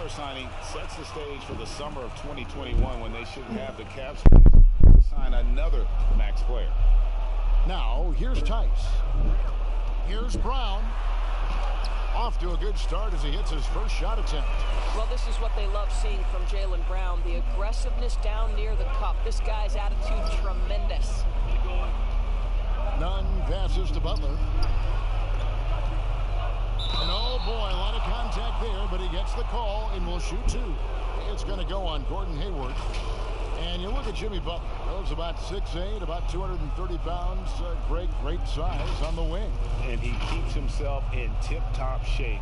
Butler signing sets the stage for the summer of 2021 when they should have the cap space to sign another max player. Now, here's Tice. Here's Brown. Off to a good start as he hits his first shot attempt. Well, this is what they love seeing from Jaylen Brown. The aggressiveness down near the cup. This guy's attitude, tremendous. Nunn passes to Butler. And oh boy, a lot of contact there, but he gets the call and will shoot two. It's going to go on Gordon Hayward. And you look at Jimmy Butler. He's about 6'8", about 230 pounds. Great size on the wing. And he keeps himself in tip-top shape.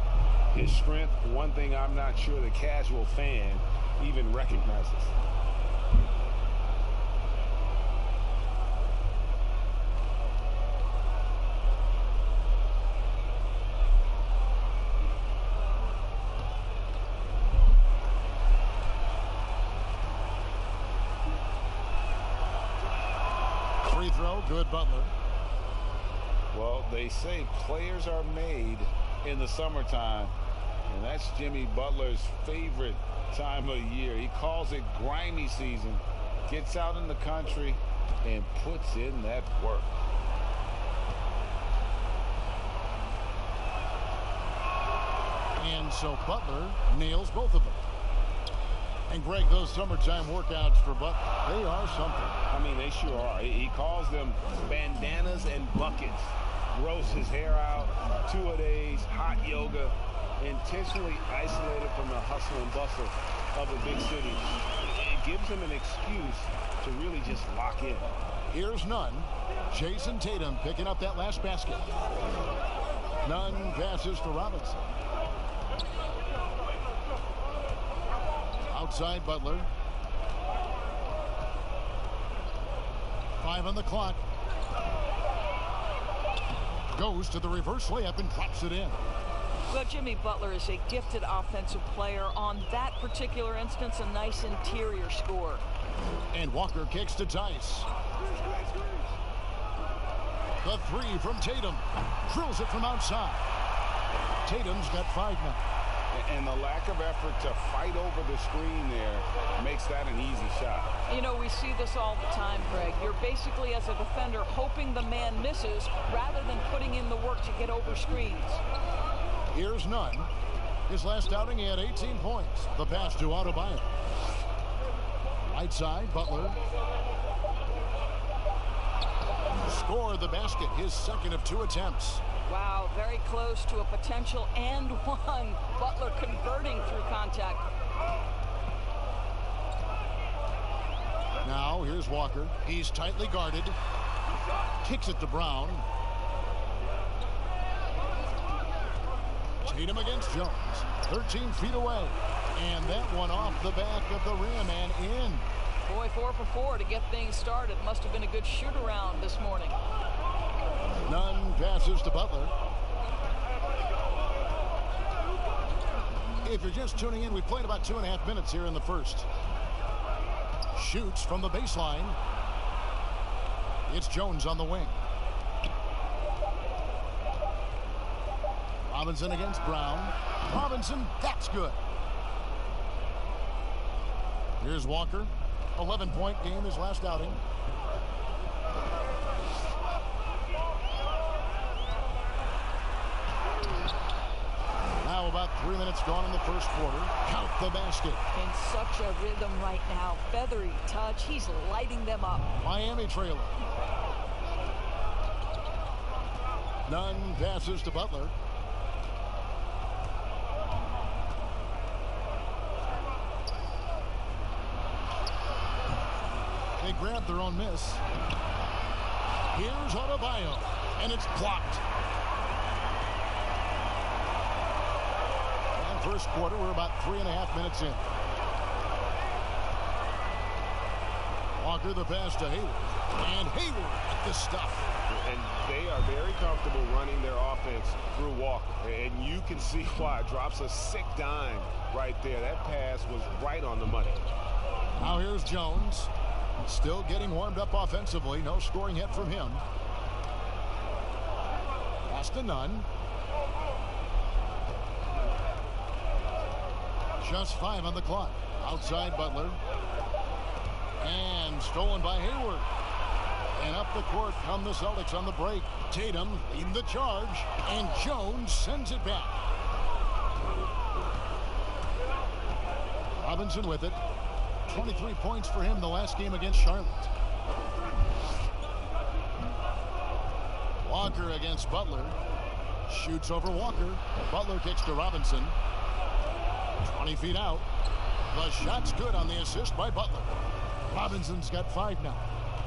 His strength, one thing I'm not sure the casual fan even recognizes. Free throw, good Butler. Well, they say players are made in the summertime, and that's Jimmy Butler's favorite time of year. He calls it grimy season, gets out in the country, and puts in that work. And so Butler nails both of them. And Greg, those summertime workouts for Butler, they are something. I mean, they sure are. He calls them bandanas and buckets. Grows his hair out, two-a-days, hot yoga, intentionally isolated from the hustle and bustle of a big city. It gives him an excuse to really just lock in. Here's Nunn. Jason Tatum picking up that last basket. Nunn passes to Robinson. Outside Butler. 5 on the clock. Goes to the reverse layup and drops it in. Well, Jimmy Butler is a gifted offensive player. On that particular instance, a nice interior score. And Walker kicks to Tice. The three from Tatum. Drills it from outside. Tatum's got 5 now. And the lack of effort to fight over the screen there makes that an easy shot. You know, we see this all the time, Greg. You're basically, as a defender, hoping the man misses rather than putting in the work to get over screens. Here's Nunn. His last outing, he had 18 points. The pass to Adebayo. Right side, Butler. Score the basket, his second of 2 attempts. Wow, very close to a potential and one. Butler converting through contact. Now, here's Walker. He's tightly guarded. Kicks it to Brown. Tatum against Jones. 13 feet away. And that one off the back of the rim and in. Boy, 4 for 4 to get things started. Must have been a good shoot-around this morning. Nunn passes to Butler. If you're just tuning in, we played about 2.5 minutes here in the first. Shoots from the baseline. It's Jones on the wing. Robinson against Brown. Robinson, that's good. Here's Walker. 11-point game his last outing. Now about 3 minutes gone in the first quarter. Count the basket. In such a rhythm right now. Feathery touch. He's lighting them up. Miami trailer. Nunn passes to Butler. They grab their own miss. Here's Adebayo, and it's blocked. And first quarter, we're about 3.5 minutes in. Walker the pass to Hayward, and Hayward at the stuff. And they are very comfortable running their offense through Walker. And you can see why. Drops a sick dime right there. That pass was right on the money. Now here's Jones. Still getting warmed up offensively. No scoring hit from him. Pass to Nunn. Just 5 on the clock. Outside Butler. And stolen by Hayward. And up the court come the Celtics on the break. Tatum leading the charge. And Jones sends it back. Robinson with it. 23 points for him in the last game against Charlotte. Walker against Butler. Shoots over Walker. Butler kicks to Robinson. 20 feet out. The shot's good on the assist by Butler. Robinson's got 5 now.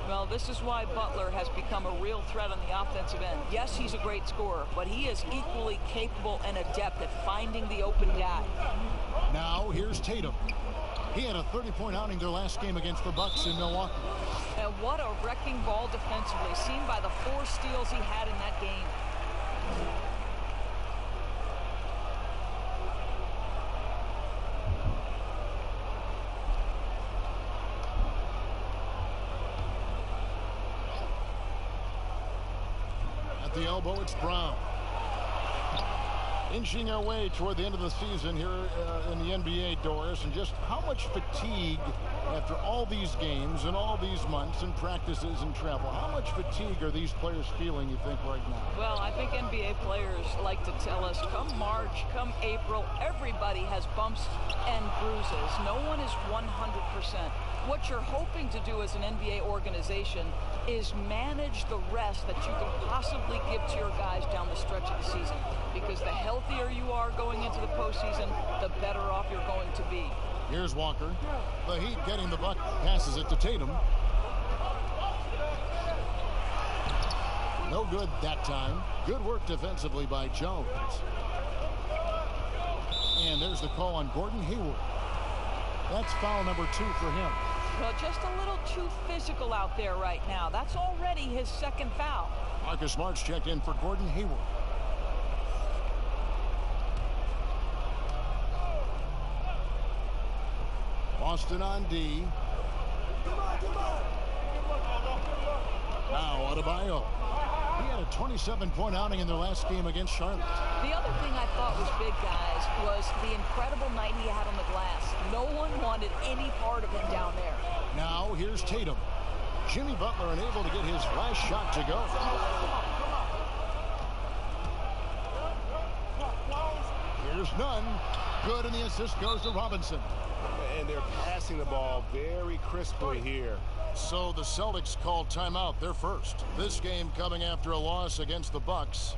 Well, this is why Butler has become a real threat on the offensive end. Yes, he's a great scorer, but he is equally capable and adept at finding the open guy. Now here's Tatum. He had a 30-point outing their last game against the Bucks in Milwaukee. And what a wrecking ball defensively, seen by the 4 steals he had in that game. At the elbow, it's Brown. Inching our way toward the end of the season here in the NBA, Doris, and just how much fatigue after all these games and all these months and practices and travel, how much fatigue are these players feeling, you think, right now? Well, I think NBA players like to tell us, come March, come April, everybody has bumps and bruises. No one is 100%. What you're hoping to do as an NBA organization is manage the rest that you can possibly give to your guys down the stretch of the season. Because the healthier you are going into the postseason, the better off you're going to be. Here's Walker. The Heat getting the buck. Passes it to Tatum. No good that time. Good work defensively by Jones. And there's the call on Gordon Hayward. That's foul number 2 for him. Well, just a little too physical out there right now. That's already his 2nd foul. Marcus Smart's checked in for Gordon Hayward. Boston on D. Now Adebayo. He had a 27-point outing in their last game against Charlotte. The other thing I thought was big, guys, was the incredible night he had on the glass. No one wanted any part of him down there. Now here's Tatum. Jimmy Butler unable to get his last shot to go. Here's none. Good, and the assist goes to Robinson. And they're passing the ball very crisply here. So the Celtics called timeout, their first. This game coming after a loss against the Bucks.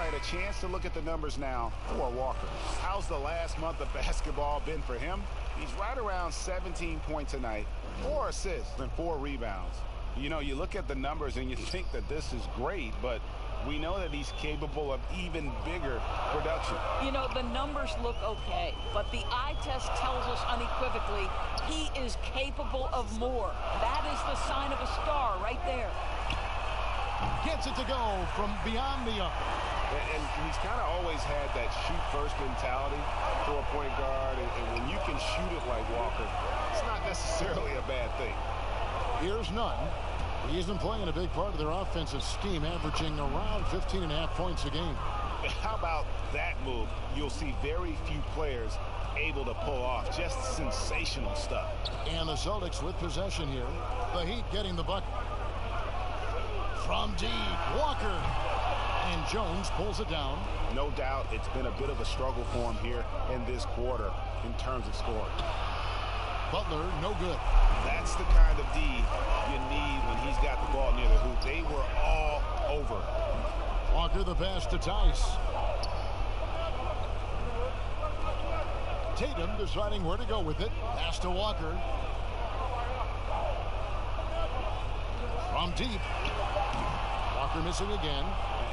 A chance to look at the numbers now for Walker. How's the last month of basketball been for him? He's right around 17 points a night, 4 assists and 4 rebounds. You know, you look at the numbers and you think that this is great, but we know that he's capable of even bigger production. You know, the numbers look okay, but the eye test tells us unequivocally he is capable of more. That is the sign of a star right there. Gets it to go from beyond the arc. And he's kind of always had that shoot-first mentality for a point guard. And when you can shoot it like Walker, it's not necessarily a bad thing. Here's none. He's been playing a big part of their offensive scheme, averaging around 15.5 points a game. How about that move? You'll see very few players able to pull off just sensational stuff. And the Celtics with possession here. The Heat getting the bucket. From deep, Walker. And Jones pulls it down. No doubt it's been a bit of a struggle for him here in this quarter in terms of scoring. Butler, no good. That's the kind of D you need when he's got the ball near the hoop. They were all over. Walker the pass to Tice. Tatum deciding where to go with it. Pass to Walker. From deep. Walker missing again.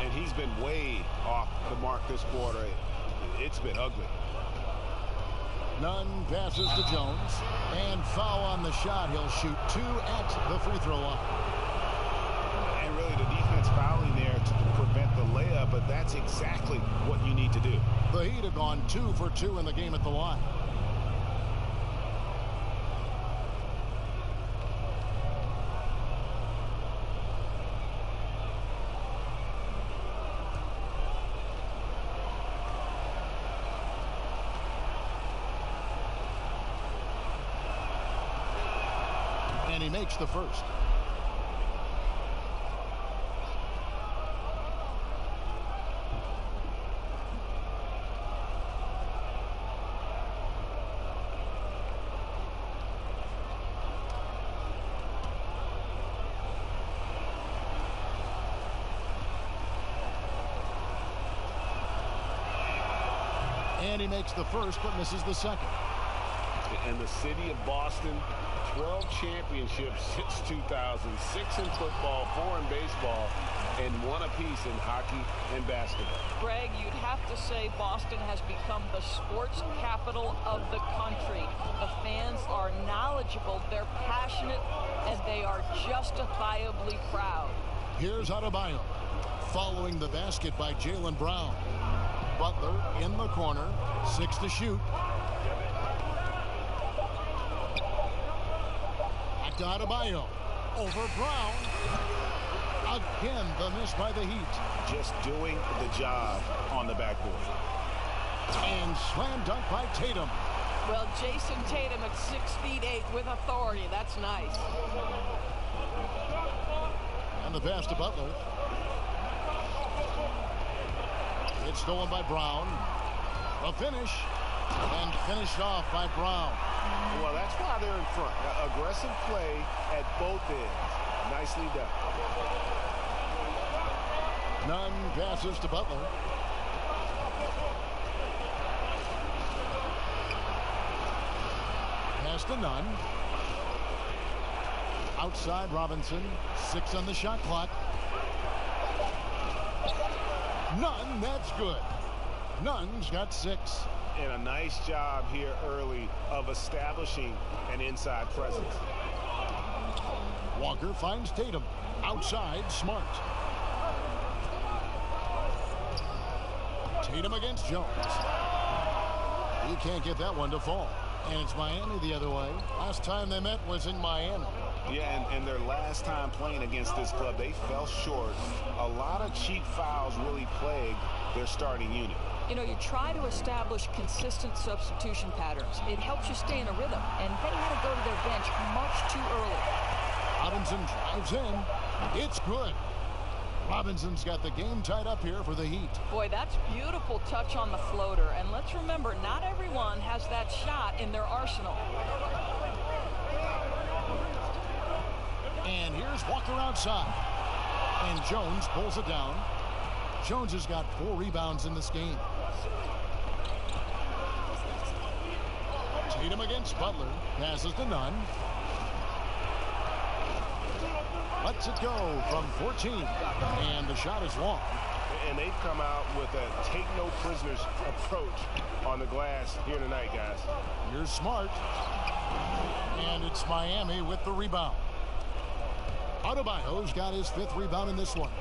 And he's been way off the mark this quarter. It's been ugly. Nunn passes to Jones. And foul on the shot. He'll shoot 2 at the free throw line. And really the defense fouling there to prevent the layup, but that's exactly what you need to do. The Heat have gone 2 for 2 in the game at the line. And he makes the first. And he makes the first, but misses the second. And the city of Boston, 12 championships since 2000, 6 in football, 4 in baseball, and 1 apiece in hockey and basketball. Greg, you'd have to say Boston has become the sports capital of the country. The fans are knowledgeable, they're passionate, and they are justifiably proud. Here's Adebayo, following the basket by Jaylen Brown. Butler in the corner, 6 to shoot. Back to Adebayo, over Brown. Again, the miss by the Heat. Just doing the job on the backboard. And slam dunk by Tatum. Well, Jason Tatum at 6'8" with authority. That's nice. And the pass to Butler. It's stolen by Brown. The finish. And finished off by Brown. Well, that's why they're in front. Aggressive play at both ends. Nicely done. Nunn passes to Butler. Pass to Nunn. Outside Robinson. 6 on the shot clock. Nunn, that's good. Nunn's got 6. And a nice job here early of establishing an inside presence. Walker finds Tatum. Outside, Smart. Tatum against Jones. He can't get that one to fall. And it's Miami the other way. Last time they met was in Miami. Yeah, and their last time playing against this club, they fell short. A lot of cheap fouls really plagued their starting unit. You know, you try to establish consistent substitution patterns. It helps you stay in a rhythm, and they had to go to their bench much too early. Robinson drives in. It's good. Robinson's got the game tied up here for the Heat. Boy, that's beautiful touch on the floater. And let's remember, not everyone has that shot in their arsenal. And here's Walker outside. And Jones pulls it down. Jones has got 4 rebounds in this game. Tatum against Butler. Passes to Nunn. Lets it go from 14. And the shot is long. And they've come out with a take-no-prisoners approach on the glass here tonight, guys. Here's Smart. And it's Miami with the rebound. Adebayo's got his 5th rebound in this one.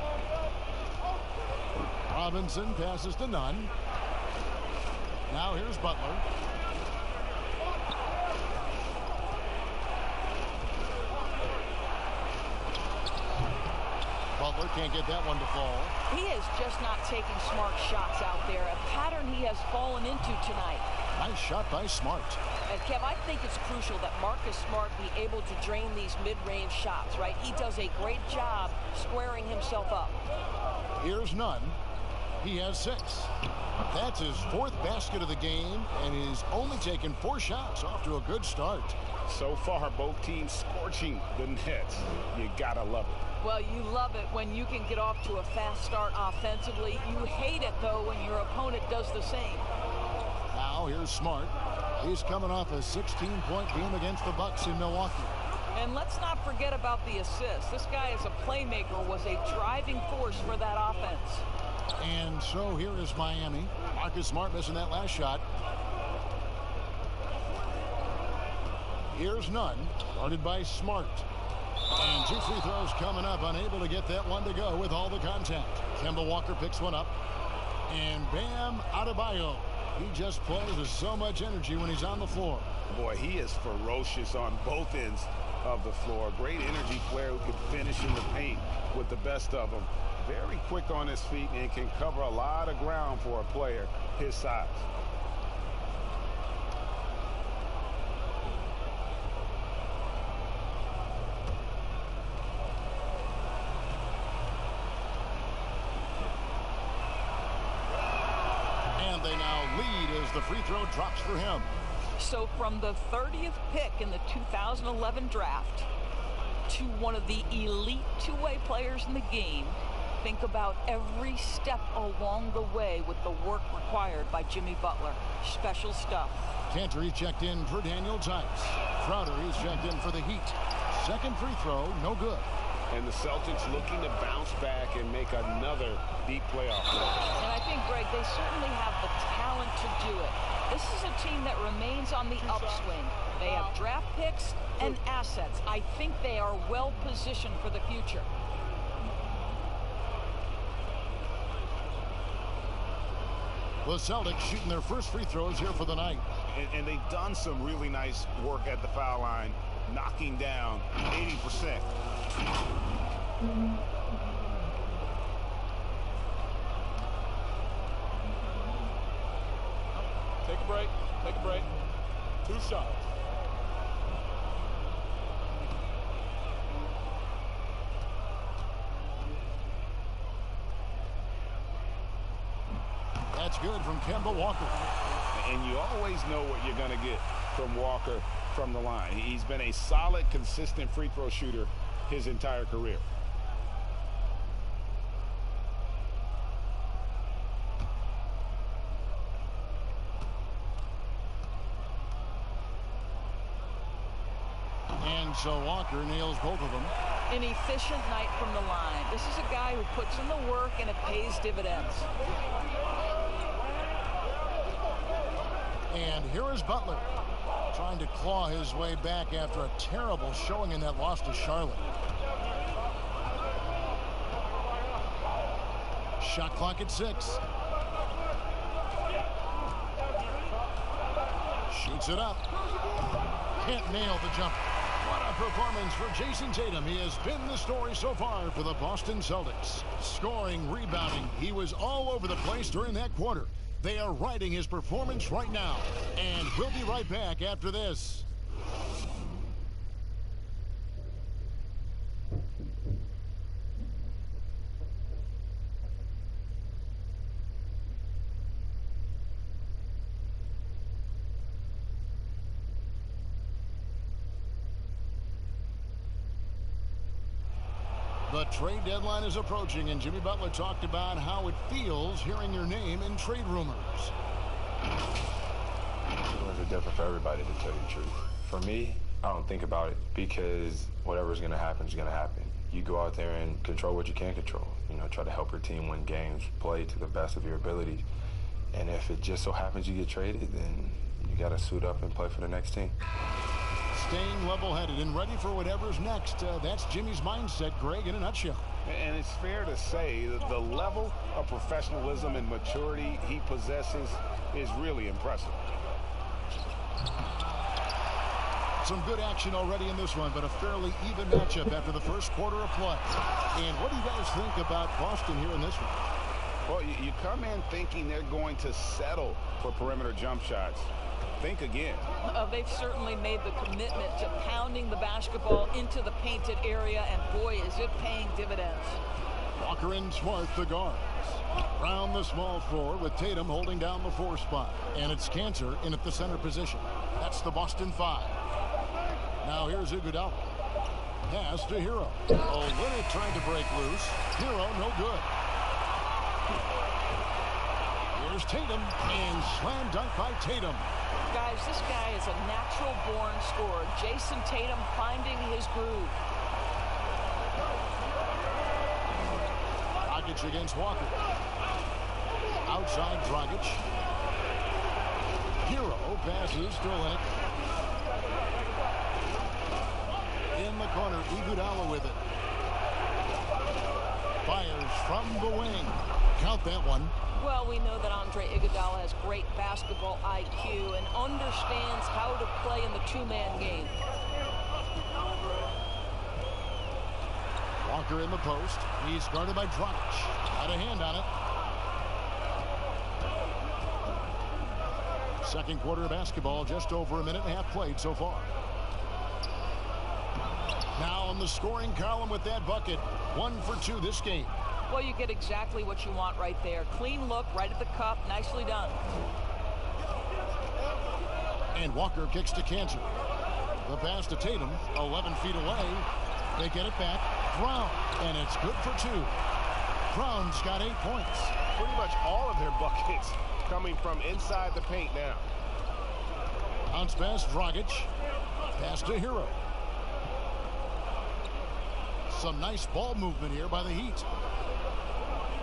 Robinson passes to Nunn. Now here's Butler. Butler can't get that one to fall. He is just not taking smart shots out there, a pattern he has fallen into tonight. Nice shot by Smart. And Kev, I think it's crucial that Marcus Smart be able to drain these mid-range shots, right? He does a great job squaring himself up. Here's Nunn. He has 6. That's his 4th basket of the game, and he's only taken 4 shots. Off to a good start. So far, both teams scorching the Nets. You gotta love it. Well, you love it when you can get off to a fast start offensively. You hate it, though, when your opponent does the same. Now here's Smart. He's coming off a 16-point game against the Bucks in Milwaukee. And let's not forget about the assist. This guy as a playmaker was a driving force for that offense. And so here is Miami. Marcus Smart missing that last shot. Here's Nunn, guarded by Smart. And 2 free throws coming up, unable to get that one to go with all the contact. Kemba Walker picks one up. And Bam Adebayo. He just plays with so much energy when he's on the floor. Boy, he is ferocious on both ends of the floor. Great energy player who can finish in the paint with the best of them. Very quick on his feet and can cover a lot of ground for a player his size. And they now lead as the free throw drops for him. So from the 30th pick in the 2011 draft to one of the elite two-way players in the game, think about every step along the way with the work required by Jimmy Butler. Special stuff. Cantor, he's checked in for Daniel Tice. Crowder, he's checked in for the Heat. Second free throw, no good. And the Celtics looking to bounce back and make another deep playoff run. And I think, Greg, they certainly have the talent to do it. This is a team that remains on the upswing. They have draft picks and assets. I think they are well positioned for the future. The Celtics shooting their first free throws here for the night. And they've done some really nice work at the foul line, knocking down 80%. Take a break. Take a break. 2 shots. That's good from Kemba Walker. And you always know what you're going to get from Walker from the line. He's been a solid, consistent free throw shooter his entire career. And so Walker nails both of them. An efficient night from the line. This is a guy who puts in the work and it pays dividends. And here is Butler, trying to claw his way back after a terrible showing in that loss to Charlotte. Shot clock at 6. Shoots it up. Can't nail the jumper. What a performance for Jason Tatum. He has been the story so far for the Boston Celtics. Scoring, rebounding, he was all over the place during that quarter. They are riding his performance right now. And we'll be right back after this. The trade deadline is approaching, and Jimmy Butler talked about how it feels hearing your name in trade rumors. Feelings are different for everybody, to tell you the truth. For me, I don't think about it because whatever's going to happen is going to happen. You go out there and control what you can control. You know, try to help your team win games, play to the best of your abilities. And if it just so happens you get traded, then you got to suit up and play for the next team. Staying level-headed and ready for whatever's next. That's Jimmy's mindset, Greg, in a nutshell. And it's fair to say that the level of professionalism and maturity he possesses is really impressive. Some good action already in this one, but a fairly even matchup after the first quarter of play. And what do you guys think about Boston here in this one? Well, you come in thinking they're going to settle for perimeter jump shots. Think again. They've certainly made the commitment to pounding the basketball into the painted area, and boy, is it paying dividends. Walker and Smart, the guards. Round the small floor with Tatum holding down the 4 spot. And it's Cantor in at the center position. That's the Boston 5. Now here's Iguodala. Pass to Hero. Oh, Leonard trying to break loose. Hero, no good. Here's Tatum, and slam dunk by Tatum. Guys, this guy is a natural-born scorer. Jason Tatum finding his groove. Dragic against Walker. Outside Dragic. Hero passes to Olynyk. In the corner, Iguodala with it. Fires from the wing. Count that one. Well, we know that Andre Iguodala has great basketball IQ and understands how to play in the two-man game. Walker in the post. He's guarded by Dragic. Got a hand on it. Second quarter of basketball, just over a minute and a half played so far. Now on the scoring column with that bucket. 1 for 2 this game. Well, you get exactly what you want right there. Clean look, right at the cup. Nicely done. And Walker kicks to Cantor. The pass to Tatum, 11 feet away. They get it back. Brown, and it's good for 2. Brown's got 8 points. Pretty much all of their buckets coming from inside the paint now. Bounce pass, Dragic. Pass to Hero. Some nice ball movement here by the Heat.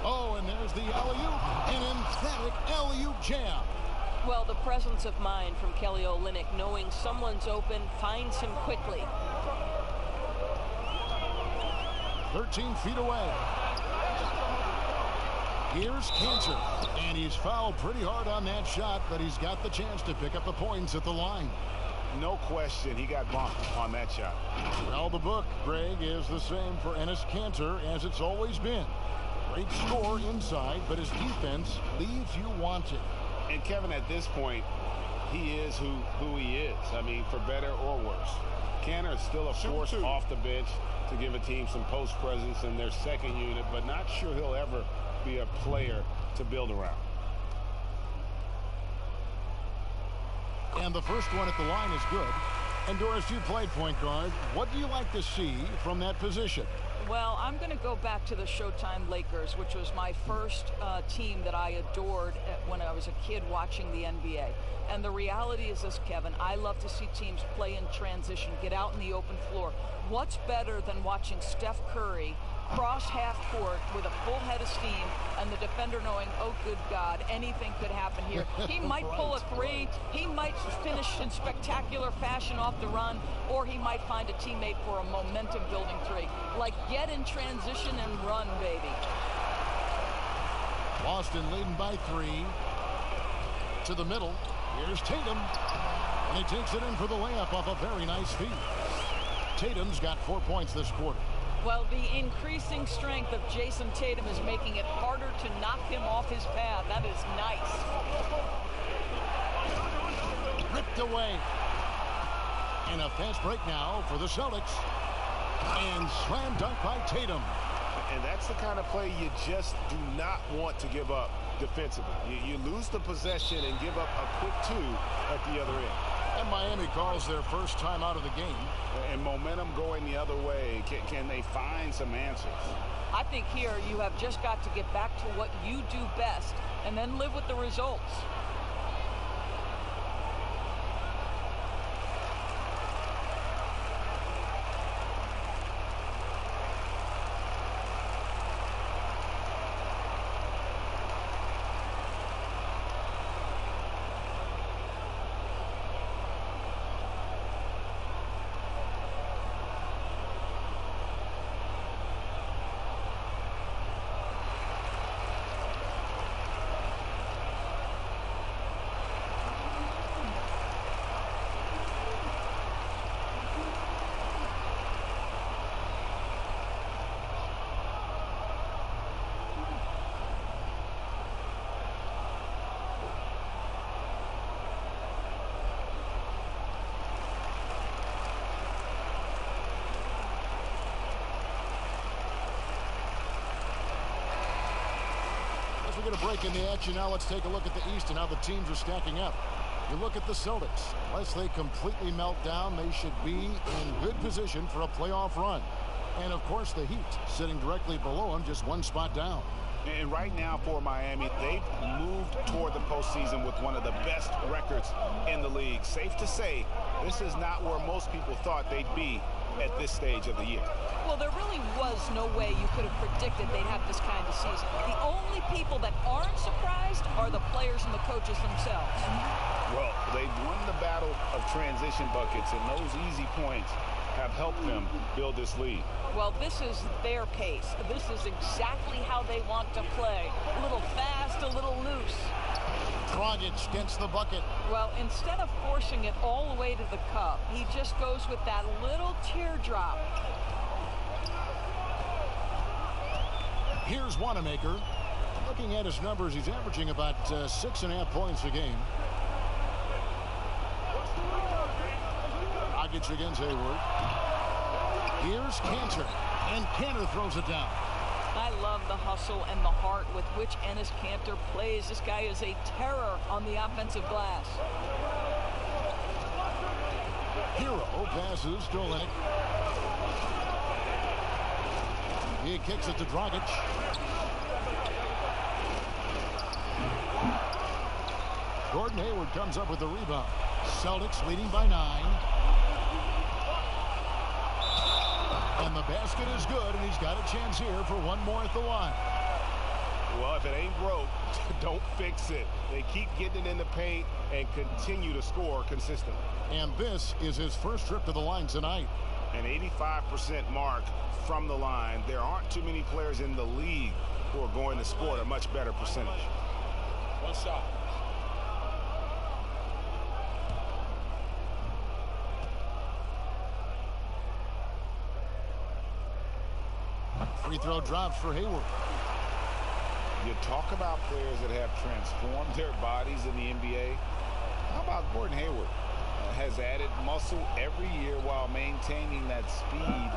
Oh, and there's the alley-oop. An emphatic alley-oop jam. Well, the presence of mind from Kelly Olynyk, knowing someone's open, finds him quickly. 13 feet away. Here's Cantor. And he's fouled pretty hard on that shot, but he's got the chance to pick up the points at the line. No question, he got bumped on that shot. Well, the book, Greg, is the same for Enes Kanter as it's always been. Great score inside, but his defense leaves you wanting. And Kevin, at this point, he is who he is. I mean, for better or worse. Kanter is still a force off the bench to give a team some post presence in their second unit, but not sure he'll ever be a player to build around. And the first one at the line is good. And Doris, you played point guard. What do you like to see from that position? Well, I'm going to go back to the Showtime Lakers, which was my first team that I adored when I was a kid watching the NBA. And the reality is this, Kevin, I love to see teams play in transition, get out in the open floor. What's better than watching Steph Curry cross half court with a full head of steam and the defender knowing, oh, good God, anything could happen here. He might pull a three, he might finish in spectacular fashion off the run, or he might find a teammate for a momentum-building three. Like, get in transition and run, baby. Boston leading by 3. To the middle. Here's Tatum. And he takes it in for the layup off a very nice feed. Tatum's got 4 points this quarter. Well, the increasing strength of Jason Tatum is making it harder to knock him off his path. That is nice. Ripped away. And a fast break now for the Celtics. And slam dunk by Tatum. And that's the kind of play you just do not want to give up defensively. You lose the possession and give up a quick 2 at the other end. And Miami calls their first time out of the game. And momentum going the other way. Can they find some answers? I think here you have just got to get back to what you do best and then live with the results. we get a break in the action now, let's take a look at the East and how the teams are stacking up. You look at the Celtics. Unless they completely melt down, they should be in good position for a playoff run. And, of course, the Heat sitting directly below them, just one spot down. And right now for Miami, they've moved toward the postseason with one of the best records in the league. Safe to say, this is not where most people thought they'd be at this stage of the year. Well, there really was no way you could have predicted they'd have this kind of season. The only people that aren't surprised are the players and the coaches themselves. Well, they've won the battle of transition buckets, and those easy points have helped them build this lead. Well, this is their pace. This is exactly how they want to play. A little fast, a little loose. Dragic gets the bucket. Well, instead of forcing it all the way to the cup, he just goes with that little teardrop. Here's Wanamaker. Looking at his numbers, he's averaging about 6.5 points a game. Dragic against Hayward. Here's Cantor, and Cantor throws it down. I love the hustle and the heart with which Enes Kanter plays. This guy is a terror on the offensive glass. Hero passes to Olynyk. He kicks it to Dragic. Gordon Hayward comes up with the rebound. Celtics leading by 9. And the basket is good, and he's got a chance here for one more at the line. Well, if it ain't broke, don't fix it. They keep getting it in the paint and continue to score consistently. And this is his first trip to the line tonight. An 85% mark from the line. There aren't too many players in the league who are going to score a much better percentage. One shot. Free throw drops for Hayward. You talk about players that have transformed their bodies in the NBA. How about Gordon Hayward? Has added muscle every year while maintaining that speed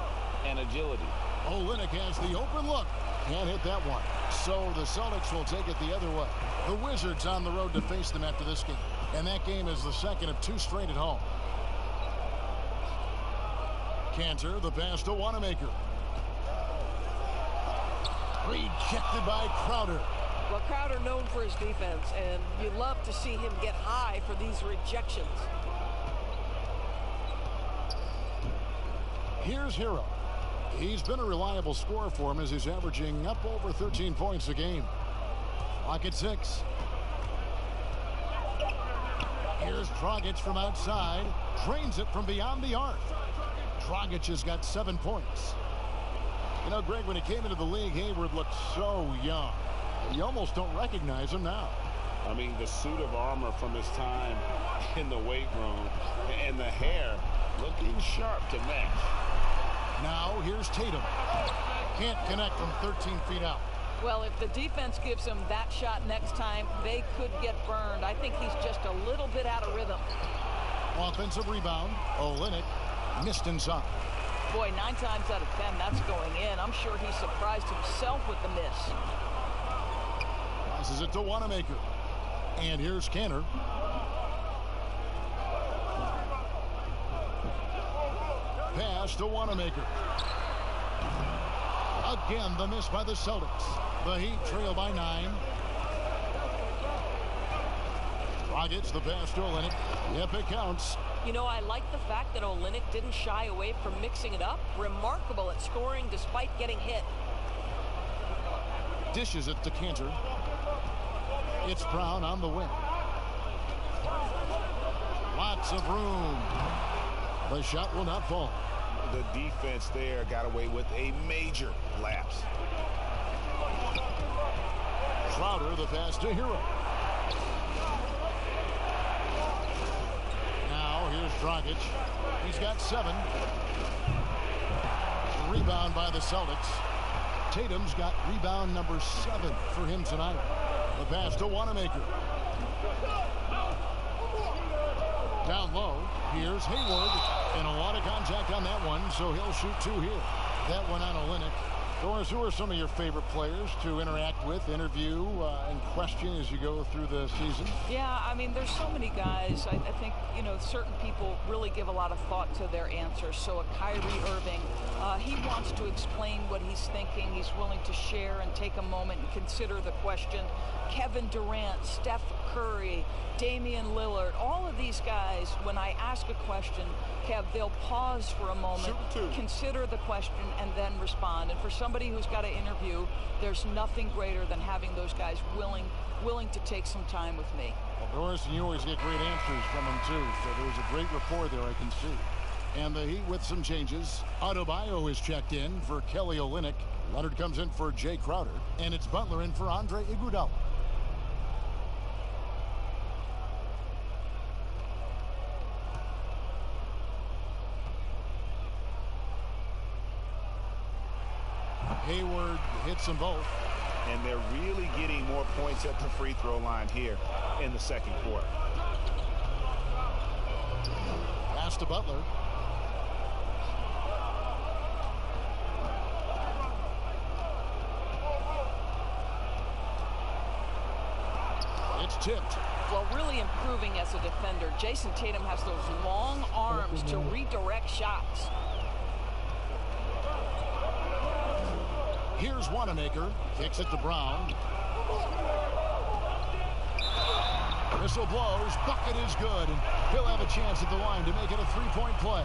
and agility. Olynyk has the open look. Can't hit that one. So the Celtics will take it the other way. The Wizards on the road to face them after this game. And that game is the second of 2 straight at home. Cantor, the pass to Wanamaker. Rejected by Crowder. Well, Crowder known for his defense, and you love to see him get high for these rejections. Here's Hero. He's been a reliable scorer for him as he's averaging up over 13 points a game. Clock at 6. Here's Dragic from outside. Drains it from beyond the arc. Dragic has got 7 points. You know, Greg, when he came into the league, Hayward looked so young. You almost don't recognize him now. I mean, the suit of armor from his time in the weight room and the hair looking sharp to match. Now, here's Tatum. Can't connect from 13 feet out. Well, if the defense gives him that shot next time, they could get burned. I think he's just a little bit out of rhythm. Offensive rebound. Olynyk missed inside. Boy, 9 times out of 10, that's going in. I'm sure he surprised himself with the miss. Passes it to Wanamaker. And here's Cantor. Pass to Wanamaker. Again, the miss by the Celtics. The Heat trail by 9. Dragic, the pass to Olynyk. Yep, it counts. You know, I like the fact that Olynyk didn't shy away from mixing it up. Remarkable at scoring despite getting hit. Dishes it to Cantor. It's Brown on the wing. Lots of room. The shot will not fall. The defense there got away with a major lapse. Crowder, the pass to Hero. Now here's Dragic. He's got 7. Rebound by the Celtics. Tatum's got rebound number 7 for him tonight. The pass to Wanamaker. Down low, here's Hayward. And a lot of contact on that one, so he'll shoot 2 here. That one on Olynyk. Doris, who are some of your favorite players to interact with, interview, and question as you go through the season? Yeah, I mean, there's so many guys. I think, you know, certain people really give a lot of thought to their answers. So a Kyrie Irving, he wants to explain what he's thinking. He's willing to share and take a moment and consider the question. Kevin Durant, Steph Curry, Damian Lillard, all of these guys, when I ask a question, Kev, they'll pause for a moment, consider the question, and then respond. And for somebody who's got to interview, there's nothing greater than having those guys willing to take some time with me. Well, Doris, and you always get great answers from them, too. So there's a great rapport there, I can see. And the Heat with some changes. Adebayo is checked in for Kelly Olynyk. Leonard comes in for Jay Crowder. And it's Butler in for Andre Iguodala. Hayward hits them both. And they're really getting more points at the free throw line here in the second quarter. Pass to Butler. It's tipped. Well, really improving as a defender. Jason Tatum has those long arms to redirect shots. Here's Wanamaker. Kicks it to Brown. Whistle blows. Bucket is good. And he'll have a chance at the line to make it a three-point play.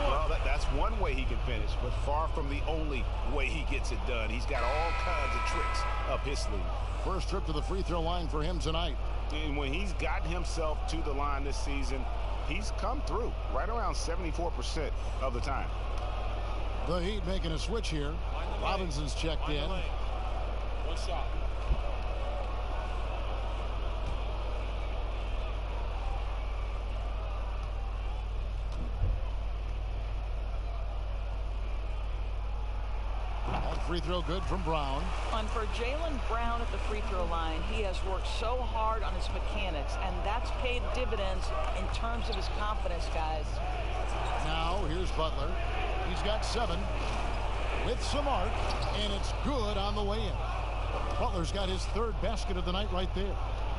Well, that's one way he can finish, but far from the only way he gets it done. He's got all kinds of tricks up his sleeve. First trip to the free throw line for him tonight. And when he's gotten himself to the line this season, he's come through right around 74% of the time. The Heat making a switch here. Robinson's checked in. One shot. That free throw good from Brown. And for Jaylen Brown at the free throw line, he has worked so hard on his mechanics, and that's paid dividends in terms of his confidence, guys. Now here's Butler. He's got 7 with some arc, and it's good on the way in. Butler's got his 3rd basket of the night right there.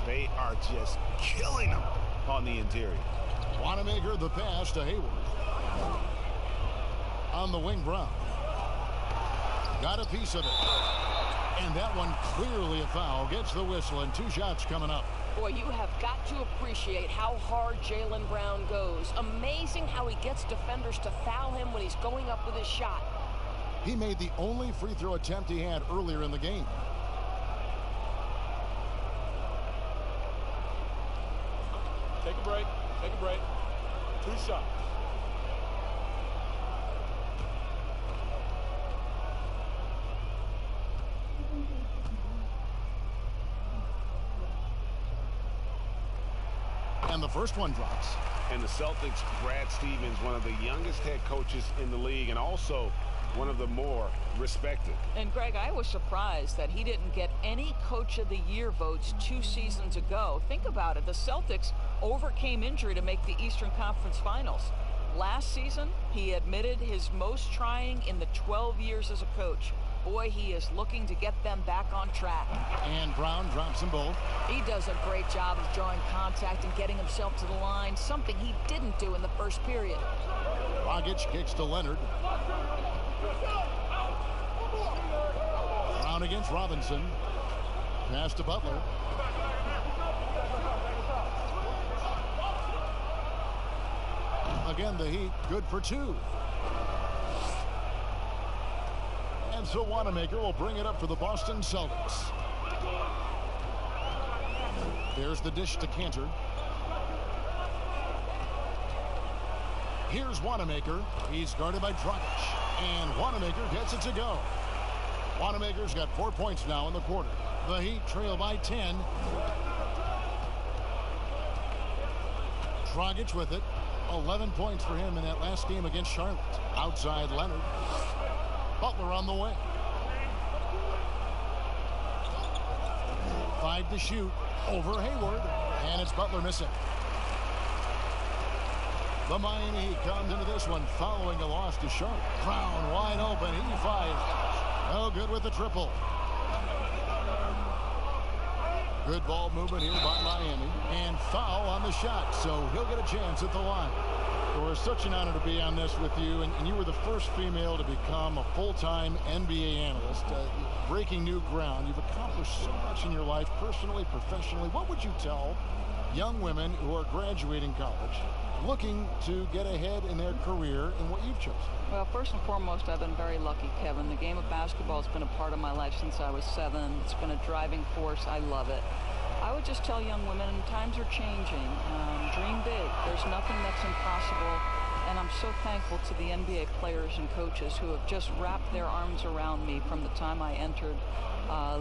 They are just killing him on the interior. Wanamaker the pass to Hayward. On the wing, Brown. Got a piece of it. And that one clearly a foul. Gets the whistle, and 2 shots coming up. Boy, you have got to appreciate how hard Jaylen Brown goes. Amazing how he gets defenders to foul him when he's going up with his shot. He made the only free throw attempt he had earlier in the game. Take a break. Take a break. 2 shots. And the first one drops. And the Celtics, Brad Stevens, one of the youngest head coaches in the league, and also one of the more respected. And Greg, I was surprised that he didn't get any Coach of the Year votes 2 seasons ago. Think about it. The Celtics overcame injury to make the Eastern Conference Finals. Last season, he admitted his most trying in the 12 years as a coach. Boy, he is looking to get them back on track. And Brown drops them both. He does a great job of drawing contact and getting himself to the line, something he didn't do in the first period. Dragic kicks to Leonard. Brown against Robinson. Pass to Butler. Again, the Heat good for 2. And so Wanamaker will bring it up for the Boston Celtics. There's the dish to Cantor. Here's Wanamaker. He's guarded by Dragic. And Wanamaker gets it to go. Wanamaker's got 4 points now in the quarter. The Heat trail by 10. Dragic with it. 11 points for him in that last game against Charlotte. Outside Leonard. Butler on the way. 5 to shoot. Over Hayward. And it's Butler missing. The Miami Heat comes into this one following a loss to Charlotte. Brown wide open. He fires. No good with the triple. Good ball movement here by Miami. And foul on the shot, so he'll get a chance at the line. Well, it's such an honor to be on this with you, and you were the first female to become a full-time NBA analyst, breaking new ground. You've accomplished so much in your life, personally, professionally. What would you tell young women who are graduating college, looking to get ahead in their career in what you've chosen? Well, first and foremost, I've been very lucky, Kevin. The game of basketball has been a part of my life since I was 7. It's been a driving force. I love it. I would just tell young women, times are changing. Dream big. There's nothing that's impossible. And I'm so thankful to the NBA players and coaches who have just wrapped their arms around me from the time I entered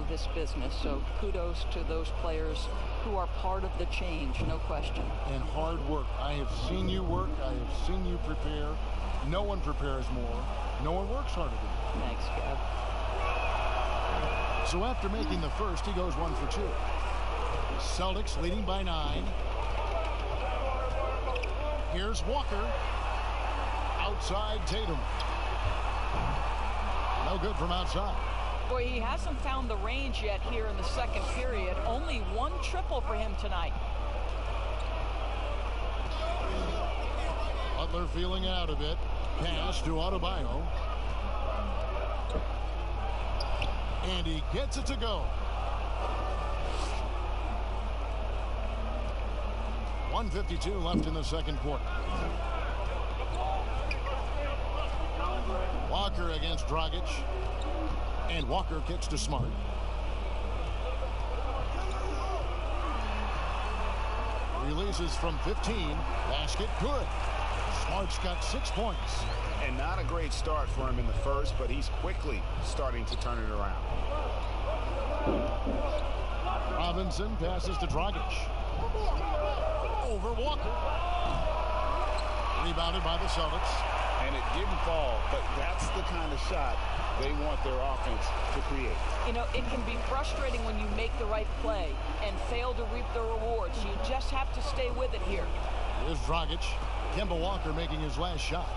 this business. So kudos to those players who are part of the change, no question. And hard work. I have seen you work. I have seen you prepare. No one prepares more. No one works harder than you. Thanks, Kev. So after making the first, he goes 1 for 2. Celtics leading by 9. Here's Walker. Outside Tatum. No good from outside. Boy, he hasn't found the range yet here in the second period. Only 1 triple for him tonight. Butler feeling out of it. Pass to Adebayo. And he gets it to go. 1:52 left in the second quarter. Walker against Dragic. And Walker kicks to Smart. Releases from 15. Basket good. Smart's got 6 points. And not a great start for him in the first, but he's quickly starting to turn it around. Robinson passes to Dragic. Over Walker. Rebounded by the Celtics. And it didn't fall, but that's the kind of shot they want their offense to create. You know, it can be frustrating when you make the right play and fail to reap the rewards. You just have to stay with it here. Here's Dragic. Kemba Walker making his last shot.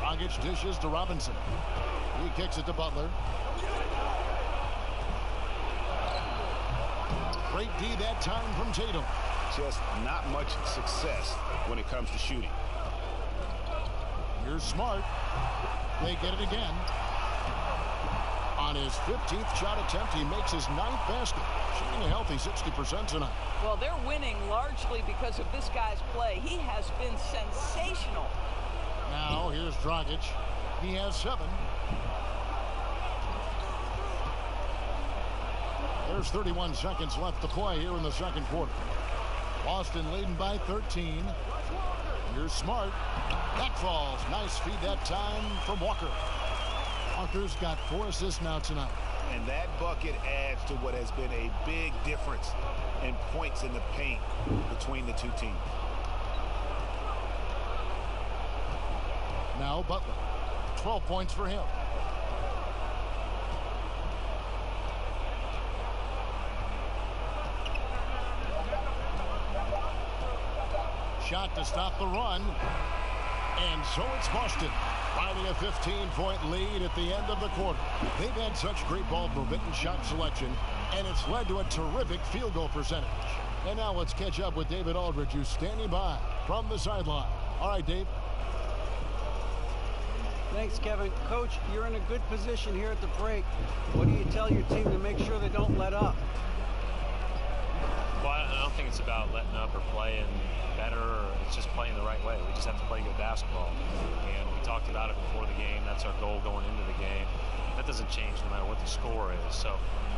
Dragic dishes to Robinson. He kicks it to Butler. Great D that time from Tatum. Just not much success when it comes to shooting. Here's Smart. They get it again. On his 15th shot attempt, he makes his 9th basket. Shooting a healthy 60% tonight. Well, they're winning largely because of this guy's play. He has been sensational. Now, here's Dragic. He has 7. There's 31 seconds left to play here in the second quarter. Boston leading by 13. Here's Smart. That falls. Nice feed that time from Walker. Walker's got 4 assists now tonight. And that bucket adds to what has been a big difference in points in the paint between the two teams. Now Butler. 12 points for him. Shot to stop the run. And so it's Boston, finding a 15-point lead at the end of the quarter. They've had such great ball movement and shot selection, and it's led to a terrific field goal percentage. And now let's catch up with David Aldridge, who's standing by from the sideline. All right, Dave. Thanks, Kevin. Coach, you're in a good position here at the break. What do you tell your team to make sure they don't let up? Well, I don't think it's about letting up or playing better, or it's just playing the right way. We just have to play good basketball. And we talked about it before the game. That's our goal going into the game. That doesn't change no matter what the score is. So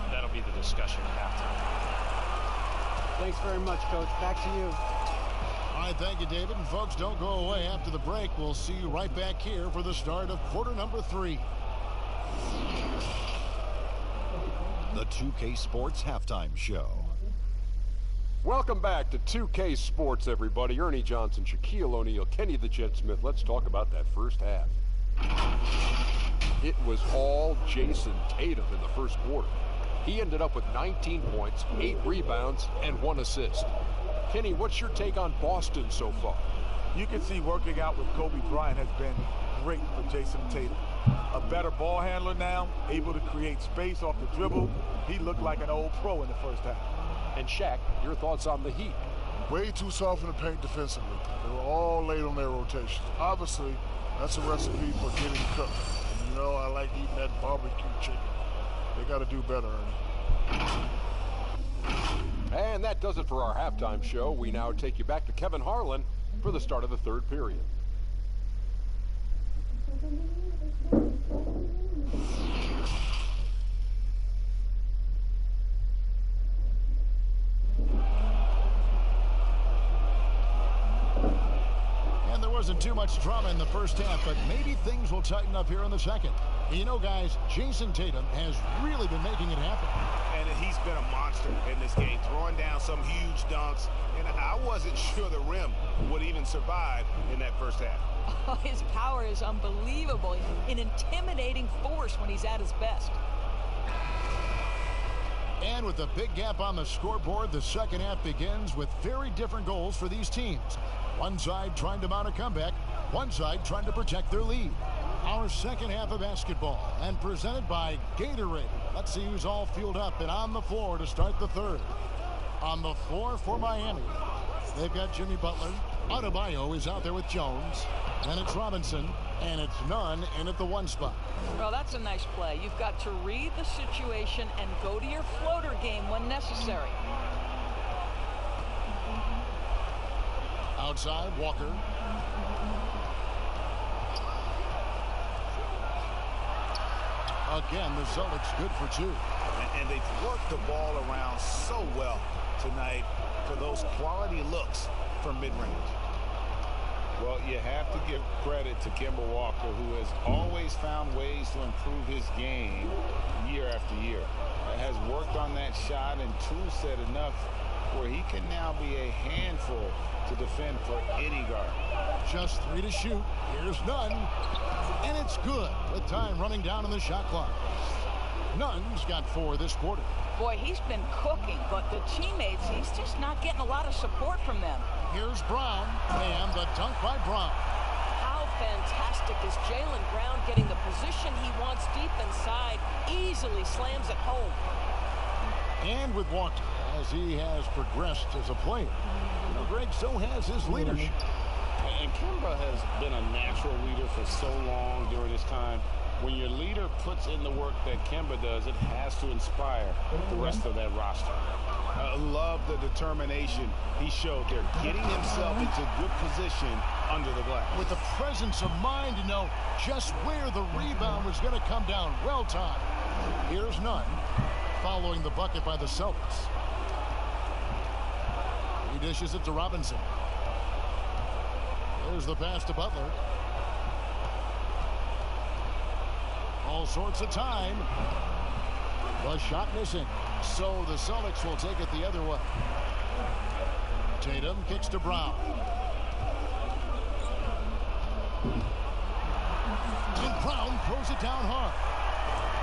that'll be the discussion at halftime. Thanks very much, Coach. Back to you. All right, thank you, David. And folks, don't go away after the break. We'll see you right back here for the start of quarter number 3. The 2K Sports Halftime Show. Welcome back to 2K Sports, everybody. Ernie Johnson, Shaquille O'Neal, Kenny the Jet Smith. Let's talk about that first half. It was all Jason Tatum in the first quarter. He ended up with 19 points, 8 rebounds, and 1 assist. Kenny, what's your take on Boston so far? You can see working out with Kobe Bryant has been great for Jason Tatum. A better ball handler now, able to create space off the dribble. He looked like an old pro in the first half. And Shaq, your thoughts on the Heat? Way too soft in the paint defensively. They were all late on their rotations. Obviously, that's a recipe for getting cooked. And you know, I like eating that barbecue chicken. They got to do better, Ernie. And that does it for our halftime show. We now take you back to Kevin Harlan for the start of the third period. And there wasn't too much drama in the first half, but maybe things will tighten up here in the second. You know, guys, Jason Tatum has really been making it happen. And he's been a monster in this game, throwing down some huge dunks. And I wasn't sure the rim would even survive in that first half. Oh, his power is unbelievable. An intimidating force when he's at his best. And with a big gap on the scoreboard, the second half begins with very different goals for these teams. One side trying to mount a comeback, one side trying to protect their lead. Our second half of basketball, and presented by Gatorade. Let's see who's all fueled up and on the floor to start the third. On the floor for Miami, they've got Jimmy Butler. Adebayo is out there with Jones. Then it's Robinson, and it's Nunn in at the one spot. Well, that's a nice play. You've got to read the situation and go to your floater game when necessary. Outside, Walker. Again, the Celtics good for two. And they've worked the ball around so well tonight for those quality looks from mid-range. Well, you have to give credit to Kemba Walker, who has always found ways to improve his game year after year. Has worked on that shot and tool set enough where he can now be a handful to defend for any guard. Just 3 to shoot. Here's Nunn. And it's good with time running down on the shot clock. Nunn's got 4 this quarter. Boy, he's been cooking, but the teammates, he's just not getting a lot of support from them. Here's Brown, and the dunk by Brown. How fantastic is Jaylen Brown getting the position he wants deep inside, easily slams it home. And with Walker, as he has progressed as a player, you know, Greg, so has his leadership. And Kemba has been a natural leader for so long during his time. When your leader puts in the work that Kemba does, it has to inspire the rest of that roster. I love the determination he showed there, getting himself into good position under the glass. With the presence of mind to know just where the rebound was going to come down. Well timed. Here's Nunn, following the bucket by the Celtics. He dishes it to Robinson. There's the pass to Butler. All sorts of time. The shot missing. So the Celtics will take it the other way. Tatum kicks to Brown. And Brown throws it down hard.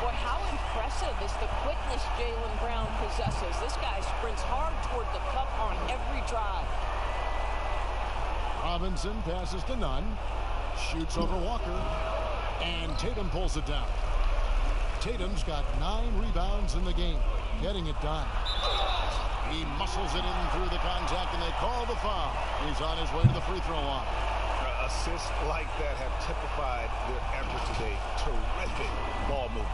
Boy, how impressive is the quickness Jaylen Brown possesses. This guy sprints hard toward the cup on every drive. Robinson passes to Nunn. Shoots over Walker. And Tatum pulls it down. Tatum's got 9 rebounds in the game. Getting it done. He muscles it in through the contact, and they call the foul. He's on his way to the free throw line. Assists like that have typified their effort today. Terrific ball movement.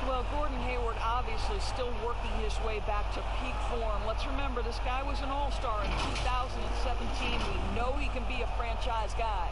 Well, Gordon Hayward obviously still working his way back to peak form. Let's remember, this guy was an all-star in 2017. We know he can be a franchise guy.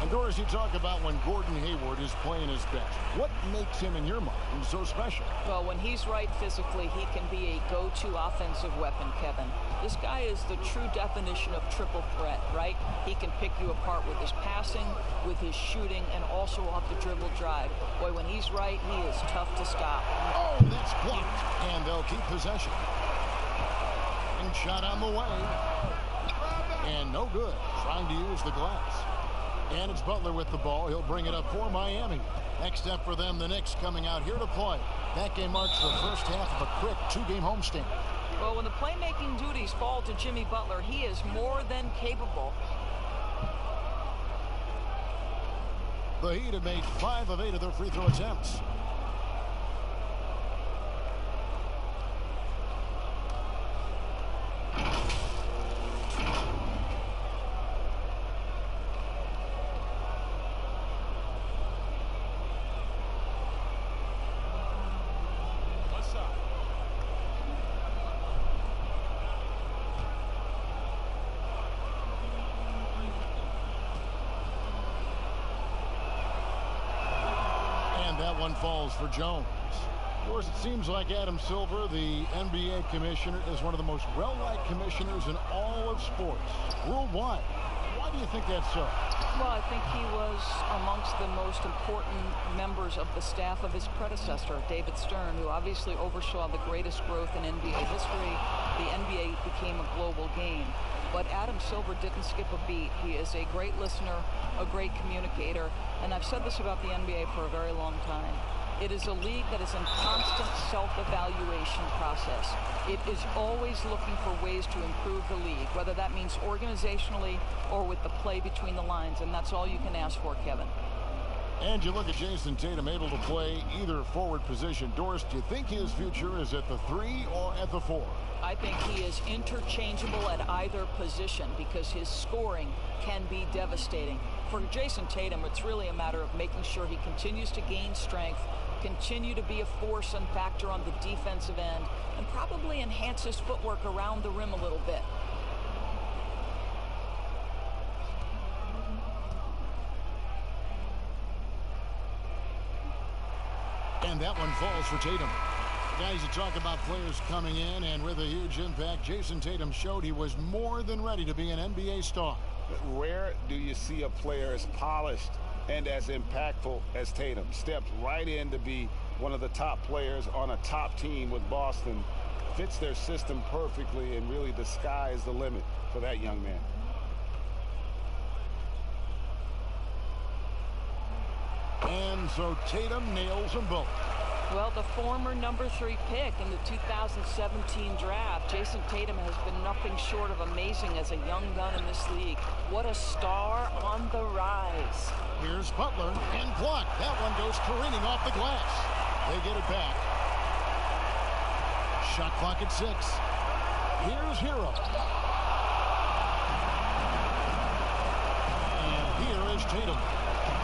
Doris, you talk about when Gordon Hayward is playing his best. What makes him, in your mind, so special? Well, when he's right physically, he can be a go-to offensive weapon, Kevin. This guy is the true definition of triple threat, right? He can pick you apart with his passing, with his shooting, and also off the dribble drive. Boy, when he's right, he is tough to stop. Oh, that's blocked, and they'll keep possession. And shot on the way. And no good. Trying to use the glass. And it's Butler with the ball. He'll bring it up for Miami. Next step for them, the Knicks coming out here to play. That game marks the first half of a quick 2-game homestand. Well, when the playmaking duties fall to Jimmy Butler, he is more than capable. The Heat have made 5 of 8 of their free throw attempts. That one falls for Jones. Of course, it seems like Adam Silver, the NBA commissioner, is one of the most well-liked commissioners in all of sports worldwide. Why do you think that's so? Well, I think he was amongst the most important members of the staff of his predecessor, David Stern, who obviously oversaw the greatest growth in NBA history. The NBA became a global game. But Adam Silver didn't skip a beat. He is a great listener, a great communicator, and I've said this about the NBA for a very long time. It is a league that is in constant self-evaluation process. It is always looking for ways to improve the league, whether that means organizationally or with the play between the lines, and that's all you can ask for, Kevin. And you look at Jason Tatum, able to play either forward position. Doris, do you think his future is at the 3 or at the 4? I think he is interchangeable at either position because his scoring can be devastating. For Jason Tatum, it's really a matter of making sure he continues to gain strength, continue to be a force and factor on the defensive end, and probably enhance his footwork around the rim a little bit. And that one falls for Tatum. Guys, you talk about players coming in and with a huge impact. Jason Tatum showed he was more than ready to be an NBA star. Rare do you see a player as polished and as impactful as Tatum. Stepped right in to be one of the top players on a top team with Boston. Fits their system perfectly, and really the sky is the limit for that young man. And so Tatum nails them both. Well, the former #3 pick in the 2017 draft, Jason Tatum has been nothing short of amazing as a young gun in this league. What a star on the rise. Here's Butler and blocked. That one goes careening off the glass. They get it back. Shot clock at 6. Here's Hero. And here is Tatum.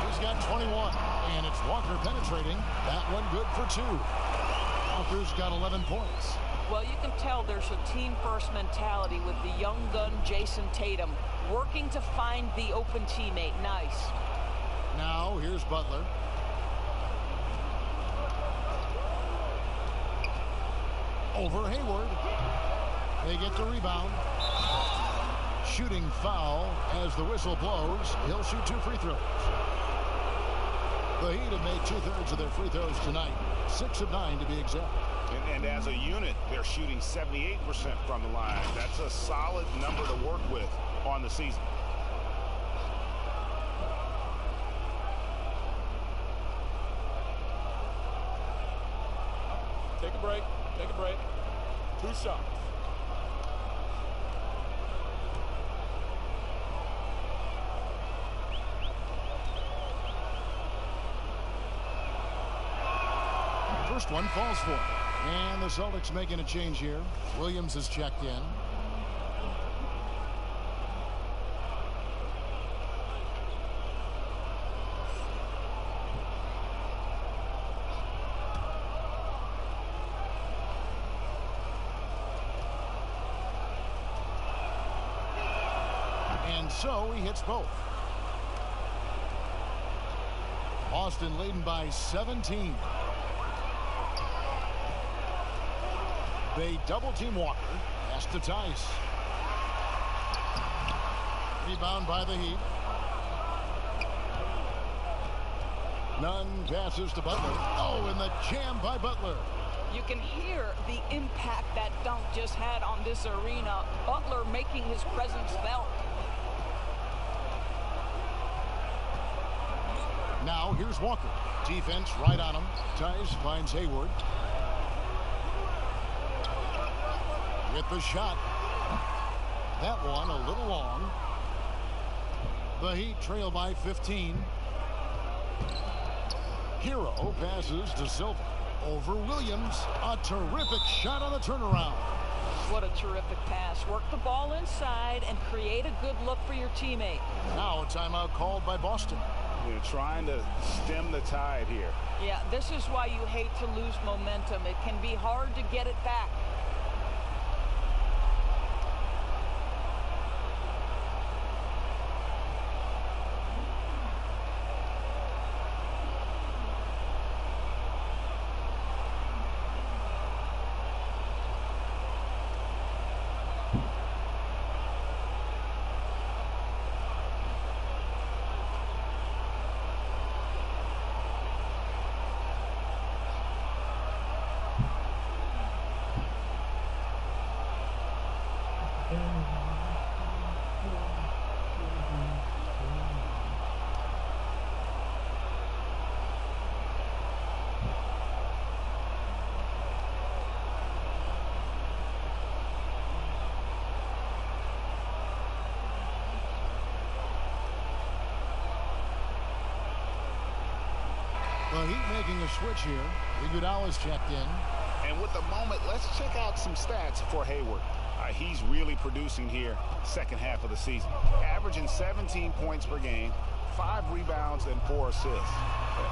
He's got 21. And it's Walker penetrating. That one good for 2. Walker's got 11 points. Well, you can tell there's a team-first mentality with the young gun Jason Tatum working to find the open teammate. Nice. Now, here's Butler. Over Hayward. They get the rebound. Shooting foul as the whistle blows. He'll shoot 2 free throws. The Heat have made 2/3 of their free throws tonight. 6 of 9 to be exact. And as a unit, they're shooting 78% from the line. That's a solid number to work with on the season. Take a break. Take a break. 2 shots. First one falls for. And the Celtics making a change here. Williams has checked in. And so he hits both. Boston leading by 17. They double-team Walker. Pass to Tice. Rebound by the Heat. Nunn passes to Butler. Oh, and the jam by Butler. You can hear the impact that dunk just had on this arena. Butler making his presence felt. here's Walker. Defense right on him. Tice finds Hayward. With the shot. That one a little long. The Heat trail by 15. Hero passes to Silva. Over Williams. A terrific shot on the turnaround. What a terrific pass. Work the ball inside and create a good look for your teammate. Now a timeout called by Boston. They're trying to stem the tide here. Yeah, this is why you hate to lose momentum. It can be hard to get it back. The Heat making a switch here. Iguodala's checked in. And with the moment, let's check out some stats for Hayward. He's really producing here second half of the season. Averaging 17 points per game, 5 rebounds, and 4 assists.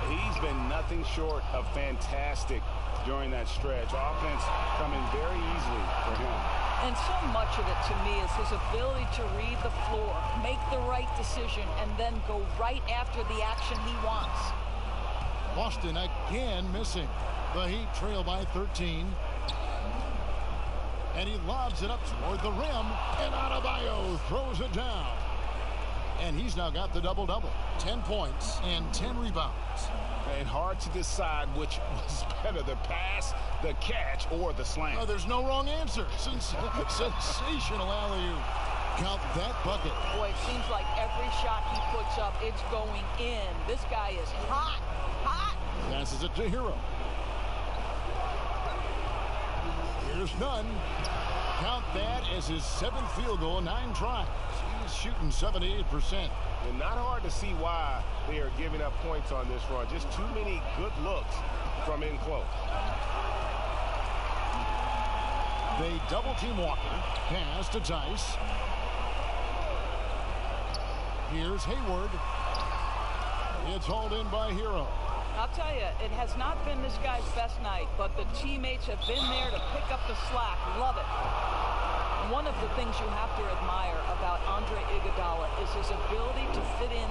He's been nothing short of fantastic during that stretch. Offense coming very easily for him. And so much of it to me is his ability to read the floor, make the right decision, and then go right after the action he wants. Boston again missing. The Heat trail by 13. And he lobs it up toward the rim. And Adebayo throws it down. And he's now got the double-double. 10 points and 10 rebounds. And hard to decide which was better, the pass, the catch, or the slam. Oh, there's no wrong answer. Sensational alley-oop. Count that bucket. Boy, it seems like every shot he puts up, it's going in. This guy is hot. Hot. Passes it to Hero. Here's Nunn. Count that as his 7th field goal, 9 tries. He's shooting 78%. And not hard to see why they are giving up points on this run. Just too many good looks from in close. They double-team Walker. Pass to Tice. Here's Hayward. It's hauled in by Hero. I'll tell you, it has not been this guy's best night, but the teammates have been there to pick up the slack. Love it. One of the things you have to admire about Andre Iguodala is his ability to fit in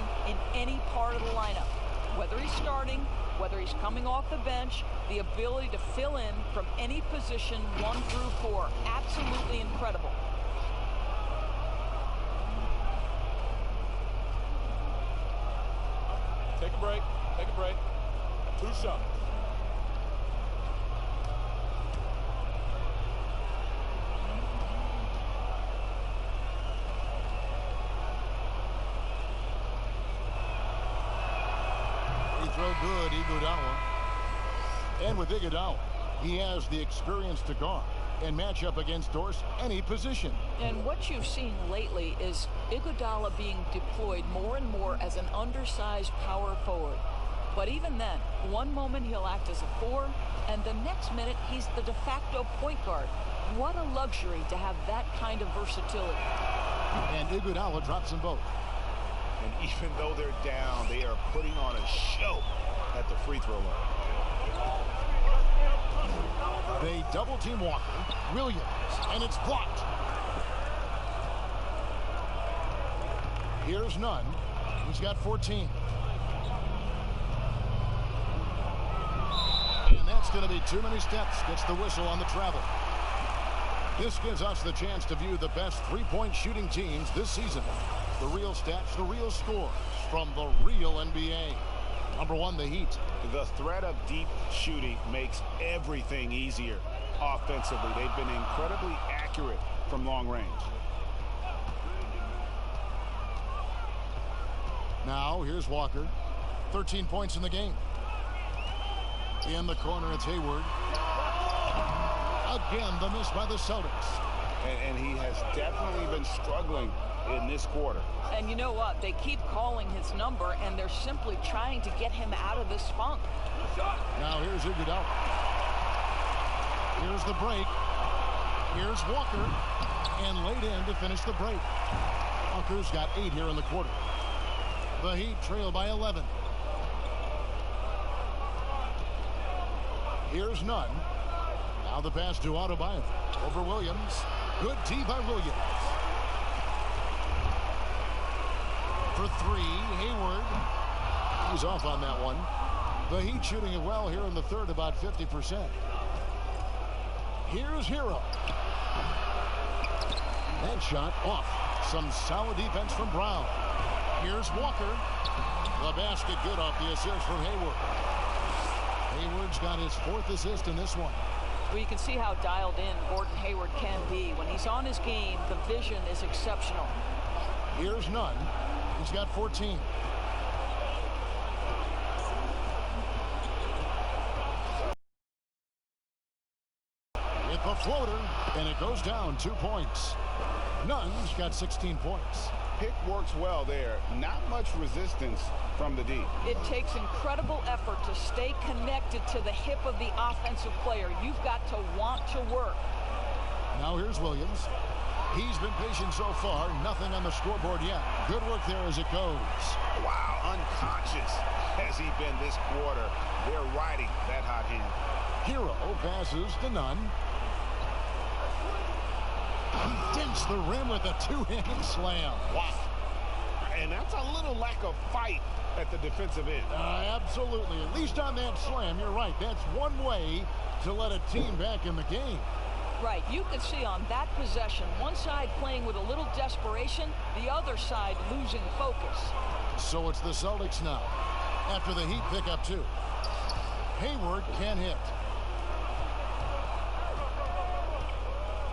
any part of the lineup. Whether he's starting, whether he's coming off the bench, the ability to fill in from any position 1 through 4. Absolutely incredible. Take a break. Take a break. 2 shots. Free throw good, Iguodala. And with Iguodala, he has the experience to guard and match up against Dorsey any position. And what you've seen lately is Iguodala being deployed more and more as an undersized power forward. But even then, one moment he'll act as a 4, and the next minute he's the de facto point guard. What a luxury to have that kind of versatility. And Iguodala drops them both. And even though they're down, they are putting on a show at the free throw line. They double-team Walker. Williams, and it's blocked. Here's Nunn. He's got 14. And that's going to be too many steps. Gets the whistle on the travel. This gives us the chance to view the best three-point shooting teams this season. The real stats, the real scores from the real NBA. Number 1, the Heat. The threat of deep shooting makes everything easier offensively. They've been incredibly accurate from long range. Now, here's Walker. 13 points in the game. In the corner, it's Hayward. Again, the miss by the Celtics. And he has definitely been struggling in this quarter. And you know what? They keep calling his number, and they're simply trying to get him out of this funk. Now here's Iguodala. Here's the break. Here's Walker. And laid in to finish the break. Walker's got 8 here in the quarter. The Heat trail by 11. Here's Nunn. Now the pass to Adebayo. Over Williams. Good D by Williams. For 3, Hayward. He's off on that one. The Heat shooting it well here in the third, about 50%. Here's Hero. That shot off. Some solid defense from Brown. Here's Walker. The basket good off the assist from Hayward. Hayward's got his 4th assist in this one. Well, you can see how dialed in Gordon Hayward can be. When he's on his game, the vision is exceptional. Here's Nunn. He's got 14. With the floater, and it goes down 2 points. Nunn's got 16 points. Pick works well there. Not much resistance from the D. It takes incredible effort to stay connected to the hip of the offensive player. You've got to want to work. Now here's Williams. He's been patient so far. Nothing on the scoreboard yet. Good work there as it goes. Wow, unconscious has he been this quarter. They're riding that hot hand. Hero passes to Nunn. He dents the rim with a 2-hand slam. Wow. And that's a little lack of fight at the defensive end. Absolutely. At least on that slam, you're right. That's one way to let a team back in the game. Right. You could see on that possession, one side playing with a little desperation, the other side losing focus. So it's the Celtics now. After the Heat pick up 2. Hayward can hit.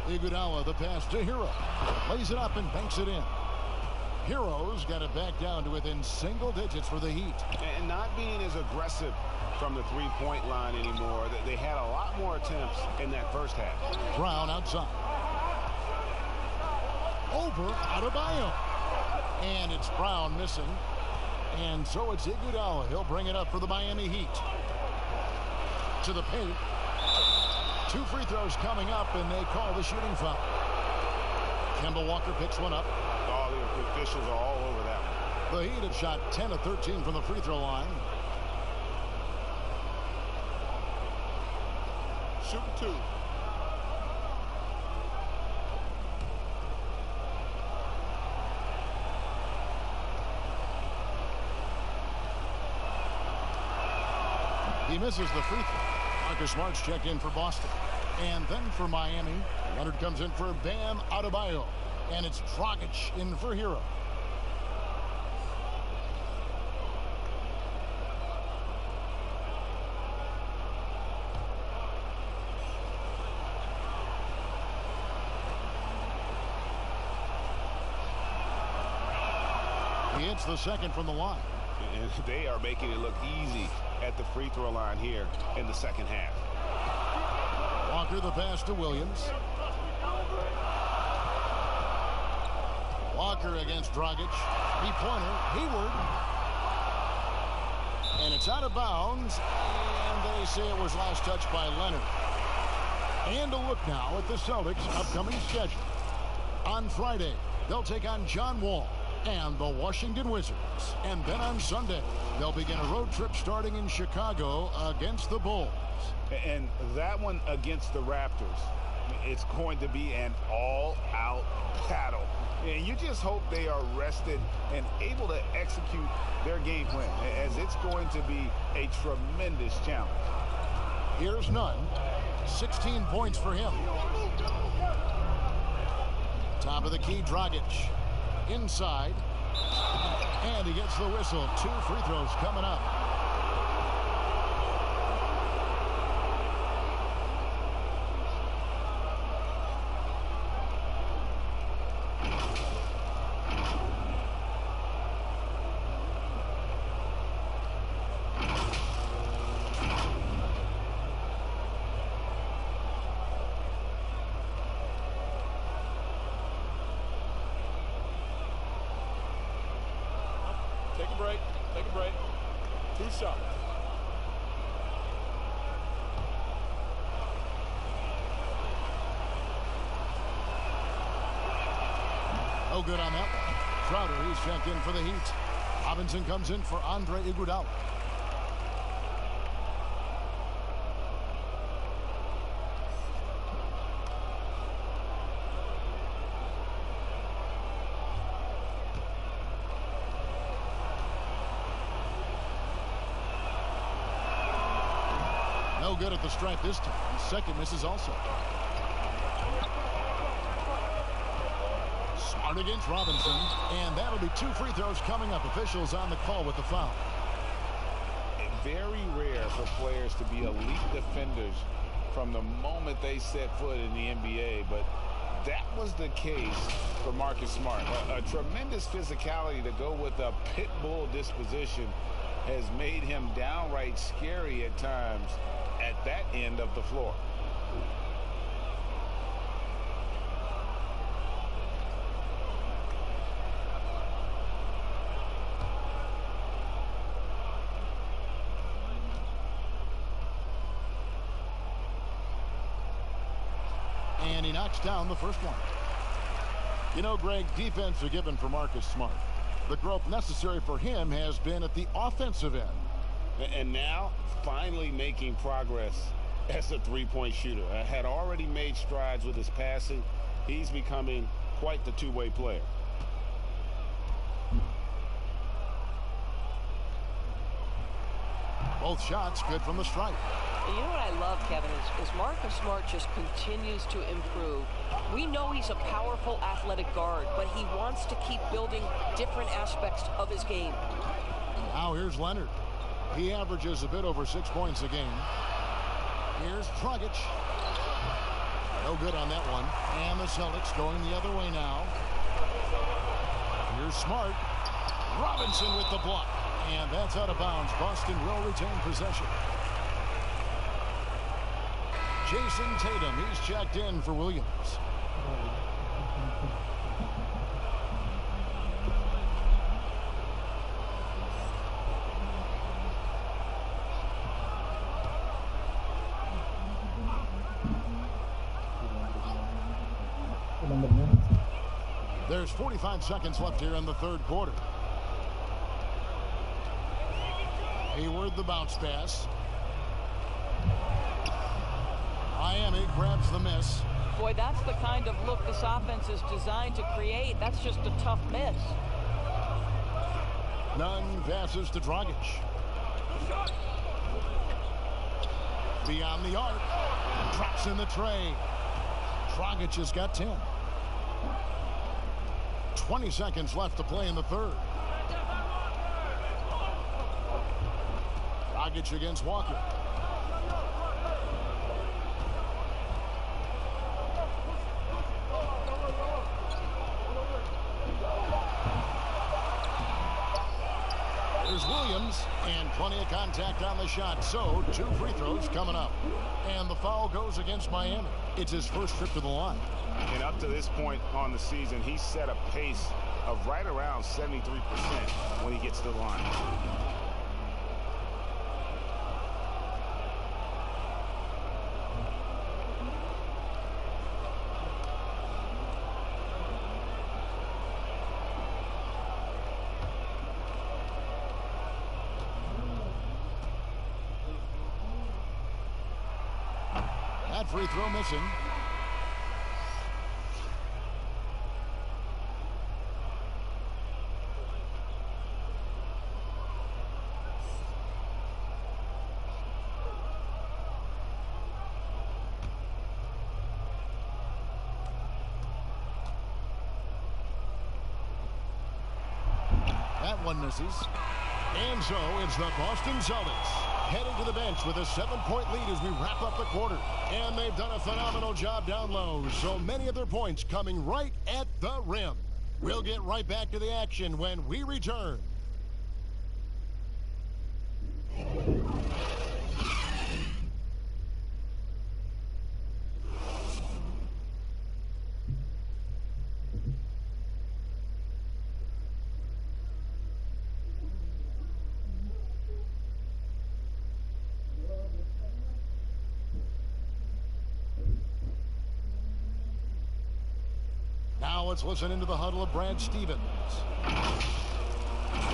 Iguodala, the pass to Hero. Lays it up and banks it in. Hero's got it back down to within single digits for the Heat. And not being as aggressive from the three-point line anymore. They had a lot more attempts in that first half. Brown outside. Over Adebayo. And it's Brown missing. And so it's Iguodala. He'll bring it up for the Miami Heat. To the paint. 2 free throws coming up, and they call the shooting foul. Kemba Walker picks one up. Oh, the officials are all over that one. The Heat have shot 10 of 13 from the free throw line. Shoot 2. He misses the free throw. Marcus Smart's checked in for Boston. And then for Miami, Leonard comes in for Bam Adebayo. And it's Dragic in for Hero. He hits the second from the line. And they are making it look easy at the free throw line here in the second half. Walker the pass to Williams. Walker against Dragic. Three-pointer. Hayward. And it's out of bounds. And they say it was last touched by Leonard. And a look now at the Celtics' upcoming schedule. On Friday, they'll take on John Wall and the Washington Wizards. And then on Sunday, they'll begin a road trip starting in Chicago against the Bulls. And that one against the Raptors, it's going to be an all-out battle. And you just hope they are rested and able to execute their game plan, as it's going to be a tremendous challenge. Here's Nunn. 16 points for him. Top of the key, Dragic. Inside. And he gets the whistle. 2 free throws coming up. break. Take a break. 2 shots. No good on that one. Crowder, he's checked in for the Heat. Robinson comes in for Andre Iguodala. No good at the stripe this time. Second misses also. Smart against Robinson, and that'll be 2 free throws coming up. Officials on the call with the foul. Very rare for players to be elite defenders from the moment they set foot in the NBA, but that was the case for Marcus Smart. A tremendous physicality to go with a pit bull disposition has made him downright scary at times at that end of the floor. And he knocks down the first one. You know, Greg, defense are given for Marcus Smart. The growth necessary for him has been at the offensive end. And now, finally making progress as a three-point shooter. Had already made strides with his passing. He's becoming quite the two-way player. Both shots good from the stripe. And you know what I love, Kevin, is Marcus Smart just continues to improve. We know he's a powerful athletic guard, but he wants to keep building different aspects of his game. Now here's Leonard. He averages a bit over 6 points a game. Here's Dragic. No good on that one. And the Celtics going the other way now. Here's Smart. Robinson with the block. And that's out of bounds. Boston will retain possession. Jason Tatum, he's checked in for Williams. There's 45 seconds left here in the third quarter. Hayward the bounce pass. Miami grabs the miss. Boy, that's the kind of look this offense is designed to create. That's just a tough miss. Nunn passes to Dragic. Beyond the arc. Drops in the tray. Dragic has got 10. 20 seconds left to play in the third. Dragic against Walker. There's Williams, and plenty of contact on the shot. So 2 free throws coming up. And the foul goes against Miami. It's his first trip to the line. And up to this point on the season, he's set a pace of right around 73% when he gets to the line. That free throw missing. That one misses. And so it's the Boston Celtics heading to the bench with a 7-point lead as we wrap up the quarter. And they've done a phenomenal job down low. So many of their points coming right at the rim. We'll get right back to the action when we return. Now let's listen into the huddle of Brad Stevens.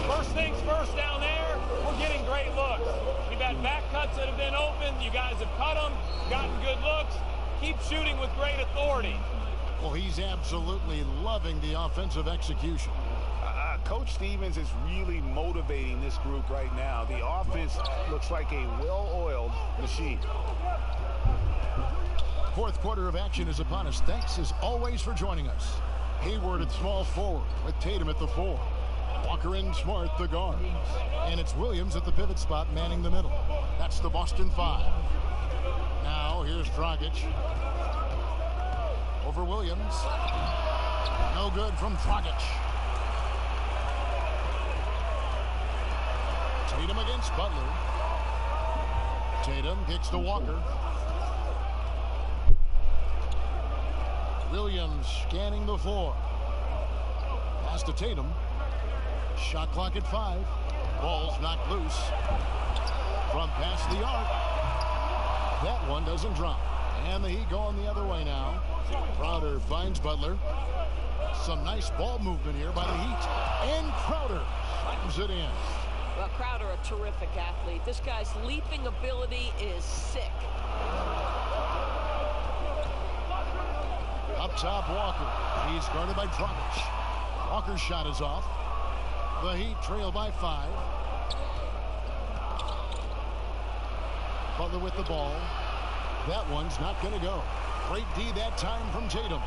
First things first down there, we're getting great looks. We've had back cuts that have been open. You guys have cut them, gotten good looks. Keep shooting with great authority. Well, he's absolutely loving the offensive execution. Coach Stevens is really motivating this group right now. The offense looks like a well-oiled machine. Fourth quarter of action is upon us. Thanks, as always, for joining us. Hayward at small forward with Tatum at the 4. Walker and Smart, the guards. And it's Williams at the pivot spot, manning the middle. That's the Boston 5. Now, here's Dragic. Over Williams. No good from Dragic. Tatum against Butler. Tatum kicks to Walker. Williams scanning the floor. Pass to Tatum. Shot clock at 5. Ball's knocked loose. From past the arc. That one doesn't drop. And the Heat going the other way now. Crowder finds Butler. Some nice ball movement here by the Heat. And Crowder slams it in. Well, Crowder, a terrific athlete. This guy's leaping ability is sick. Up top, Walker. He's guarded by Dragic. Walker's shot is off. The Heat trail by 5. Butler with the ball. That one's not going to go. Great D that time from Tatum.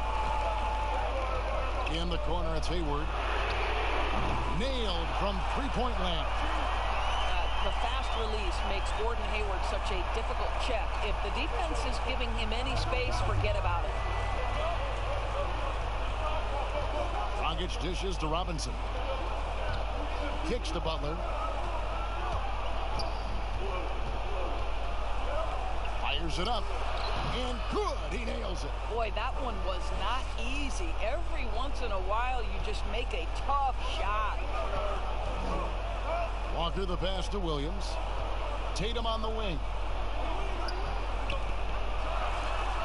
In the corner, it's Hayward. Nailed from three-point land. The fast release makes Gordon Hayward such a difficult check. If the defense is giving him any space, forget about it. Dragic dishes to Robinson. Kicks to Butler. Fires it up. And good. He nails it. Boy, that one was not easy. Every once in a while, you just make a tough shot. Walker the pass to Williams. Tatum on the wing.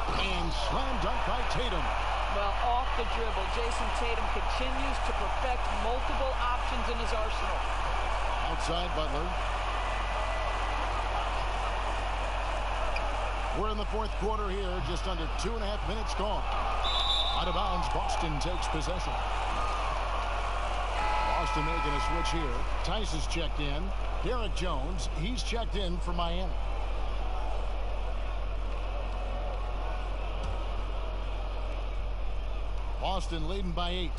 And slam dunk by Tatum. Well, off the dribble, Jason Tatum continues to perfect multiple options in his arsenal. Outside Butler. We're in the fourth quarter here, just under 2.5 minutes gone. Out of bounds, Boston takes possession. Boston making a switch here. Tice is checked in. Derek Jones, he's checked in for Miami. Boston leading by 8.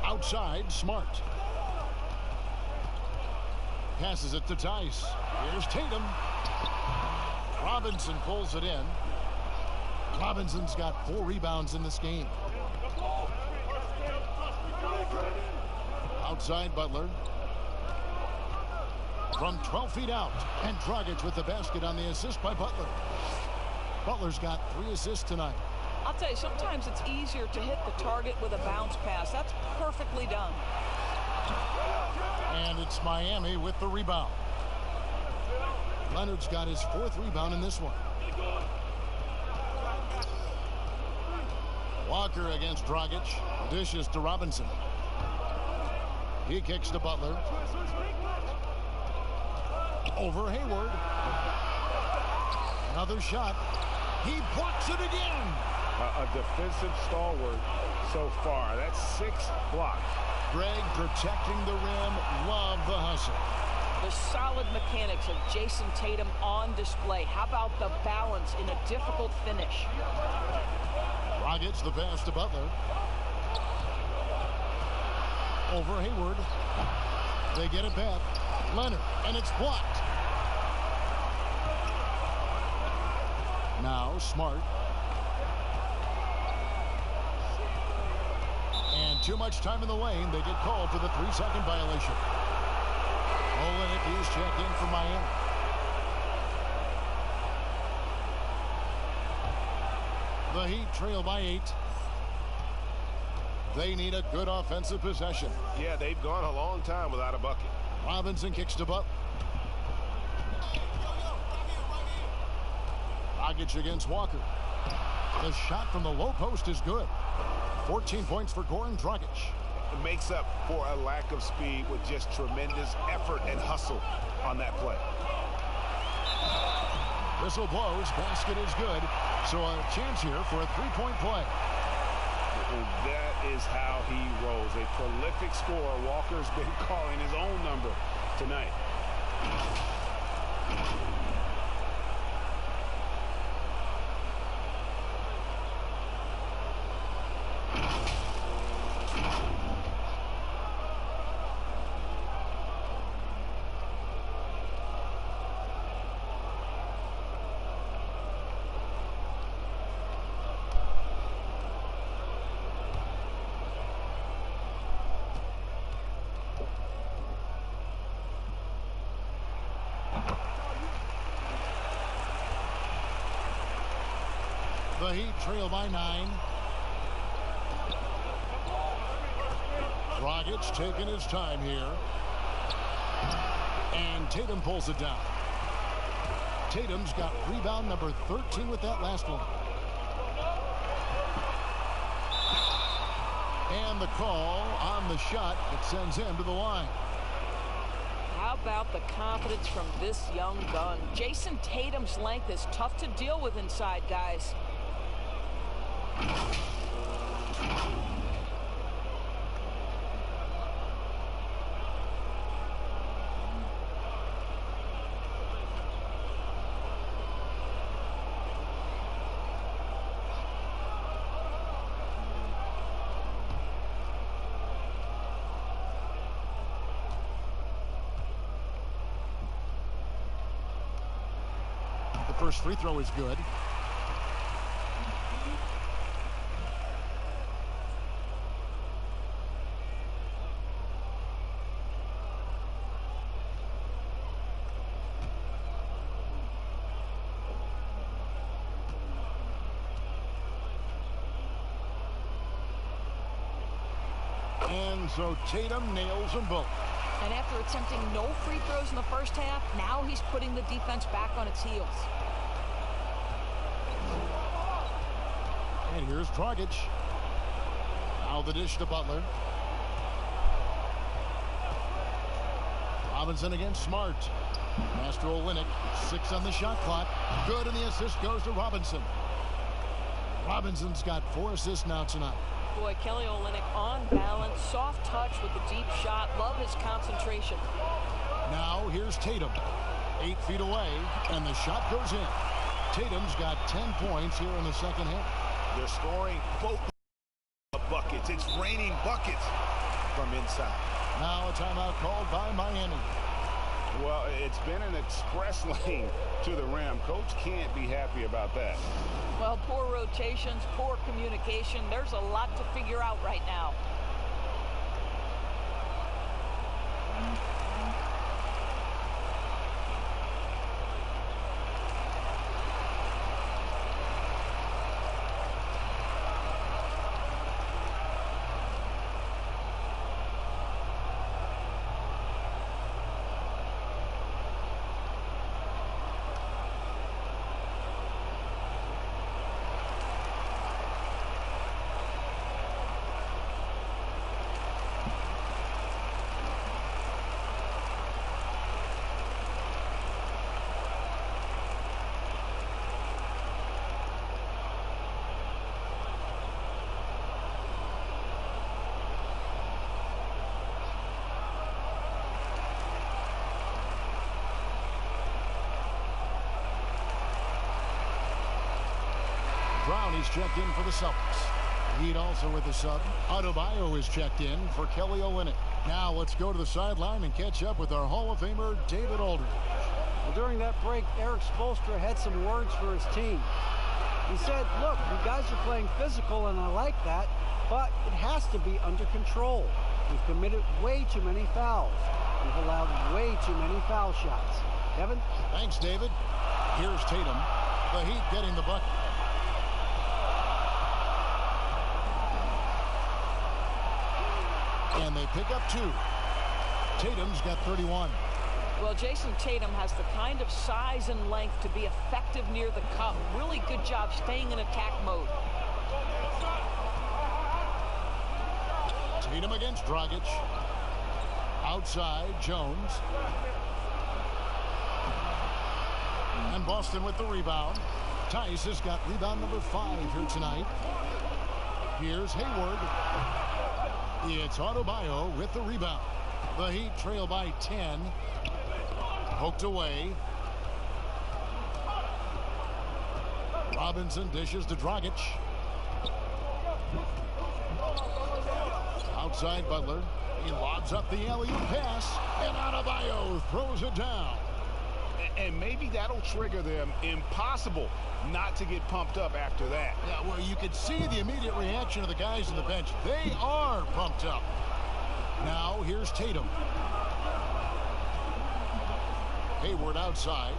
Outside, Smart. Passes it to Tice. Here's Tatum. Robinson pulls it in. Robinson's got 4 rebounds in this game. Outside Butler. From 12 feet out. And Dragic with the basket on the assist by Butler. Butler's got 3 assists tonight. I'll tell you, sometimes it's easier to hit the target with a bounce pass. That's perfectly done. And it's Miami with the rebound. Leonard's got his 4th rebound in this one. Walker against Dragic. Dishes to Robinson. He kicks to Butler. Over Hayward. Another shot. He blocks it again. A defensive stalwart so far. That's 6 blocks. Greg protecting the rim. Love the hustle. The solid mechanics of Jason Tatum on display. How about the balance in a difficult finish? Dragic the pass to Butler. Over Hayward. They get it back. Leonard, and it's blocked. Now Smart. And too much time in the lane. They get called for the 3-second violation. Olenek is checked in for Miami. The Heat trail by 8. They need a good offensive possession. Yeah, they've gone a long time without a bucket. Robinson kicks to Butler. Dragic against Walker. The shot from the low post is good. 14 points for Goran Dragic. It makes up for a lack of speed with just tremendous effort and hustle on that play. Whistle blows. Basket is good. So a chance here for a three-point play. And that is how he rolls. A prolific scorer. Walker's been calling his own number tonight. The Heat trail by 9. Dragic taking his time here. And Tatum pulls it down. Tatum's got rebound number 13 with that last one. And the call on the shot that sends him to the line. How about the confidence from this young gun? Jason Tatum's length is tough to deal with inside, guys. The first free throw is good. And so Tatum nails them both. And after attempting no free throws in the first half, now he's putting the defense back on its heels. And here's Dragic. Now the dish to Butler. Robinson against Smart. Pass to Olynyk. 6 on the shot clock. Good, and the assist goes to Robinson. Robinson's got 4 assists now tonight. Boy, Kelly Olynyk on balance, soft touch with the deep shot. Love his concentration. Now here's Tatum. 8 feet away, and the shot goes in. Tatum's got 10 points here in the second half. They're scoring both buckets. It's raining buckets from inside. Now a timeout called by Miami. Well, it's been an express lane to the rim. Coach can't be happy about that. Well, poor rotations, poor communication. There's a lot to figure out right now. Brown is checked in for the Celtics. Heat also with the sub. Adebayo is checked in for Kelly Olynyk. Now let's go to the sideline and catch up with our Hall of Famer, David Aldridge. Well, during that break, Eric Spoelstra had some words for his team. He said, look, you guys are playing physical, and I like that, but it has to be under control. We've committed way too many fouls. We've allowed way too many foul shots. Kevin? Thanks, David. Here's Tatum. The Heat getting the bucket. And they pick up 2. Tatum's got 31. Well, Jason Tatum has the kind of size and length to be effective near the cup. Really good job staying in attack mode. Tatum against Dragic. Outside, Jones. And Boston with the rebound. Tice has got rebound number 5 here tonight. Here's Hayward. It's Adebayo with the rebound. The Heat trail by 10. Poked away. Robinson dishes to Dragic. Outside Butler. He lobs up the alley-oop pass. And Adebayo throws it down. And maybe that'll trigger them. Impossible not to get pumped up after that. Yeah, well, you could see the immediate reaction of the guys on the bench. They are pumped up. Now, here's Tatum. Hayward outside.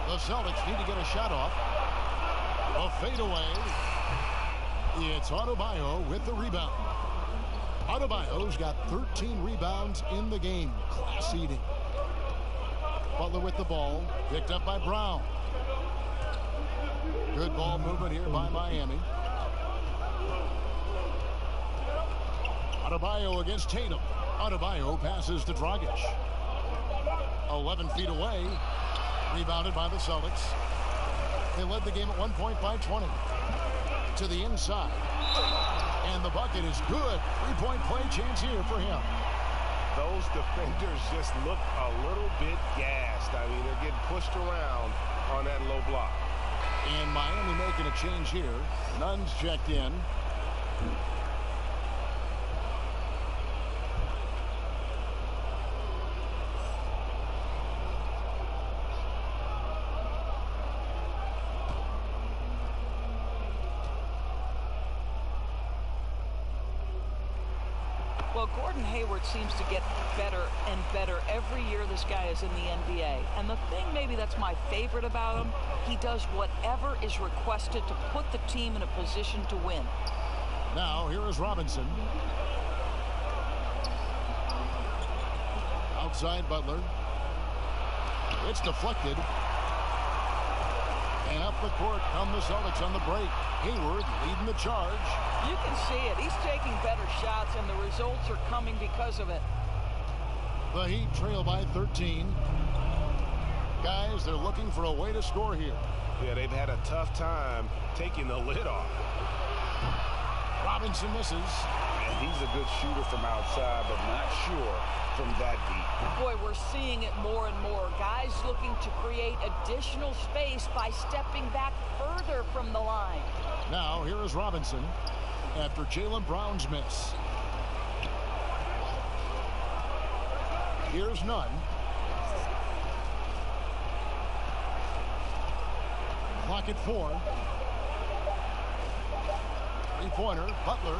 The Celtics need to get a shot off. A fadeaway. It's Adebayo with the rebound. Adebayo's got 13 rebounds in the game. Class eating. Butler with the ball. Picked up by Brown. Good ball movement here by Miami. Adebayo against Tatum. Adebayo passes to Dragic. 11 feet away. Rebounded by the Celtics. They led the game at one point by 20. To the inside. And the bucket is good. 3-point play chance here for him. Those defenders just look a little bit gassed. I mean, they're getting pushed around on that low block. And Miami making a change here. Nunn's checked in. Well, Gordon Hayward seems to get better and better every year this guy is in the NBA. And the thing maybe that's my favorite about him, he does whatever is requested to put the team in a position to win. Now, here is Robinson. Outside Butler. It's deflected. And up the court come the Celtics on the break. Hayward leading the charge. You can see it. He's taking better shots, and the results are coming because of it. The Heat trail by 13. Guys, they're looking for a way to score here. Yeah, they've had a tough time taking the lid off. Robinson misses. And he's a good shooter from outside, but not sure from that deep. Boy, we're seeing it more and more. Guys looking to create additional space by stepping back further from the line. Now, here is Robinson after Jaylen Brown's miss. Here's Nunn. Clock at 4. Three-pointer, Butler.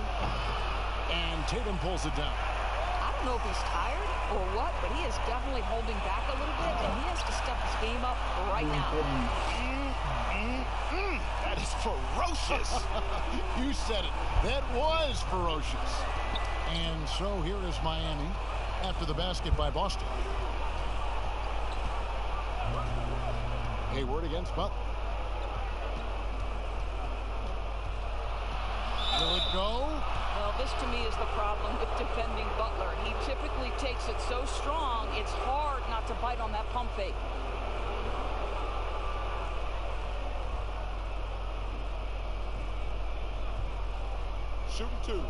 And Tatum pulls it down. I don't know if he's tired or what, but he is definitely holding back a little bit, and he has to step his game up right now. That is ferocious. You said it. That was ferocious. And so here is Miami after the basket by Boston. Hayward against Butler. Will it go? Well, this to me is the problem with defending Butler. He typically takes it so strong, it's hard not to bite on that pump fake. Shooting 2.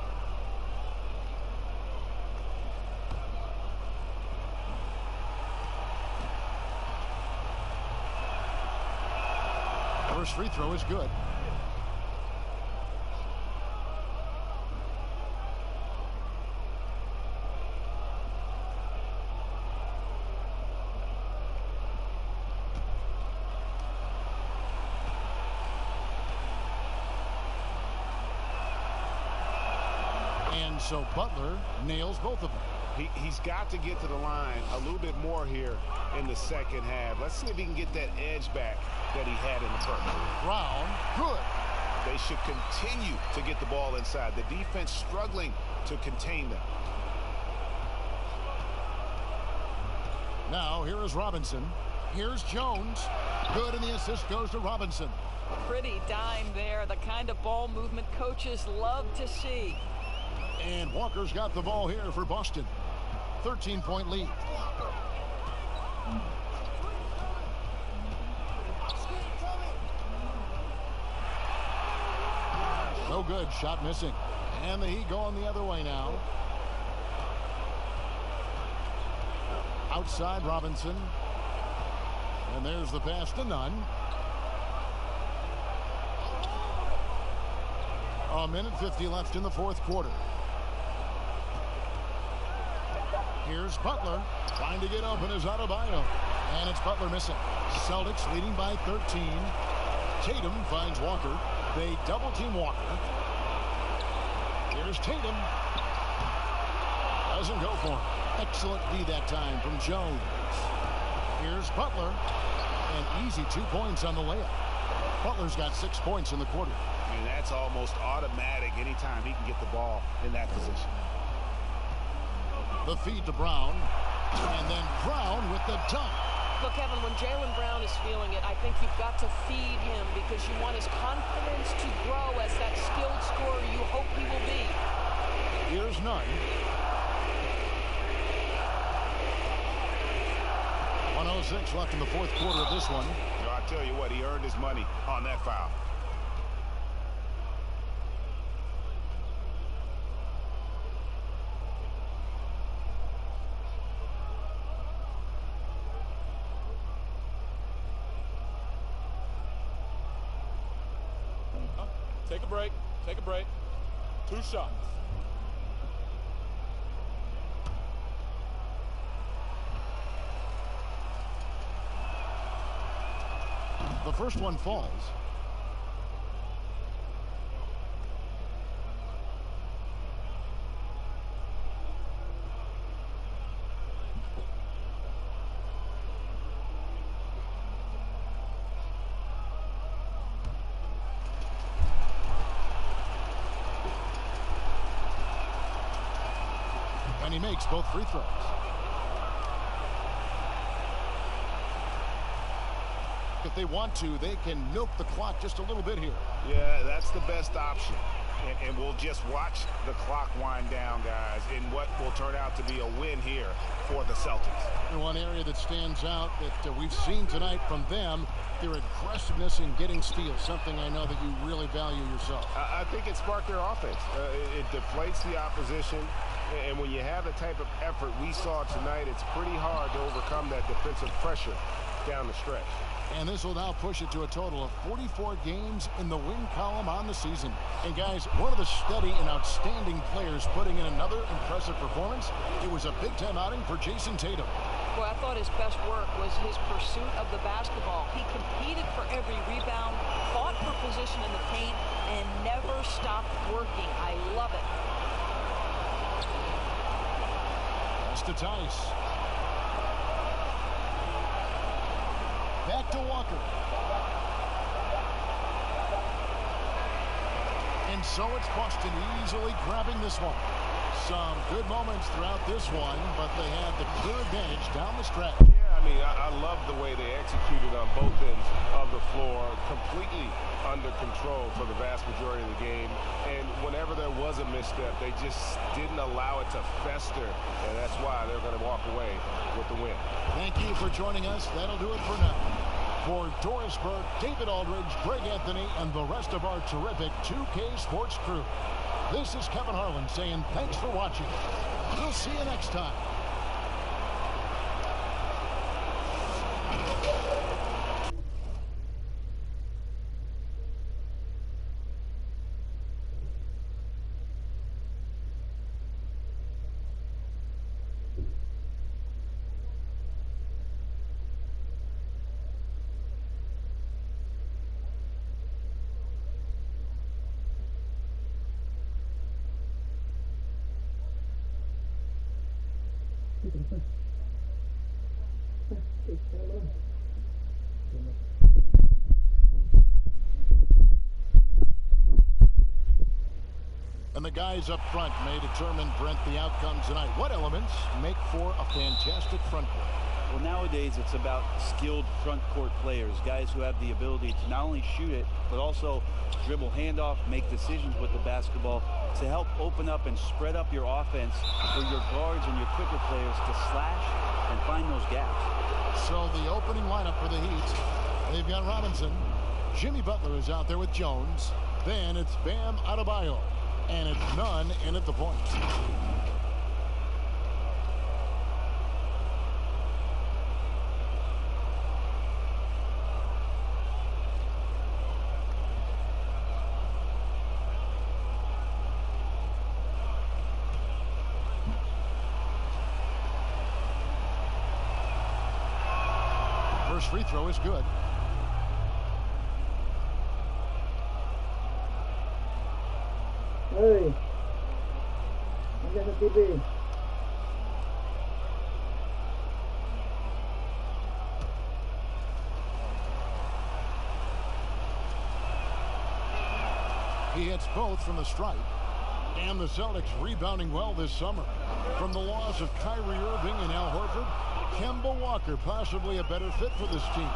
First free throw is good. So Butler nails both of them. He's got to get to the line a little bit more here in the second half. Let's see if he can get that edge back that he had in the first. Brown, good. They should continue to get the ball inside. The defense struggling to contain them. Now, here is Robinson. Here's Jones. Good, and the assist goes to Robinson. Pretty dime there. The kind of ball movement coaches love to see. And Walker's got the ball here for Boston. 13-point lead. No good. Shot missing. And the Heat going the other way now. Outside Robinson. And there's the pass to Nunn. A minute 50 left in the fourth quarter. Here's Butler. Trying to get open is Adebayo. And it's Butler missing. Celtics leading by 13. Tatum finds Walker. They double team Walker. Here's Tatum. Doesn't go for him. Excellent D that time from Jones. Here's Butler. And easy 2 points on the layup. Butler's got 6 points in the quarter. And that's almost automatic anytime he can get the ball in that position. The feed to Brown. And then Brown with the dunk. Look, Kevin, when Jaylen Brown is feeling it, I think you've got to feed him because you want his confidence to grow as that skilled scorer you hope he will be. Here's Nunn. 1:06 left in the fourth quarter of this one. You know, I tell you what, he earned his money on that foul. Take a break. Take a break. 2 shots. The first one falls. And he makes both free throws. If they want to, they can milk the clock just a little bit here. Yeah, that's the best option. And we'll just watch the clock wind down, guys, in what will turn out to be a win here for the Celtics. And one area that stands out that we've seen tonight from them, their aggressiveness in getting steals, something I know that you really value yourself. I think it sparked their offense. It deflates the opposition. And when you have the type of effort we saw tonight, it's pretty hard to overcome that defensive pressure down the stretch. And this will now push it to a total of 44 games in the win column on the season. And guys, one of the steady and outstanding players putting in another impressive performance. It was a big-time outing for Jason Tatum. Well, I thought his best work was his pursuit of the basketball. He competed for every rebound, fought for position in the paint, and never stopped working. I love it. That's to Tice. Back to Walker. And so it's Boston easily grabbing this one. Some good moments throughout this one, but they had the clear advantage down the stretch. Yeah, I mean, I love the way they executed on both ends of the floor, completely under control for the vast majority of the game. And whenever there was a misstep, they just didn't allow it to fester. And that's why they're going to walk away with the win. Thank you for joining us. That'll do it for now. For Doris Burke, David Aldridge, Greg Anthony, and the rest of our terrific 2K Sports crew, this is Kevin Harlan saying thanks for watching. We'll see you next time. And the guys up front may determine, Brent, the outcomes tonight. What elements make for a fantastic front court? Well, nowadays it's about skilled front court players, guys who have the ability to not only shoot it, but also dribble handoff, make decisions with the basketball to help open up and spread up your offense for your guards and your quicker players to slash and find those gaps. So the opening lineup for the Heat, they've got Robinson. Jimmy Butler is out there with Jones. Then it's Bam Adebayo. And it's Nunn in at the point. First free throw is good. Hey, I'm getting the TV. He hits both from the stripe. And the Celtics rebounding well this summer. From the loss of Kyrie Irving and Al Horford, Kemba Walker possibly a better fit for this team.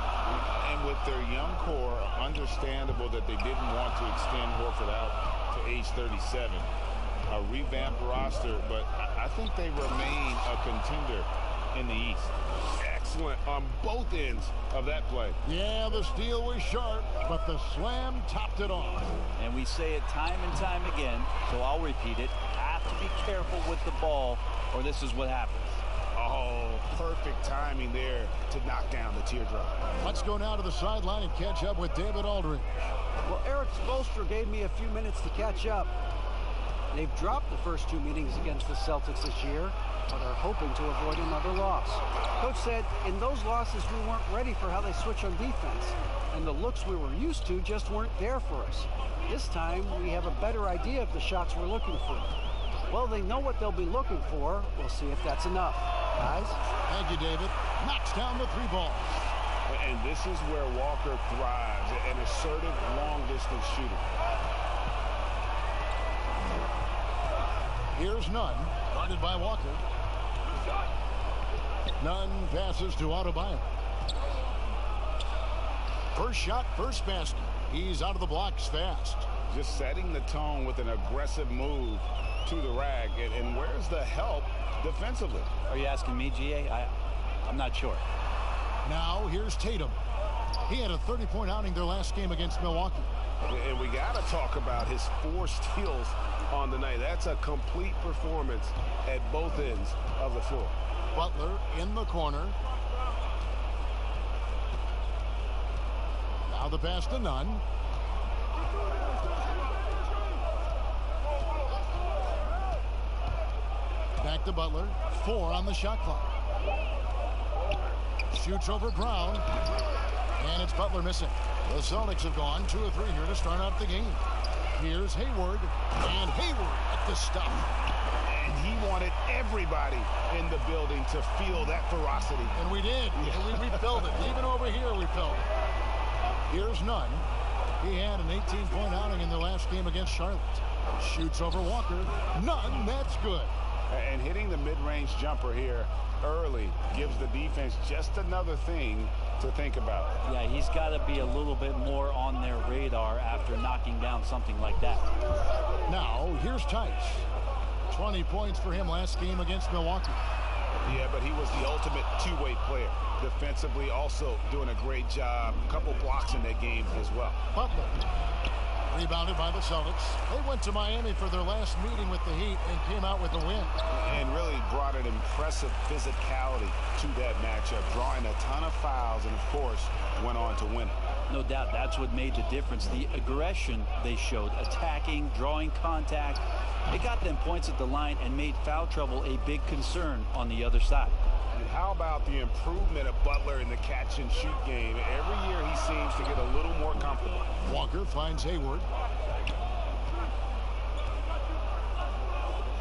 And with their young core, understandable that they didn't want to extend Horford out to age 37. A revamped roster, but I think they remain a contender in the East. Excellent on both ends of that play. Yeah, the steal was sharp, but the slam topped it off. And we say it time and time again, so I'll repeat it. Have to be careful with the ball, or this is what happens. Oh, perfect timing there to knock down the teardrop. Let's go now to the sideline and catch up with David Aldridge. Well, Eric Spoelstra gave me a few minutes to catch up. They've dropped the first two meetings against the Celtics this year, but are hoping to avoid another loss. Coach said in those losses we weren't ready for how they switch on defense, and the looks we were used to just weren't there for us. This time we have a better idea of the shots we're looking for. Well, they know what they'll be looking for. We'll see if that's enough. Guys? Thank you, David. Knocks down the three ball. And this is where Walker thrives, an assertive long-distance shooter. Here's Nunn, guarded by Walker. Nunn passes to Adebayo. First shot, first basket. He's out of the blocks fast. Just setting the tone with an aggressive move to the rack. And where's the help defensively? Are you asking me, GA? I'm not sure. Now here's Tatum. He had a 30-point outing their last game against Milwaukee. And we got to talk about his 4 steals on the night. That's a complete performance at both ends of the floor. Butler in the corner. Now the pass to Nunn. Back to Butler. 4 on the shot clock. Shoots over Brown. And it's Butler missing. The Celtics have gone 2 of 3 here to start out the game. Here's Hayward. And Hayward at the stop. And he wanted everybody in the building to feel that ferocity. And we did. Yeah. We felt it. Even over here we felt it. Here's Nunn. He had an 18-point outing in the last game against Charlotte. Shoots over Walker. Nunn, that's good. And hitting the mid-range jumper here early gives the defense just another thing to think about. Yeah, he's got to be a little bit more on their radar after knocking down something like that. Now, here's Tice. 20 points for him last game against Milwaukee. Yeah, but he was the ultimate two-way player. Defensively, also doing a great job. A couple blocks in that game as well. Butler. Rebounded by the Celtics. They went to Miami for their last meeting with the Heat and came out with a win. And really brought an impressive physicality to that matchup, drawing a ton of fouls and, of course, went on to win it. No doubt that's what made the difference. The aggression they showed, attacking, drawing contact. It got them points at the line and made foul trouble a big concern on the other side. And how about the improvement of Butler in the catch-and-shoot game? Every year he seems to get a little more comfortable. Walker finds Hayward.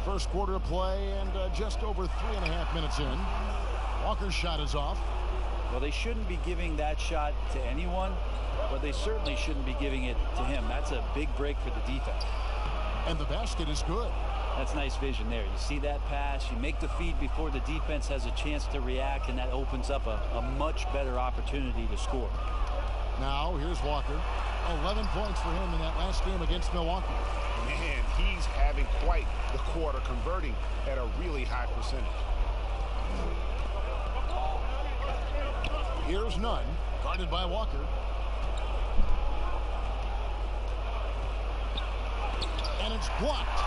First quarter of play and just over 3.5 minutes in. Walker's shot is off. Well, they shouldn't be giving that shot to anyone, but they certainly shouldn't be giving it to him. That's a big break for the defense. And the basket is good. That's nice vision there. You see that pass, you make the feed before the defense has a chance to react, and that opens up a much better opportunity to score. Now here's Walker. 11 points for him in that last game against Milwaukee. Man, he's having quite the quarter, converting at a really high percentage. Here's Nunn, guarded by Walker. And it's blocked.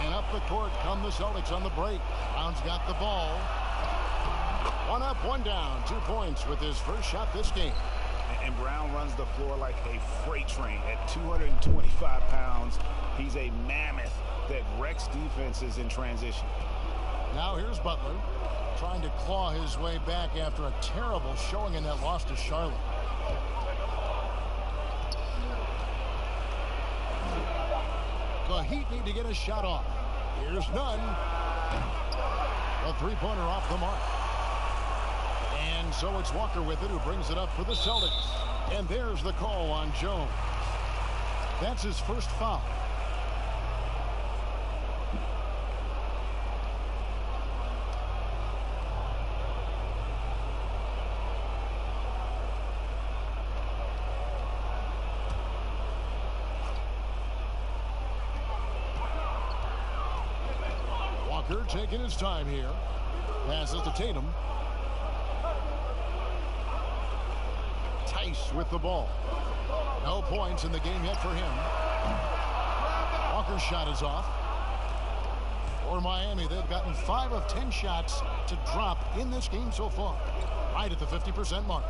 And up the court come the Celtics on the break. Brown's got the ball. One up, one down. 2 points with his first shot this game. And Brown runs the floor like a freight train. At 225 pounds, he's a mammoth that wrecks defenses in transition. Now here's Butler, trying to claw his way back after a terrible showing in that loss to Charlotte. The Heat need to get a shot off. Here's Nunn. A three-pointer off the mark. And so it's Walker with it, who brings it up for the Celtics. And there's the call on Jones. That's his first foul. Walker taking his time here. Passes to Tatum. Tice with the ball. No points in the game yet for him. Walker's shot is off. For Miami, they've gotten 5 of 10 shots to drop in this game so far. Right at the 50% mark.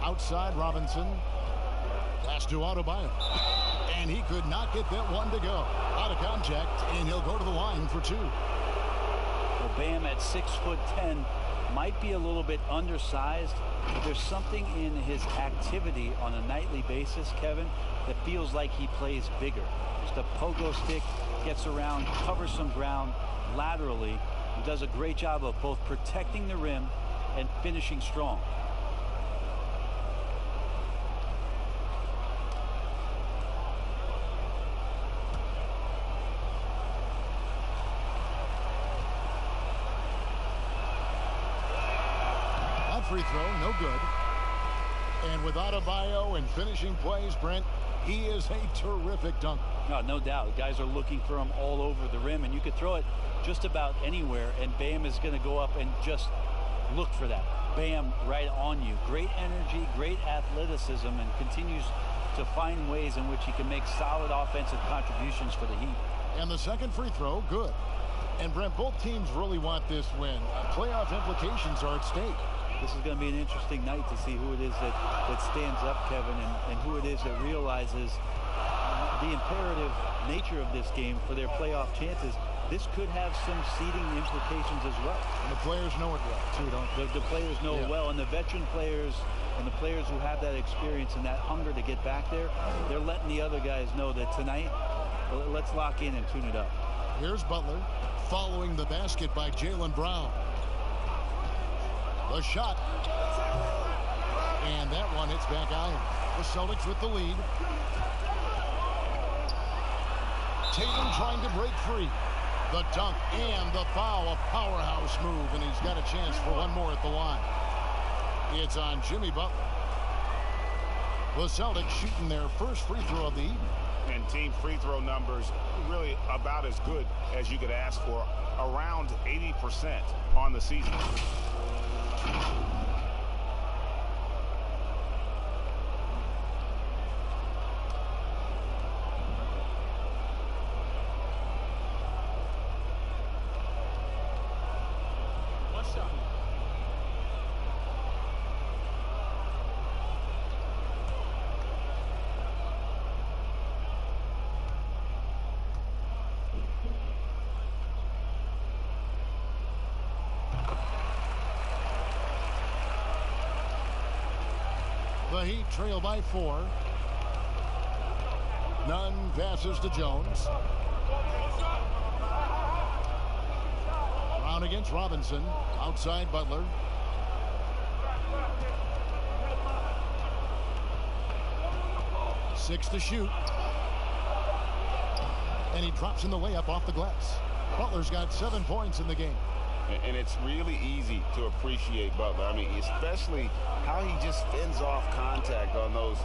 Outside Robinson. Pass to Adebayo. And he could not get that one to go. Out of contact, and he'll go to the line for 2. Well, Bam at 6'10" might be a little bit undersized, but there's something in his activity on a nightly basis, Kevin, that feels like he plays bigger. Just a pogo stick, gets around, covers some ground laterally, and does a great job of both protecting the rim and finishing strong. Free throw, no good. And with Adebayo and finishing plays, Brent, he is a terrific dunker. No doubt. Guys are looking for him all over the rim, and you could throw it just about anywhere, and Bam is going to go up and just look for that. Bam right on you. Great energy, great athleticism, and continues to find ways in which he can make solid offensive contributions for the Heat. And the second free throw, good. And Brent, both teams really want this win. Playoff implications are at stake. This is going to be an interesting night to see who it is that stands up, Kevin, and who it is that realizes the imperative nature of this game for their playoff chances. This could have some seeding implications as well. And the players know it well, too, don't they? The players know it well, and the veteran players and the players who have that experience and that hunger to get back there, they're letting the other guys know that tonight, let's lock in and tune it up. Here's Butler following the basket by Jaylen Brown. The shot. And that one hits back iron. The Celtics with the lead. Tatum trying to break free. The dunk and the foul. A powerhouse move, and he's got a chance for one more at the line. It's on Jimmy Butler. The Celtics shooting their first free throw of the evening. And team free throw numbers really about as good as you could ask for. Around 80% on the season. The Heat trail by 4. Nunn passes to Jones. Brown against Robinson. Outside Butler. 6 to shoot. And he drops in the layup off the glass. Butler's got 7 points in the game. And it's really easy to appreciate Butler. I mean, especially how he just fends off contact on those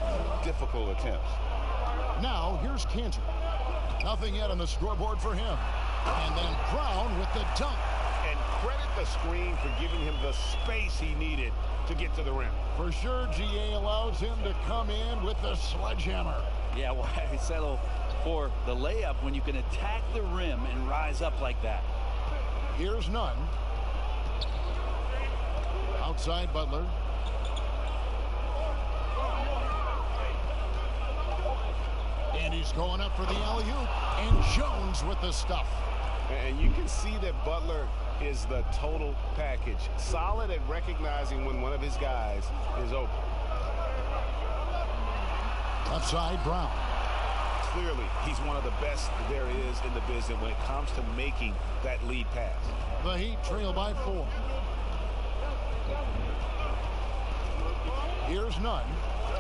difficult attempts. Now, here's Cantor. Nothing yet on the scoreboard for him. And then Brown with the dunk. And credit the screen for giving him the space he needed to get to the rim. For sure, GA allows him to come in with the sledgehammer. Yeah, why settle for the layup when you can attack the rim and rise up like that? Here's Nunn. Outside Butler. And he's going up for the alley-oop. And Jones with the stuff. And you can see that Butler is the total package. Solid at recognizing when one of his guys is open. Outside Brown. Clearly, he's one of the best there is in the business when it comes to making that lead pass. The Heat trail by 4. Here's Nunn.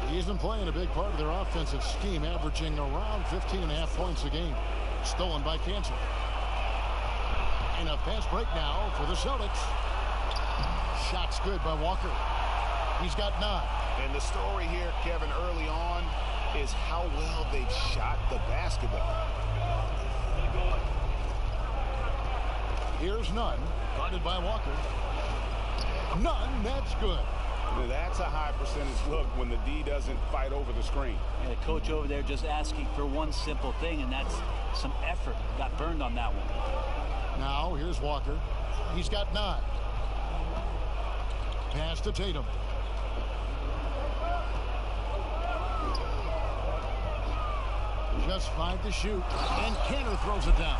He's been playing a big part of their offensive scheme, averaging around 15.5 points a game. Stolen by Cantor. And a fast break now for the Celtics. Shot's good by Walker. He's got 9. And the story here, Kevin, early on is how well they've shot the basketball. Here's Nunn, guarded by Walker. Nunn, that's good. Now that's a high percentage look when the D doesn't fight over the screen. And the coach over there just asking for one simple thing, and that's some effort. Got burned on that one. Now here's Walker. He's got 9. Pass to Tatum. Just 5 to shoot, and Cantor throws it down.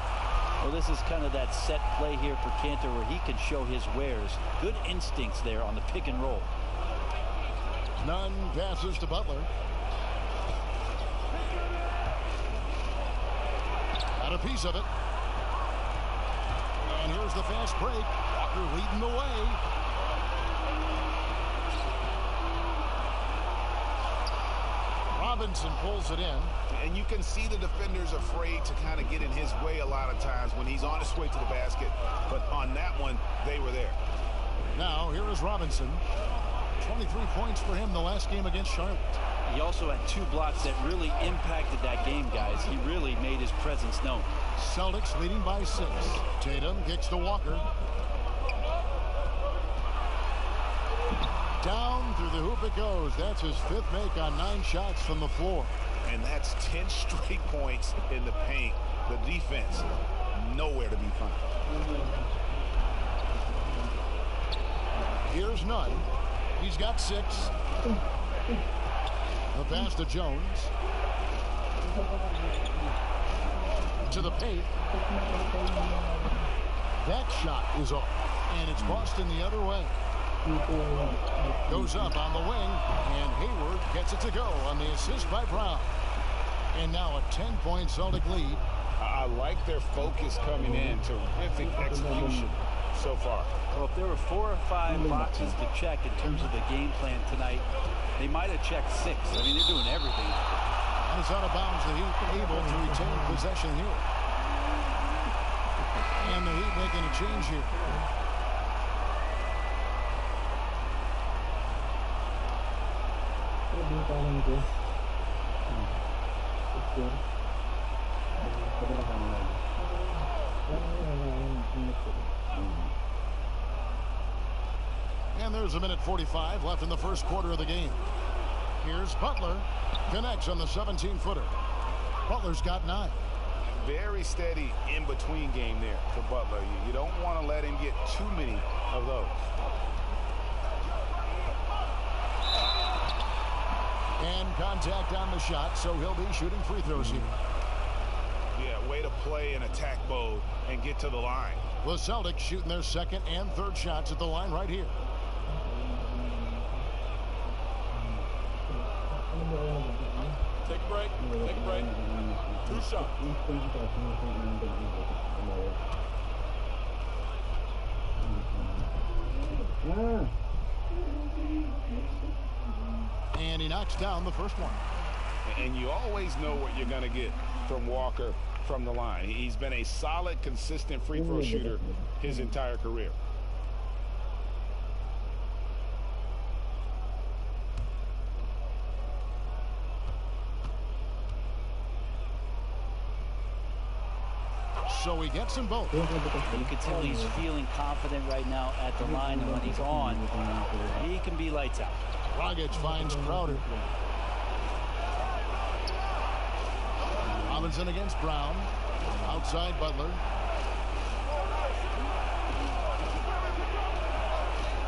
Well, this is kind of that set play here for Cantor where he can show his wares. Good instincts there on the pick and roll. Nunn passes to Butler. Got a piece of it. And here's the fast break. Walker leading the way. Robinson pulls it in. And you can see the defenders afraid to kind of get in his way a lot of times when he's on his way to the basket. But on that one, they were there. Now, here is Robinson. 23 points for him the last game against Charlotte. He also had 2 blocks that really impacted that game, guys. He really made his presence known. Celtics leading by 6. Tatum kicks to Walker. Down through the hoop it goes. That's his 5th make on 9 shots from the floor. And that's 10 straight points in the paint. The defense, nowhere to be found. Here's Nunn. He's got 6. The pass to Jones. To the paint. That shot is off. And it's Boston the other way. Goes up on the wing. And Hayward gets it to go on the assist by Brown. And now a 10-point Celtic lead. I like their focus coming in. Terrific execution so far. Well, if there were 4 or 5 boxes to check in terms of the game plan tonight, they might have checked 6. I mean, they're doing everything. And it's out of bounds. The Heat able to retain possession here. And the Heat making a change here. And there's a minute 45 left in the first quarter of the game. Here's Butler. Connects on the 17-footer. Butler's got 9. Very steady in-between game there for Butler. You don't want to let him get too many of those. And contact on the shot, so he'll be shooting free throws here. Yeah, way to play in attack mode and get to the line. The Celtics shooting their 2nd and 3rd shots at the line right here. Take a break. Take a break. 2 shots. And he knocks down the first one. And you always know what you're going to get from Walker from the line. He's been a solid, consistent free throw shooter his entire career. So he gets them both. You can tell he's feeling confident right now at the line, and when he's on, he can be lights out. Dragic finds Crowder. Robinson against Brown. Outside Butler.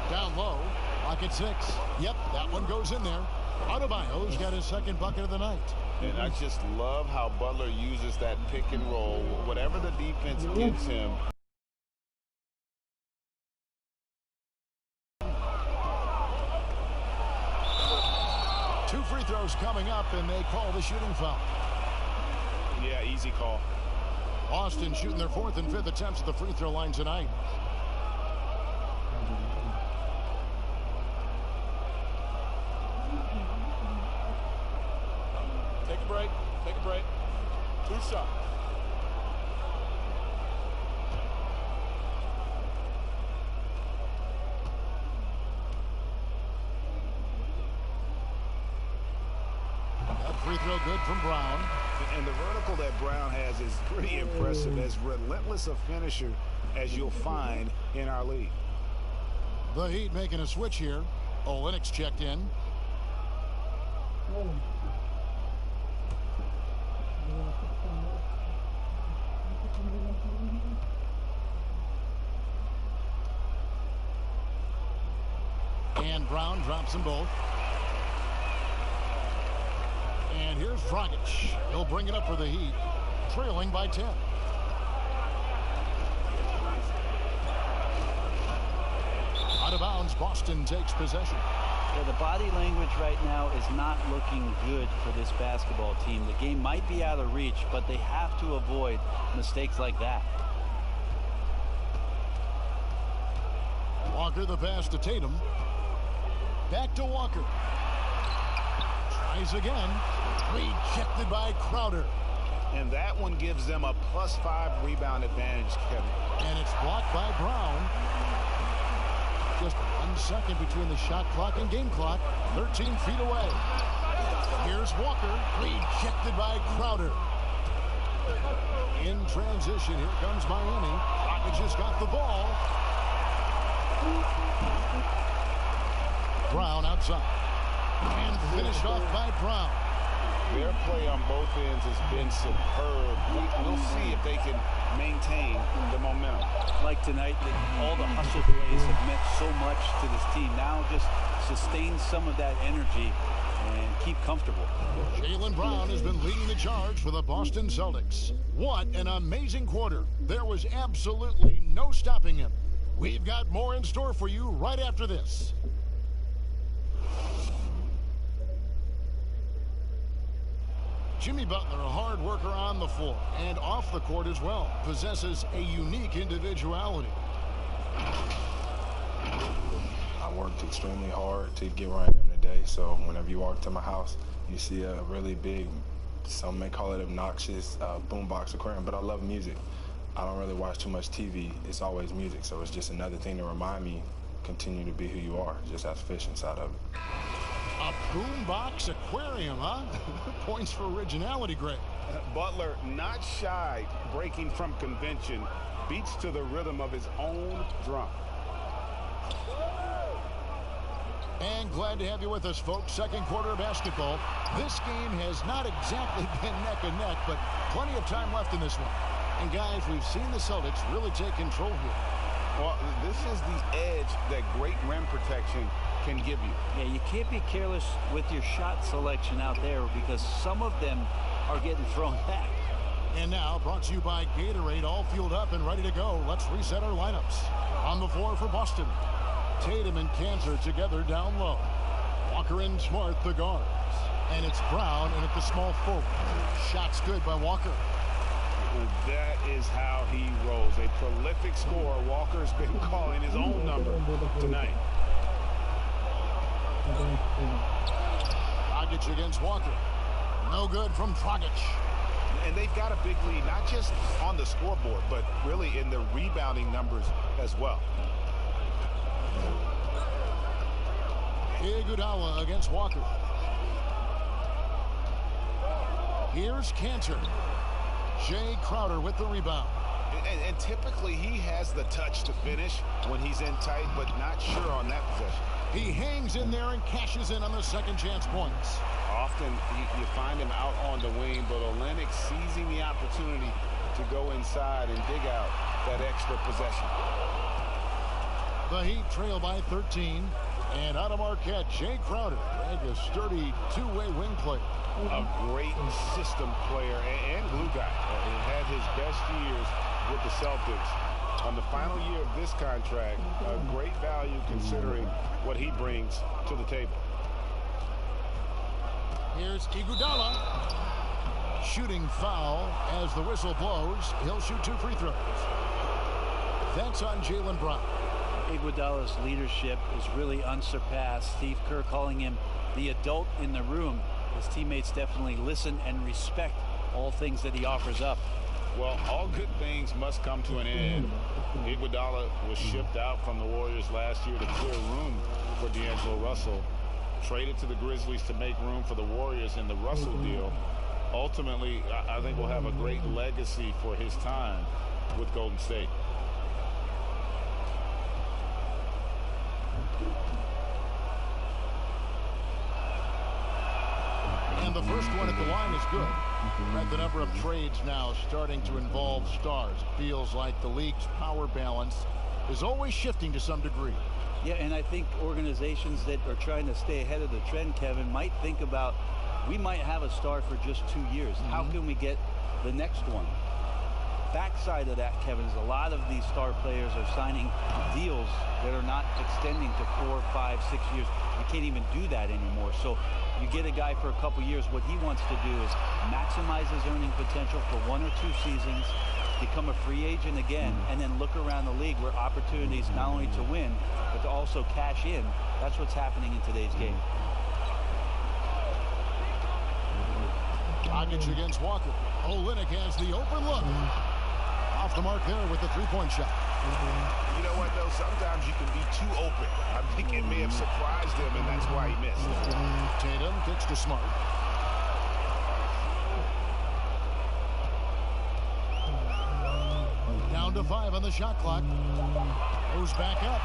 Down low. Pocket 6. Yep, that one goes in there. Adebayo's got his second bucket of the night. And I just love how Butler uses that pick and roll. Whatever the defense gives him. Two free throws coming up, and they call the shooting foul. Yeah, easy call. Boston shooting their fourth and fifth attempts at the free throw line tonight. Take a break. Take a break. 2 shots. That free throw good from Brown. And the vertical that Brown has is pretty impressive. As relentless a finisher as you'll find in our league. The Heat making a switch here. Olynyk checked in. And Brown drops them both. And here's Dragic. He'll bring it up for the Heat, trailing by 10. Out of bounds, Boston takes possession. Yeah, the body language right now is not looking good for this basketball team. The game might be out of reach, but they have to avoid mistakes like that. Walker the pass to Tatum. Back to Walker. Tries again. Rejected by Crowder. And that one gives them a +5 rebound advantage, Kevin. And it's blocked by Brown. Just 1 second between the shot clock and game clock. 13 feet away. Here's Walker. Rejected by Crowder. In transition, here comes Miami. Rockets just got the ball. Brown outside. And finished off by Brown. Their play on both ends has been superb. We'll see if they can maintain the momentum. Like tonight, all the hustle plays have meant so much to this team. Now just sustain some of that energy and keep comfortable. Jaylen Brown has been leading the charge for the Boston Celtics. What an amazing quarter. There was absolutely no stopping him. We've got more in store for you right after this. Jimmy Butler, a hard worker on the floor and off the court as well, possesses a unique individuality. I worked extremely hard to get where I am today, so whenever you walk to my house, you see a really big, some may call it obnoxious, boombox aquarium, but I love music. I don't really watch too much TV. It's always music, so it's just another thing to remind me, continue to be who you are, just have fish inside of it. A boombox aquarium, huh? Points for originality, Greg. Butler, not shy, breaking from convention, beats to the rhythm of his own drum. And glad to have you with us, folks. Second quarter of basketball. This game has not exactly been neck and neck, but plenty of time left in this one. And guys, we've seen the Celtics really take control here. Well, this is the edge that great rim protection can give you. Yeah, you can't be careless with your shot selection out there because some of them are getting thrown back. And now, brought to you by Gatorade, all fueled up and ready to go. Let's reset our lineups. On the floor for Boston, Tatum and Cantor together down low. Walker and Smart, the guards. And it's Brown in at the small forward. Shots good by Walker. That is how he rolls. A prolific scorer. Walker's been calling his own number tonight. Dragic against Walker. No good from Dragic. And they've got a big lead, not just on the scoreboard, but really in the rebounding numbers as well. Iguodala against Walker. Here's Cantor. Jay Crowder with the rebound. And typically he has the touch to finish when he's in tight, but not sure on that possession. He hangs in there and cashes in on the second chance points. Often you find him out on the wing, but Olenek seizing the opportunity to go inside and dig out that extra possession. The Heat trail by 13. And out of Marquette, Jay Crowder, a sturdy two-way wing player. A great system player and glue guy. He had his best years with the Celtics. On the final year of this contract, a great value considering what he brings to the table. Here's Iguodala. Shooting foul as the whistle blows. He'll shoot 2 free throws. That's on Jaylen Brown. Iguodala's leadership is really unsurpassed. Steve Kerr calling him the adult in the room. His teammates definitely listen and respect all things that he offers up. Well, all good things must come to an end. Iguodala was shipped out from the Warriors last year to clear room for D'Angelo Russell. Traded to the Grizzlies to make room for the Warriors in the Russell deal. Ultimately, I think we'll have a great legacy for his time with Golden State. And the first one at the line is good. And the number of trades now starting to involve stars. Feels like the league's power balance is always shifting to some degree. Yeah, and I think organizations that are trying to stay ahead of the trend, Kevin, might think about, we might have a star for just 2 years. How can we get the next one? Backside of that, Kevin, is a lot of these star players are signing deals that are not extending to 4, 5, 6 years. You can't even do that anymore. So you get a guy for a couple years. What he wants to do is maximize his earning potential for 1 or 2 seasons, become a free agent again, and then look around the league where opportunities not only to win, but to also cash in. That's what's happening in today's game. Dragic against Walker. Olenek has the open look. Off the mark there with the three-point shot. You know what, though? Sometimes you can be too open. I think it may have surprised him, and that's why he missed. Tatum kicks to Smart. Down to 5 on the shot clock. Goes back up.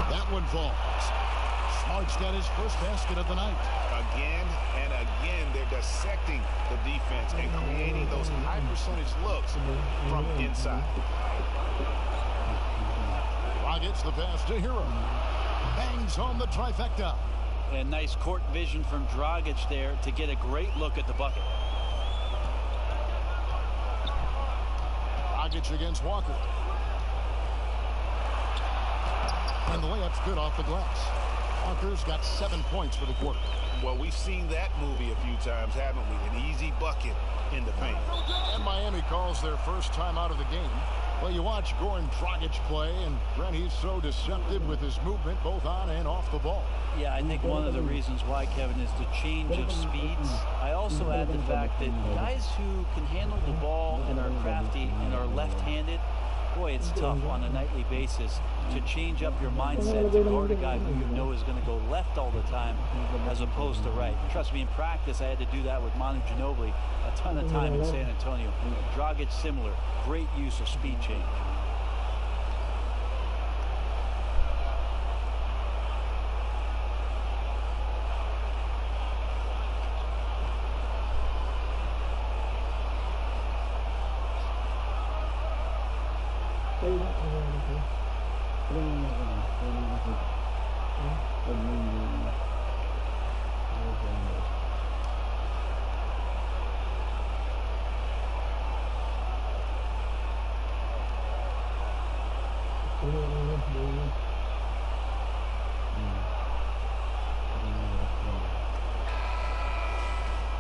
That one falls. Smart's got his first basket of the night. Again and again, they're dissecting the defense and creating those high percentage looks from inside. Gets the pass to Hero. Bangs home the trifecta. And nice court vision from Dragic there to get a great look at the bucket. Dragic against Walker. And the layup's good off the glass. Walker's got 7 points for the quarter. Well, we've seen that movie a few times, haven't we? An easy bucket in the paint. And Miami calls their first time out of the game. Well, you watch Goran Dragic play, and Brent, he's so deceptive with his movement both on and off the ball. Yeah, I think one of the reasons why, Kevin, is the change of speeds. I also add the fact that guys who can handle the ball and are crafty and are left-handed, boy, it's tough on a nightly basis to change up your mindset to guard a guy who you know is going to go left all the time as opposed to right. Trust me, in practice, I had to do that with Manu Ginobili a ton of time in San Antonio. Dragic similar. Great use of speed change.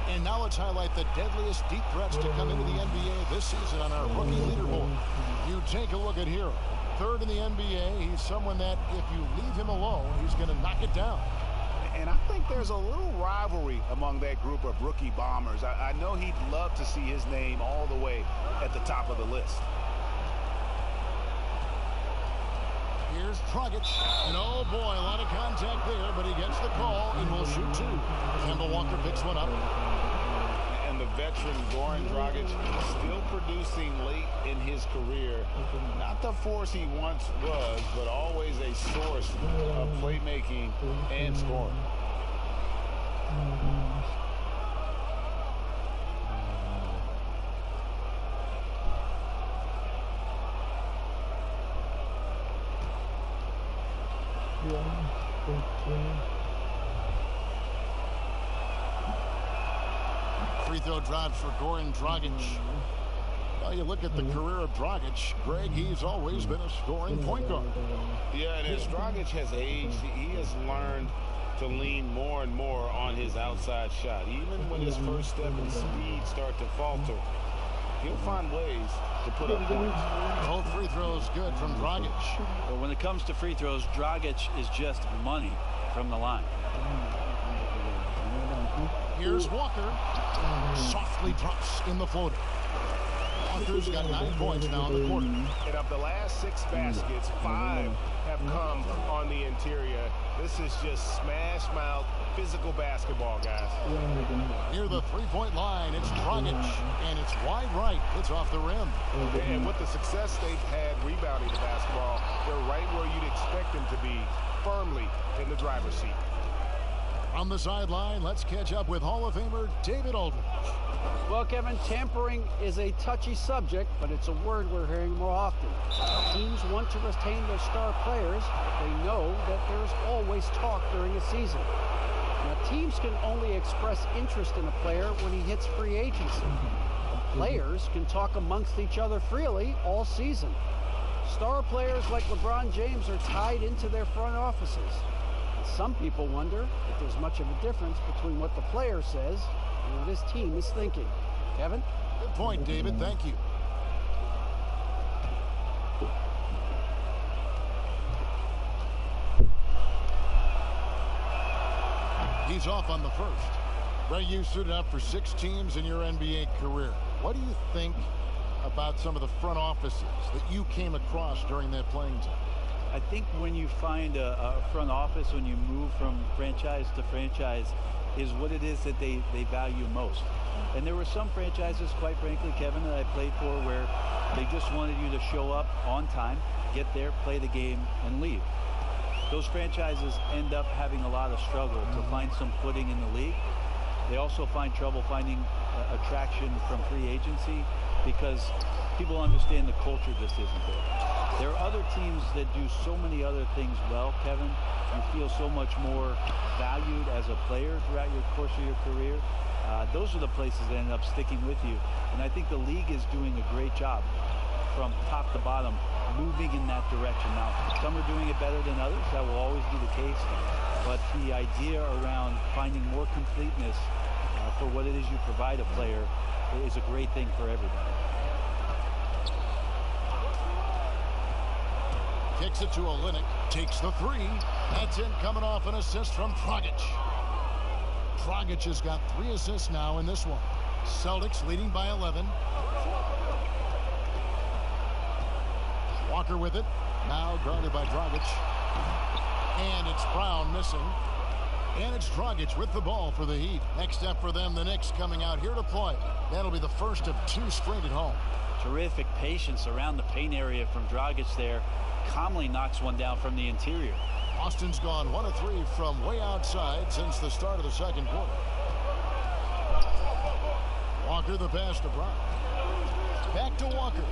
And now let's highlight the deadliest deep threats to come into the NBA this season on our rookie leaderboard. You take a look at Hero. Third in the NBA. He's someone that if you leave him alone, he's going to knock it down. And I think there's a little rivalry among that group of rookie bombers. I know he'd love to see his name all the way at the top of the list. Here's Dragic, and oh boy, a lot of contact there, but he gets the call and will shoot two. Kemba Walker picks one up. And the veteran Goran Dragic still producing late in his career. Not the force he once was, but always a source of playmaking and scoring. Free throw drops for Goran Dragic. Well, you look at the career of Dragic, Greg, he's always been a scoring point guard. Yeah, and as Dragic has aged, he has learned to lean more and more on his outside shot. Even when his first step and speed start to falter, he'll find ways to put up points. Both free throws good from Dragic. Well, when it comes to free throws, Dragic is just money from the line. Here's Walker. Softly drops in the floater. Walker's got 9 points now in the quarter. And of the last 6 baskets, 5 have come on the interior. This is just smash mouth physical basketball, guys. Near the three-point line, it's Dragic, and it's wide right. It's off the rim. And with the success they've had rebounding the basketball, they're right where you'd expect them to be, firmly in the driver's seat. On the sideline, let's catch up with Hall of Famer David Aldridge. Well, Kevin, tampering is a touchy subject, but it's a word we're hearing more often. Teams want to retain their star players, but they know that there's always talk during a season. Now, teams can only express interest in a player when he hits free agency. Players can talk amongst each other freely all season. Star players like LeBron James are tied into their front offices. Some people wonder if there's much of a difference between what the player says and what his team is thinking. Kevin? Good point, David. Thank you. He's off on the first. Ray, you suited up for 6 teams in your NBA career. What do you think about some of the front offices that you came across during that playing time? I think when you find a front office, when you move from franchise to franchise, is what it is that they value most. And there were some franchises, quite frankly, Kevin, that I played for where they just wanted you to show up on time, get there, play the game, and leave. Those franchises end up having a lot of struggle to find some footing in the league. They also find trouble finding attraction from free agency because people understand the culture just isn't there. There are other teams that do so many other things well, Kevin. You feel so much more valued as a player throughout your course of your career. Those are the places that end up sticking with you. And I think the league is doing a great job from top to bottom, moving in that direction. Now, some are doing it better than others. That will always be the case. But the idea around finding more completeness for what it is you provide a player is a great thing for everybody. Kicks it to Olynyk, takes the 3. That's in, coming off an assist from Dragic. Dragic has got 3 assists now in this one. Celtics leading by 11. Walker with it. Now guarded by Dragic. And it's Brown missing. And it's Dragic with the ball for the Heat. Next step for them, the Knicks coming out here to play. That'll be the first of 2 straight at home. Terrific patience around the paint area from Dragic there. Calmly knocks one down from the interior. Austin's gone 1 of 3 from way outside since the start of the second quarter. Walker the pass to Brown. Back to Walker.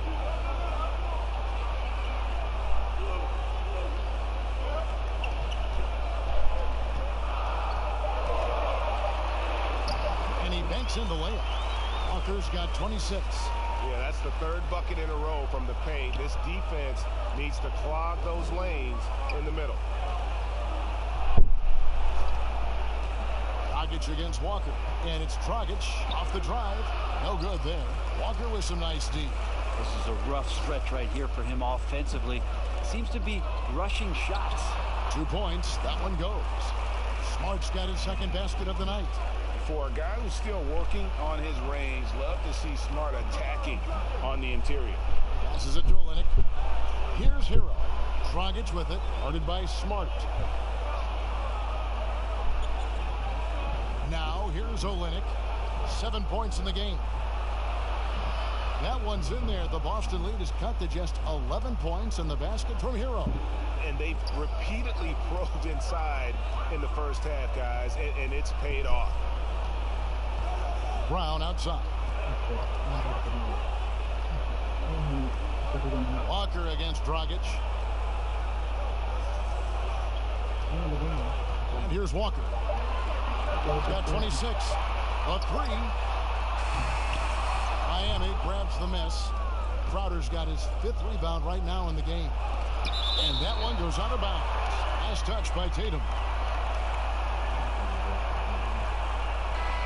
And he banks in the layup. Walker's got 26. Yeah, that's the 3rd bucket in a row from the paint. This defense needs to clog those lanes in the middle. Dragic against Walker. And it's Dragic off the drive. No good there. Walker with some nice D. This is a rough stretch right here for him offensively. Seems to be rushing shots. 2 points. That one goes. Smart's got his second basket of the night. For a guy who's still working on his range, love to see Smart attacking on the interior. Passes it to Olynyk. Here's Hero. Dragic with it, guarded by Smart. Now here's Olynyk. 7 points in the game. That one's in there. The Boston lead is cut to just 11 points, and the basket from Hero. And they've repeatedly probed inside in the first half, guys, and it's paid off. Brown outside. Walker against Dragic. And here's Walker. He's got 26. A three. Miami grabs the miss. Crowder's got his 5th rebound right now in the game. And that one goes out of bounds. Nice touch by Tatum.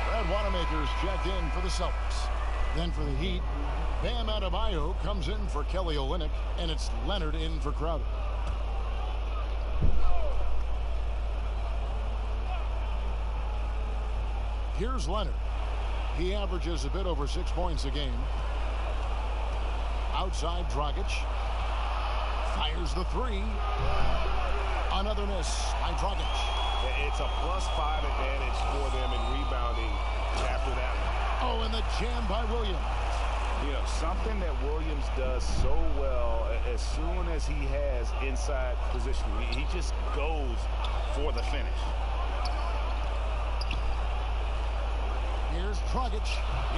Brad Wanamaker's checked in for the Celtics. Then for the Heat, Bam Adebayo comes in for Kelly Olynyk, and it's Leonard in for Crowder. Here's Leonard. He averages a bit over 6 points a game. Outside, Dragic fires the three. Another miss by Dragic. It's a +5 advantage for them in rebounding after that one. Oh, and the jam by Williams. You know, something that Williams does so well, as soon as he has inside positioning, he just goes for the finish. Here's Dragic.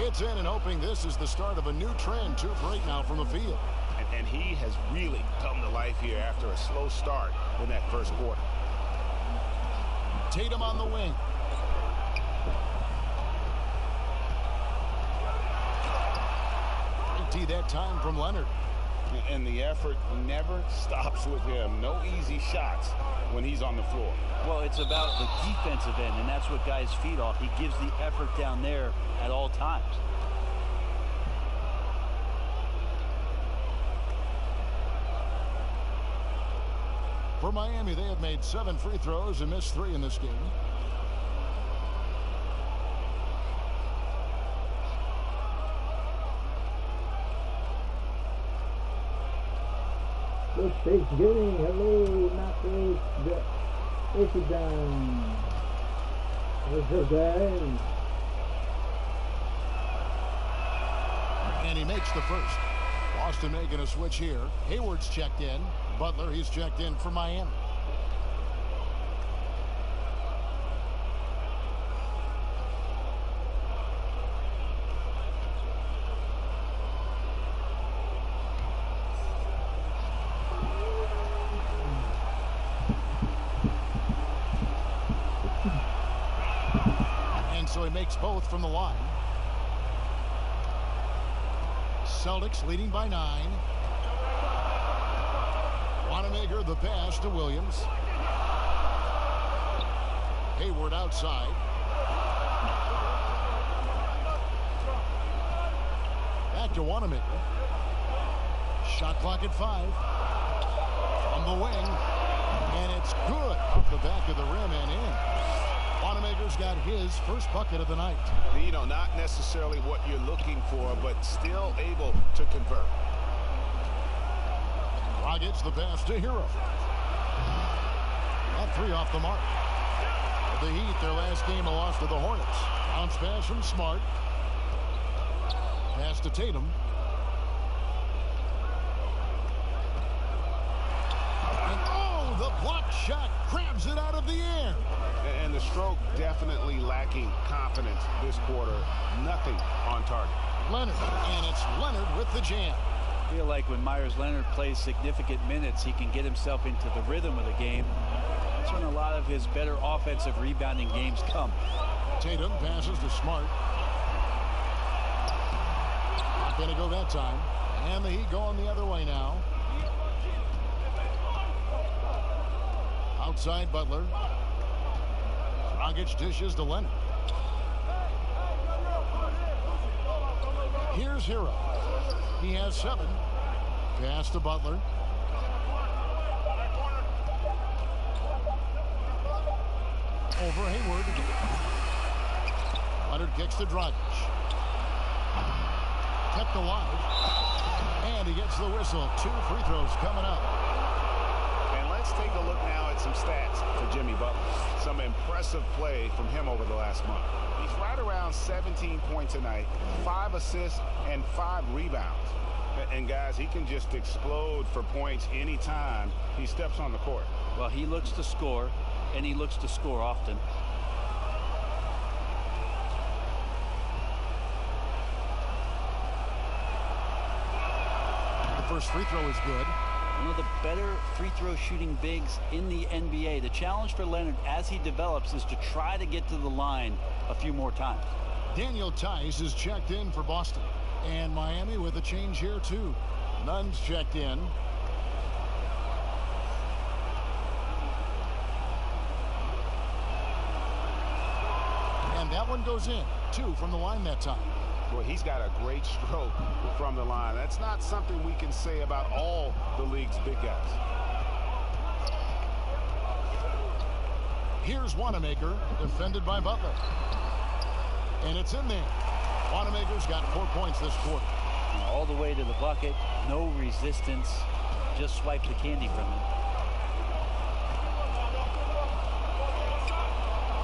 It's in and hoping this is the start of a new trend. 2 for 8 now from the field. And he has really come to life here after a slow start in that first quarter. Tatum on the wing. Empty that time from Leonard. And the effort never stops with him. No easy shots when he's on the floor. Well, it's about the defensive end, and that's what guys feed off. He gives the effort down there at all times. For Miami, they have made 7 free throws and missed 3 in this game. Coach Thanksgiving, hello, not Coach AC down. What's up, guys? And he makes the first. Boston making a switch here. Hayward's checked in. Butler, he's checked in for Miami. And so he makes both from the line. Celtics leading by 9. Wanamaker the pass to Williams. Hayward outside. Back to Wanamaker. Shot clock at 5. From the wing. And it's good off the back of the rim and in. Wanamaker's got his first bucket of the night. You know, not necessarily what you're looking for, but still able to convert. Dragic the pass to Hero. That 3 off the mark. The Heat, their last game, a loss to the Hornets. Bounce pass from Smart. Pass to Tatum. And oh, the block shot grabs it out of the air. And the stroke definitely lacking confidence this quarter. Nothing on target. Leonard, and it's Leonard with the jam. I feel like when Myers Leonard plays significant minutes, he can get himself into the rhythm of the game. That's when a lot of his better offensive rebounding games come. Tatum passes to Smart. Not going to go that time. And the Heat going the other way now. Outside Butler. Dragic dishes to Leonard. Here's Hero. He has 7. Pass to Butler. over Hayward. Leonard kicks to Dragic. Kept alive. And he gets the whistle. 2 free throws coming up. And let's take a look now at some stats for Jimmy Butler. Some impressive play from him over the last month. He's right around 17 points a night, 5 assists, and 5 rebounds. And guys, he can just explode for points anytime he steps on the court. Well, he looks to score, and he looks to score often. The first free throw is good. One of the better free throw shooting bigs in the NBA. The challenge for Leonard as he develops is to try to get to the line a few more times. Daniel Tice is checked in for Boston. And Miami with a change here, too. Nunn's checked in. And that one goes in. 2 from the line that time. Well, he's got a great stroke from the line. That's not something we can say about all the league's big guys. Here's Wanamaker, defended by Butler. And it's in there. Wanamaker's got 4 points this quarter. All the way to the bucket. No resistance. Just swipe the candy from him.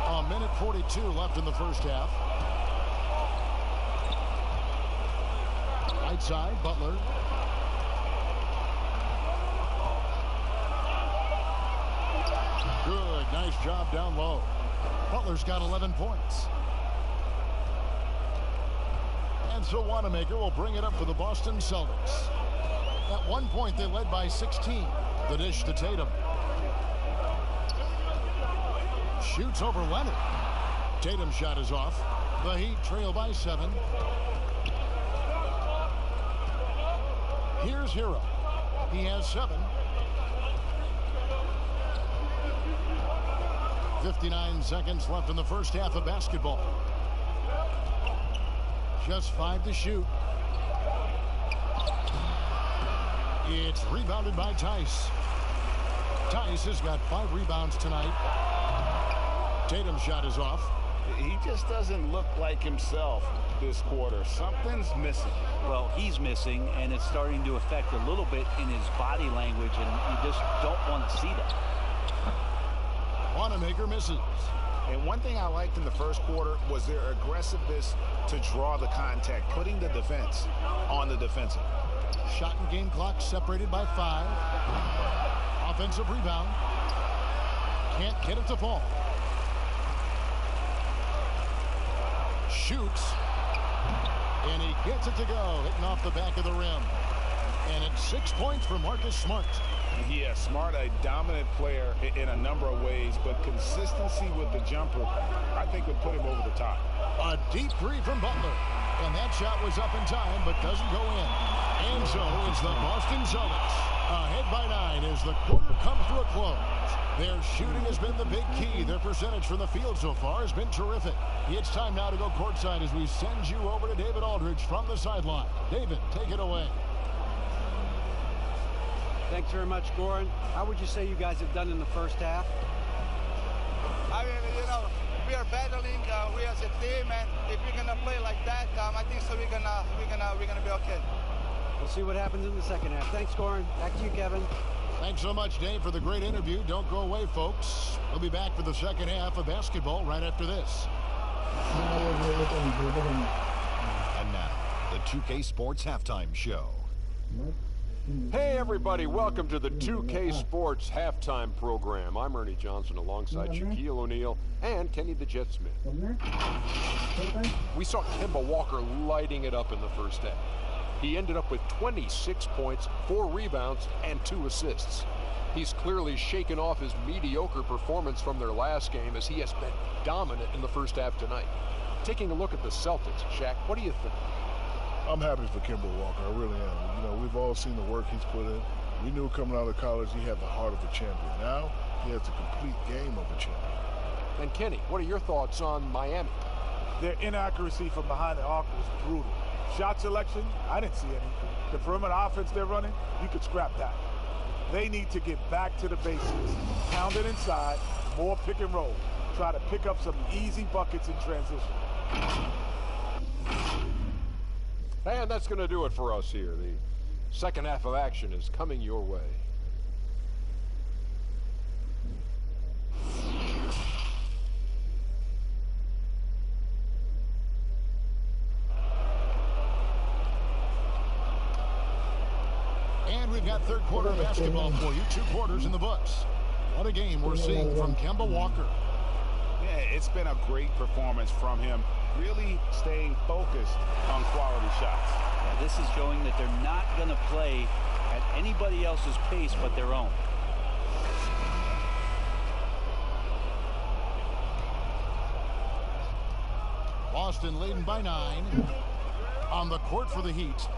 A minute 42 left in the first half. Right side, Butler. Good, nice job down low. Butler's got 11 points. And so Wanamaker will bring it up for the Boston Celtics. At one point, they led by 16. The dish to Tatum. Shoots over Leonard. Tatum's shot is off. The Heat trail by 7. Here's Hero. He has 7. 59 seconds left in the first half of basketball. Just 5 to shoot. It's rebounded by Tice. Tice has got 5 rebounds tonight. Tatum's shot is off. He just doesn't look like himself this quarter. Something's missing. Well, he's missing, and it's starting to affect a little bit in his body language, and you just don't want to see that. Wanamaker misses. And one thing I liked in the first quarter was their aggressiveness to draw the contact, putting the defense on the defensive. Shot and game clock separated by 5. Offensive rebound. Can't get it to fall. Shoots. And he gets it to go, hitting off the back of the rim. And it's 6 points for Marcus Smart. Yeah, Smart, a dominant player in a number of ways, but consistency with the jumper, I think, would put him over the top. A deep 3 from Butler. And that shot was up in time, but doesn't go in. And so it's the Boston Celtics ahead by 9 as the quarter comes to a close. Their shooting has been the big key. Their percentage from the field so far has been terrific. It's time now to go courtside as we send you over to David Aldridge from the sideline. David, take it away. Thanks very much, Goran. How would you say you guys have done in the first half? I mean, you know, we are battling. We as a team, and if we're gonna play like that, I think so we're gonna be okay. We'll see what happens in the second half. Thanks, Goran. Back to you, Kevin. Thanks so much, Dave, for the great interview. Don't go away, folks. We'll be back for the second half of basketball right after this. And now, the 2K Sports Halftime Show. Hey, everybody. Welcome to the 2K Sports Halftime Program. I'm Ernie Johnson alongside Shaquille O'Neal and Kenny the Jet Smith. We saw Kemba Walker lighting it up in the first half. He ended up with 26 points, 4 rebounds, and 2 assists. He's clearly shaken off his mediocre performance from their last game as he has been dominant in the first half tonight. Taking a look at the Celtics, Shaq, what do you think? I'm happy for Kemba Walker. I really am. You know, we've all seen the work he's put in. We knew coming out of college he had the heart of a champion. Now he has the complete game of a champion. And Kenny, what are your thoughts on Miami? Their inaccuracy from behind the arc was brutal. Shot selection, I didn't see any. The perimeter offense they're running, you could scrap that. They need to get back to the basics. Pound it inside, more pick and roll. try to pick up some easy buckets in transition. And that's going to do it for us here. The second half of action is coming your way. And we've got third quarter basketball for you. 2 quarters in the books. What a game we're seeing from Kemba Walker. Yeah, it's been a great performance from him. Really staying focused on quality shots. Yeah, this is showing that they're not going to play at anybody else's pace but their own. Boston leading by 9. On the court for the Heat,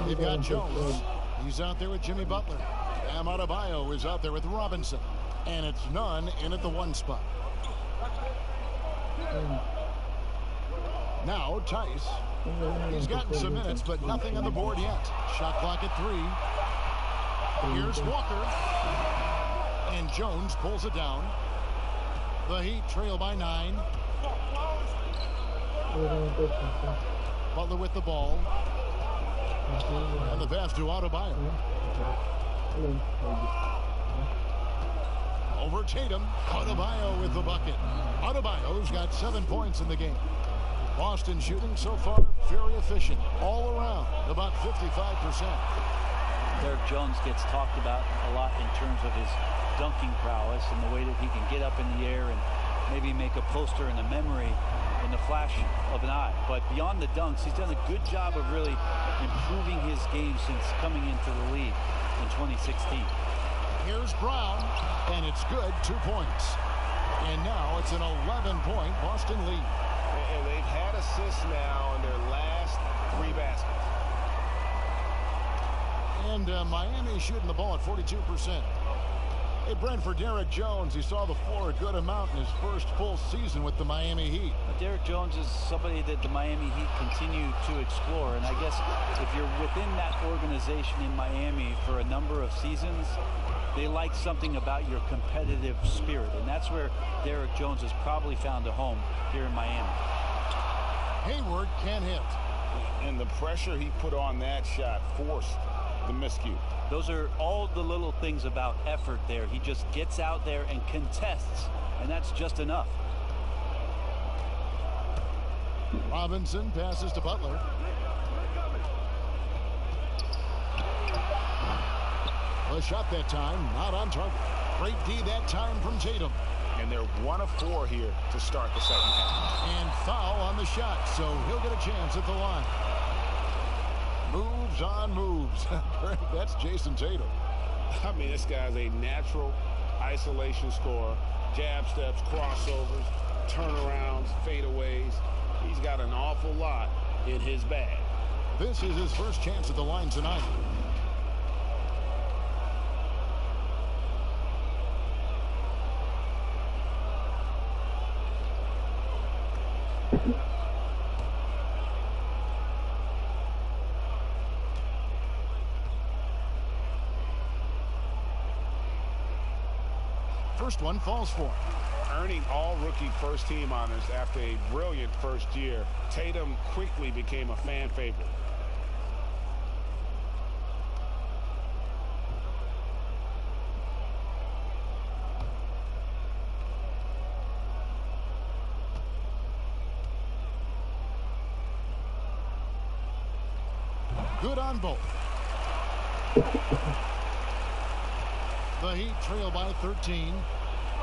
they've got Jones. He's out there with Jimmy Butler. Bam Adebayo is out there with Robinson. And it's Nunn in at the 1 spot. Now Tice. He's gotten some minutes, but nothing on the board yet. Shot clock at 3. Here's Walker. And Jones pulls it down. The Heat trail by 9. Butler with the ball. And the pass to Adebayo. Over Tatum. Adebayo with the bucket. Adebayo's got 7 points in the game. Boston shooting so far very efficient all around, about 55%. Derek Jones gets talked about a lot in terms of his dunking prowess and the way that he can get up in the air and maybe make a poster and a memory in the flash of an eye. But beyond the dunks, he's done a good job of really improving his game since coming into the league in 2016. Here's Brown, and it's good, 2 points. And now it's an 11-point Boston lead. And they've had assists now in their last 3 baskets. And Miami shooting the ball at 42%. Hey, Brent, for Derek Jones, he saw the floor a good amount in his first full season with the Miami Heat. Derek Jones is somebody that the Miami Heat continue to explore. And I guess if you're within that organization in Miami for a number of seasons, they like something about your competitive spirit. And that's where Derek Jones has probably found a home here in Miami. Hayward can't hit. And the pressure he put on that shot forced the miscue. Those are all the little things about effort there. He just gets out there and contests, and that's just enough. Robinson passes to Butler. A shot that time, not on target. Great D that time from Tatum. And they're 1 of 4 here to start the second half. And foul on the shot, so he'll get a chance at the line. Moves on moves. That's Jason Tatum. I mean, this guy's a natural isolation scorer. Jab steps, crossovers, turnarounds, fadeaways. He's got an awful lot in his bag. This is his first chance at the line tonight. First one falls for him. Earning all rookie first team honors after a brilliant first year, Tatum quickly became a fan favorite. Good on both. The Heat trail by 13.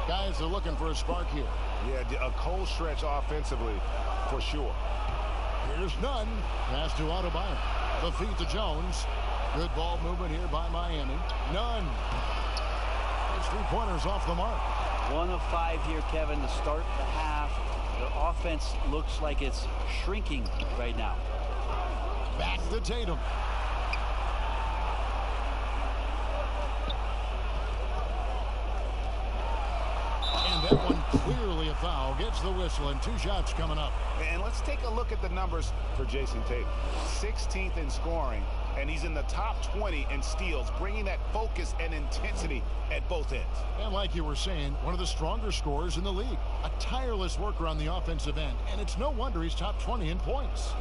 Guys are looking for a spark here. Yeah, a cold stretch offensively for sure. Here's Nunn. Pass to Adebayo. The feed to Jones. Good ball movement here by Miami. Nunn. Those 3-pointers off the mark. 1 of 5 here, Kevin, to start the half. The offense looks like it's shrinking right now. Back to Tatum. And that one clearly a foul. Gets the whistle, and 2 shots coming up. And let's take a look at the numbers for Jason Tatum. 16th in scoring, and he's in the top 20 in steals, bringing that focus and intensity at both ends. And like you were saying, one of the stronger scorers in the league. A tireless worker on the offensive end, and it's no wonder he's top 20 in points.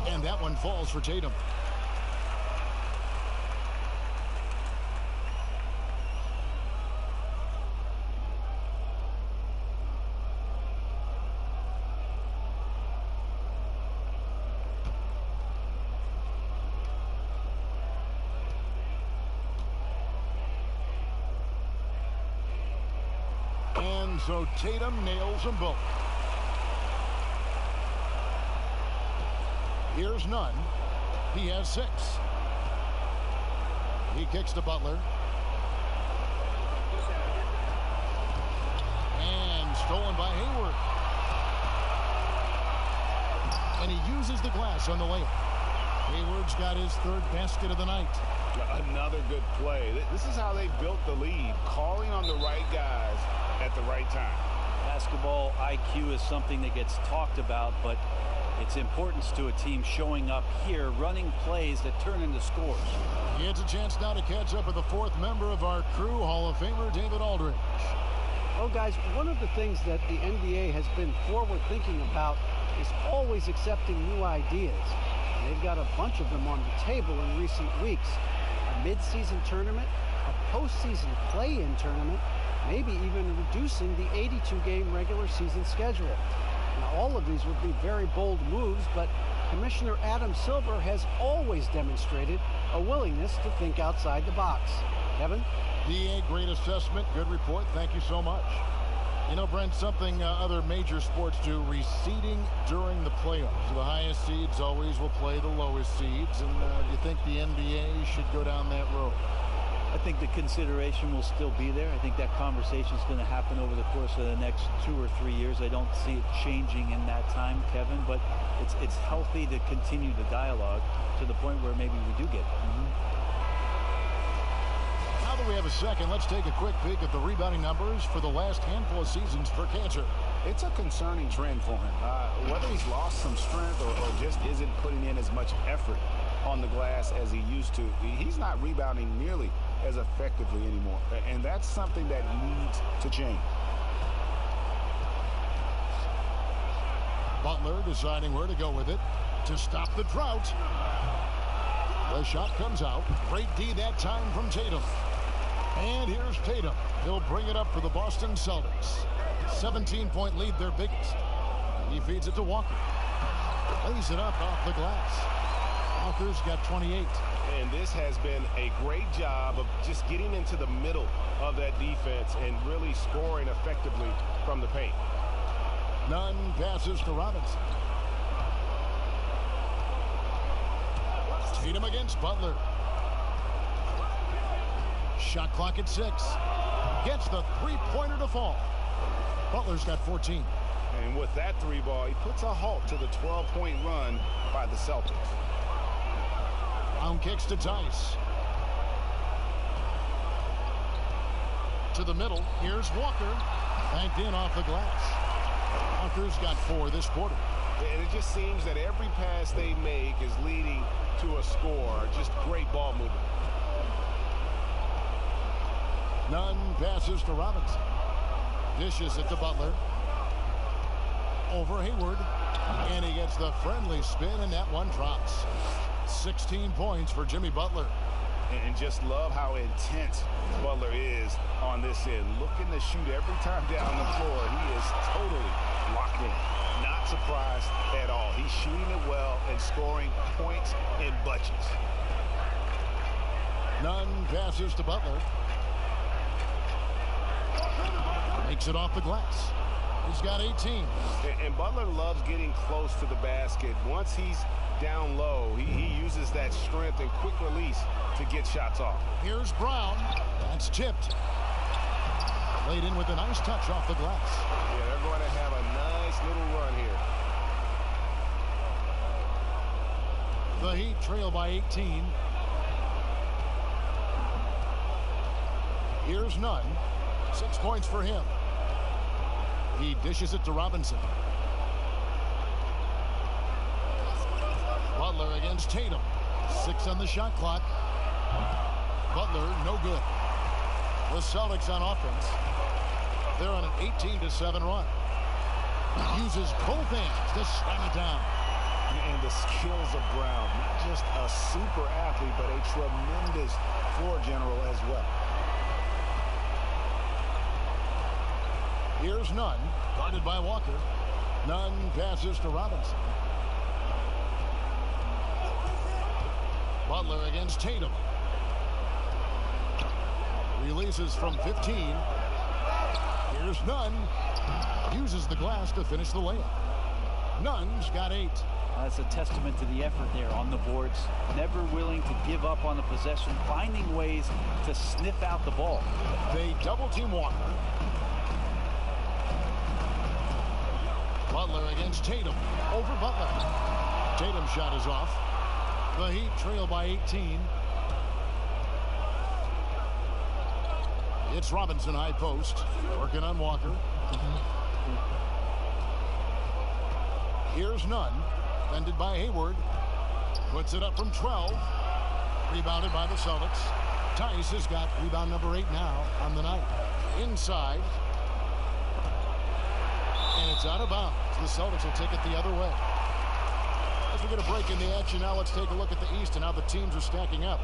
And that one falls for Tatum. And so Tatum nails them both. Here's none. He has 6. He kicks to Butler. And stolen by Hayward. And he uses the glass on the layup. Hayward's got his 3rd basket of the night. Another good play. This is how they built the lead, calling on the right guys at the right time. Basketball IQ is something that gets talked about, but its importance to a team showing up here, running plays that turn into scores. He has a chance now to catch up with the 4th member of our crew, Hall of Famer David Aldridge. Well, guys, one of the things that the NBA has been forward thinking about is always accepting new ideas. And they've got a bunch of them on the table in recent weeks. A mid-season tournament, a postseason play-in tournament, maybe even reducing the 82-game regular season schedule. Now, all of these would be very bold moves, but Commissioner Adam Silver has always demonstrated a willingness to think outside the box. Kevin? DA, great assessment. Good report. Thank you so much. You know, Brent, something other major sports do, reseeding during the playoffs. The highest seeds always will play the lowest seeds, and do you think the NBA should go down that road? I think the consideration will still be there. I think that conversation is going to happen over the course of the next 2 or 3 years. I don't see it changing in that time, Kevin, but it's healthy to continue the dialogue to the point where maybe we do get it. Now that we have a second, let's take a quick peek at the rebounding numbers for the last handful of seasons for Cantor. It's a concerning trend for him. Whether he's lost some strength or just isn't putting in as much effort on the glass as he used to, he's not rebounding nearly as effectively anymore, and that's something that needs to change. Butler deciding where to go with it to stop the drought. The shot comes out. Great D that time from Tatum. And here's Tatum. He'll bring it up for the Boston Celtics. 17-point lead, their biggest. He feeds it to Walker. Lays it up off the glass. Walker's got 28. And this has been a great job of just getting into the middle of that defense and really scoring effectively from the paint. None passes to Robinson. Tatum against Butler. Shot clock at 6. Gets the three-pointer to fall. Butler's got 14. And with that 3-ball, he puts a halt to the 12-point run by the Celtics. Brown kicks to Tice. To the middle. Here's Walker. Banked in off the glass. Walker's got 4 this quarter. And it just seems that every pass they make is leading to a score. Just great ball movement. None passes to Robinson. Dishes it to Butler. Over Hayward. And he gets the friendly spin, and that one drops. 16 points for Jimmy Butler. And just love how intense Butler is on this end. Looking to shoot every time down the floor. He is totally locked in. Not surprised at all. He's shooting it well and scoring points in bunches. None passes to Butler. Makes it off the glass. He's got 18. And Butler loves getting close to the basket. Once he's down low, he uses that strength and quick release to get shots off. Here's Brown. That's tipped. Laid in with a nice touch off the glass. Yeah, they're going to have a nice little run here. Heat trail by 18. Here's Nunn. 6 points for him. He dishes it to Robinson. Butler against Tatum. 6 on the shot clock. Butler, no good. The Celtics on offense. They're on an 18-7 run. Uses both hands to slam it down. And the skills of Brown. Not just a super athlete, but a tremendous floor general as well. Here's Nunn, guarded by Walker. Nunn passes to Robinson. Butler against Tatum. Releases from 15. Here's Nunn. Uses the glass to finish the layup. Nunn's got 8. That's a testament to the effort there on the boards. Never willing to give up on the possession, finding ways to sniff out the ball. They double team Walker. Butler against Tatum. Over Butler. Tatum's shot is off. The Heat trail by 18. It's Robinson high post. Working on Walker. Here's Nunn. Defended by Hayward. Puts it up from 12. Rebounded by the Celtics. Tice has got rebound number 8 now on the night. Inside. And it's out of bounds. The Celtics will take it the other way. As we get a break in the action now, let's take a look at the East and how the teams are stacking up.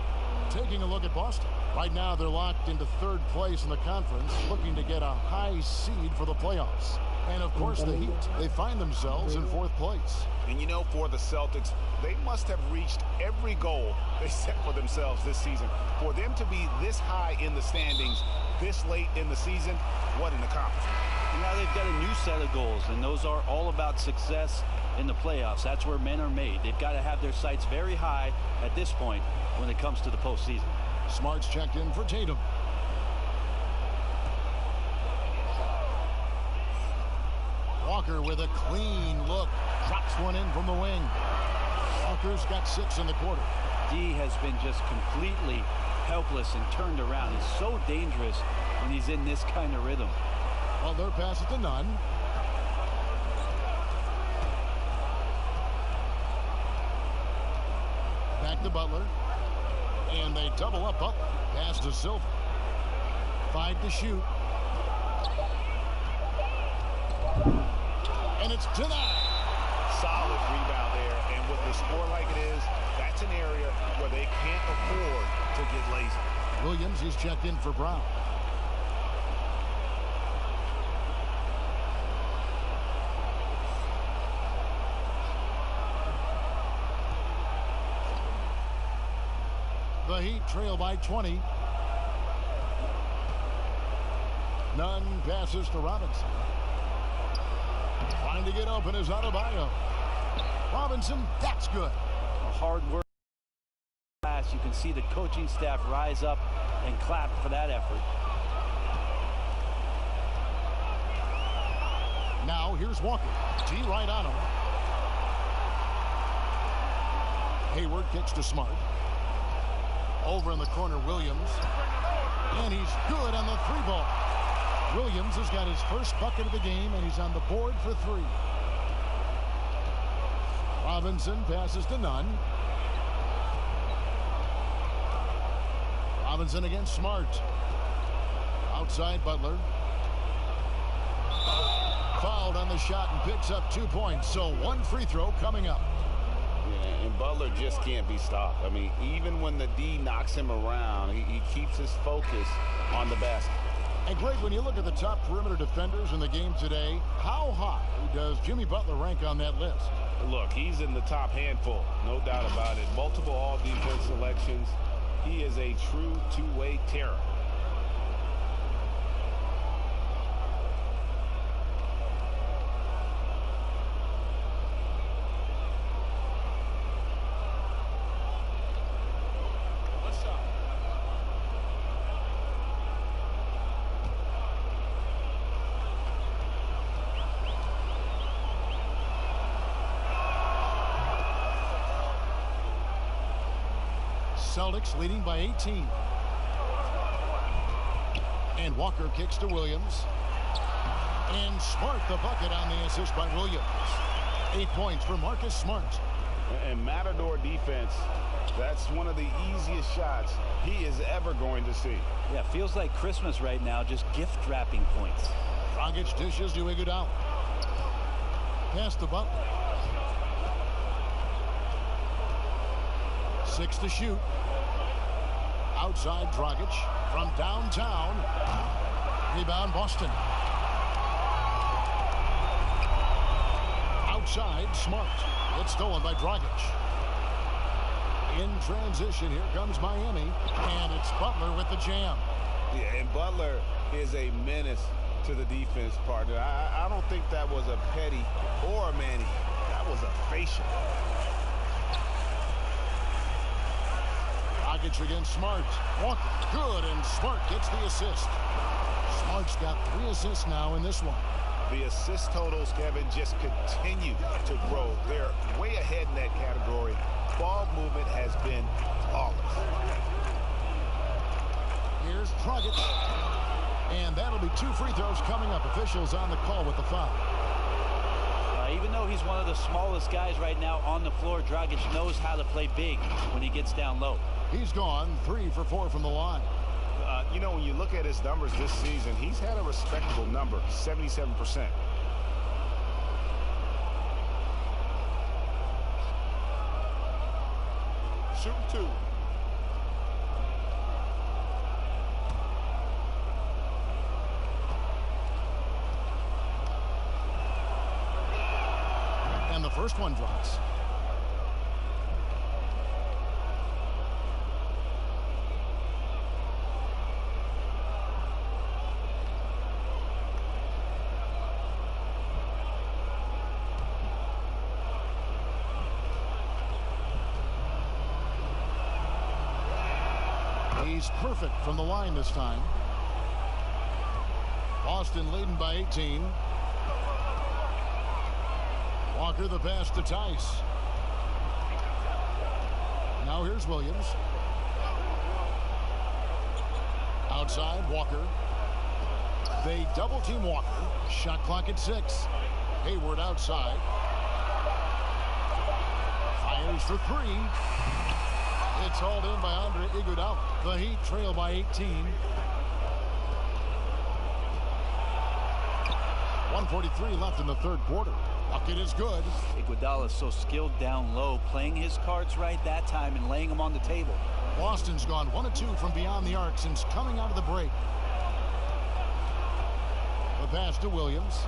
Taking a look at Boston. Right now, they're locked into 3rd place in the conference, looking to get a high seed for the playoffs. And, of course, the Heat. They find themselves in 4th place. And, you know, for the Celtics, they must have reached every goal they set for themselves this season. For them to be this high in the standings this late in the season, what an accomplishment. And now they've got a new set of goals, and those are all about success in the playoffs. That's where men are made. They've got to have their sights very high at this point when it comes to the postseason. Smart's checked in for Tatum. Walker with a clean look. Drops one in from the wing. Walker's got 6 in the quarter. D has been just completely helpless and turned around. He's so dangerous when he's in this kind of rhythm. Butler passes to Nunn. Back to Butler. And they double up Butler. Pass to Silver. 5 to shoot. And it's denied. Solid rebound there. And with the score like it is, that's an area where they can't afford to get lazy. Williams, he's checked in for Brown. The Heat trail by 20. Nunn passes to Robinson. Trying to get open is Adebayo. Robinson, that's good. A hard work. You can see the coaching staff rise up and clap for that effort. Now here's Walker. T right on him. Hayward kicks to Smart. Over in the corner, Williams. And he's good on the 3-ball. Williams has got his first bucket of the game, and he's on the board for 3. Robinson passes to Nunn. Robinson against Smart. Outside Butler. Fouled on the shot and picks up 2 points. So 1 free throw coming up. Yeah, and Butler just can't be stopped. I mean, even when the D knocks him around, he keeps his focus on the basket. And Greg, when you look at the top perimeter defenders in the game today, how high does Jimmy Butler rank on that list? Look, he's in the top handful, no doubt about it. Multiple all-defense selections. He is a true two-way terror. Celtics leading by 18. And Walker kicks to Williams. And Smart the bucket on the assist by Williams. 8 points for Marcus Smart. And Matador defense, that's one of the easiest shots he is ever going to see. Yeah, feels like Christmas right now, just gift wrapping points. Dragic dishes to Iguodala. Pass to Butler. 6 to shoot. Outside Dragic from downtown. Rebound Boston. Outside Smart. It's stolen by Dragic. In transition, here comes Miami. And it's Butler with the jam. Yeah, and Butler is a menace to the defense partner. I don't think that was a Petty or a Manny. That was a facial. Dragic against Smart. Walker, good, and Smart gets the assist. Smart's got 3 assists now in this one. The assist totals, Kevin, just continue to grow. They're way ahead in that category. Ball movement has been flawless. Here's Dragic. And that'll be 2 free throws coming up. Officials on the call with the foul. Even though he's one of the smallest guys right now on the floor, Dragic knows how to play big when he gets down low. He's gone 3 for 4 from the line. You know, when you look at his numbers this season, he's had a respectable number, 77%. Shooting 2. And the first one drops. He's perfect from the line this time. Boston leading by 18. Walker the pass to Tice. Now here's Williams. Outside Walker. They double team Walker. Shot clock at 6. Hayward outside. Fires for 3. It's hauled in by Andre Iguodala. The Heat trail by 18. 1:43 left in the third quarter. Bucket is good. Iguodala is so skilled down low, playing his cards right that time and laying them on the table. Boston's gone 1 of 2 from beyond the arc since coming out of the break. The pass to Williams.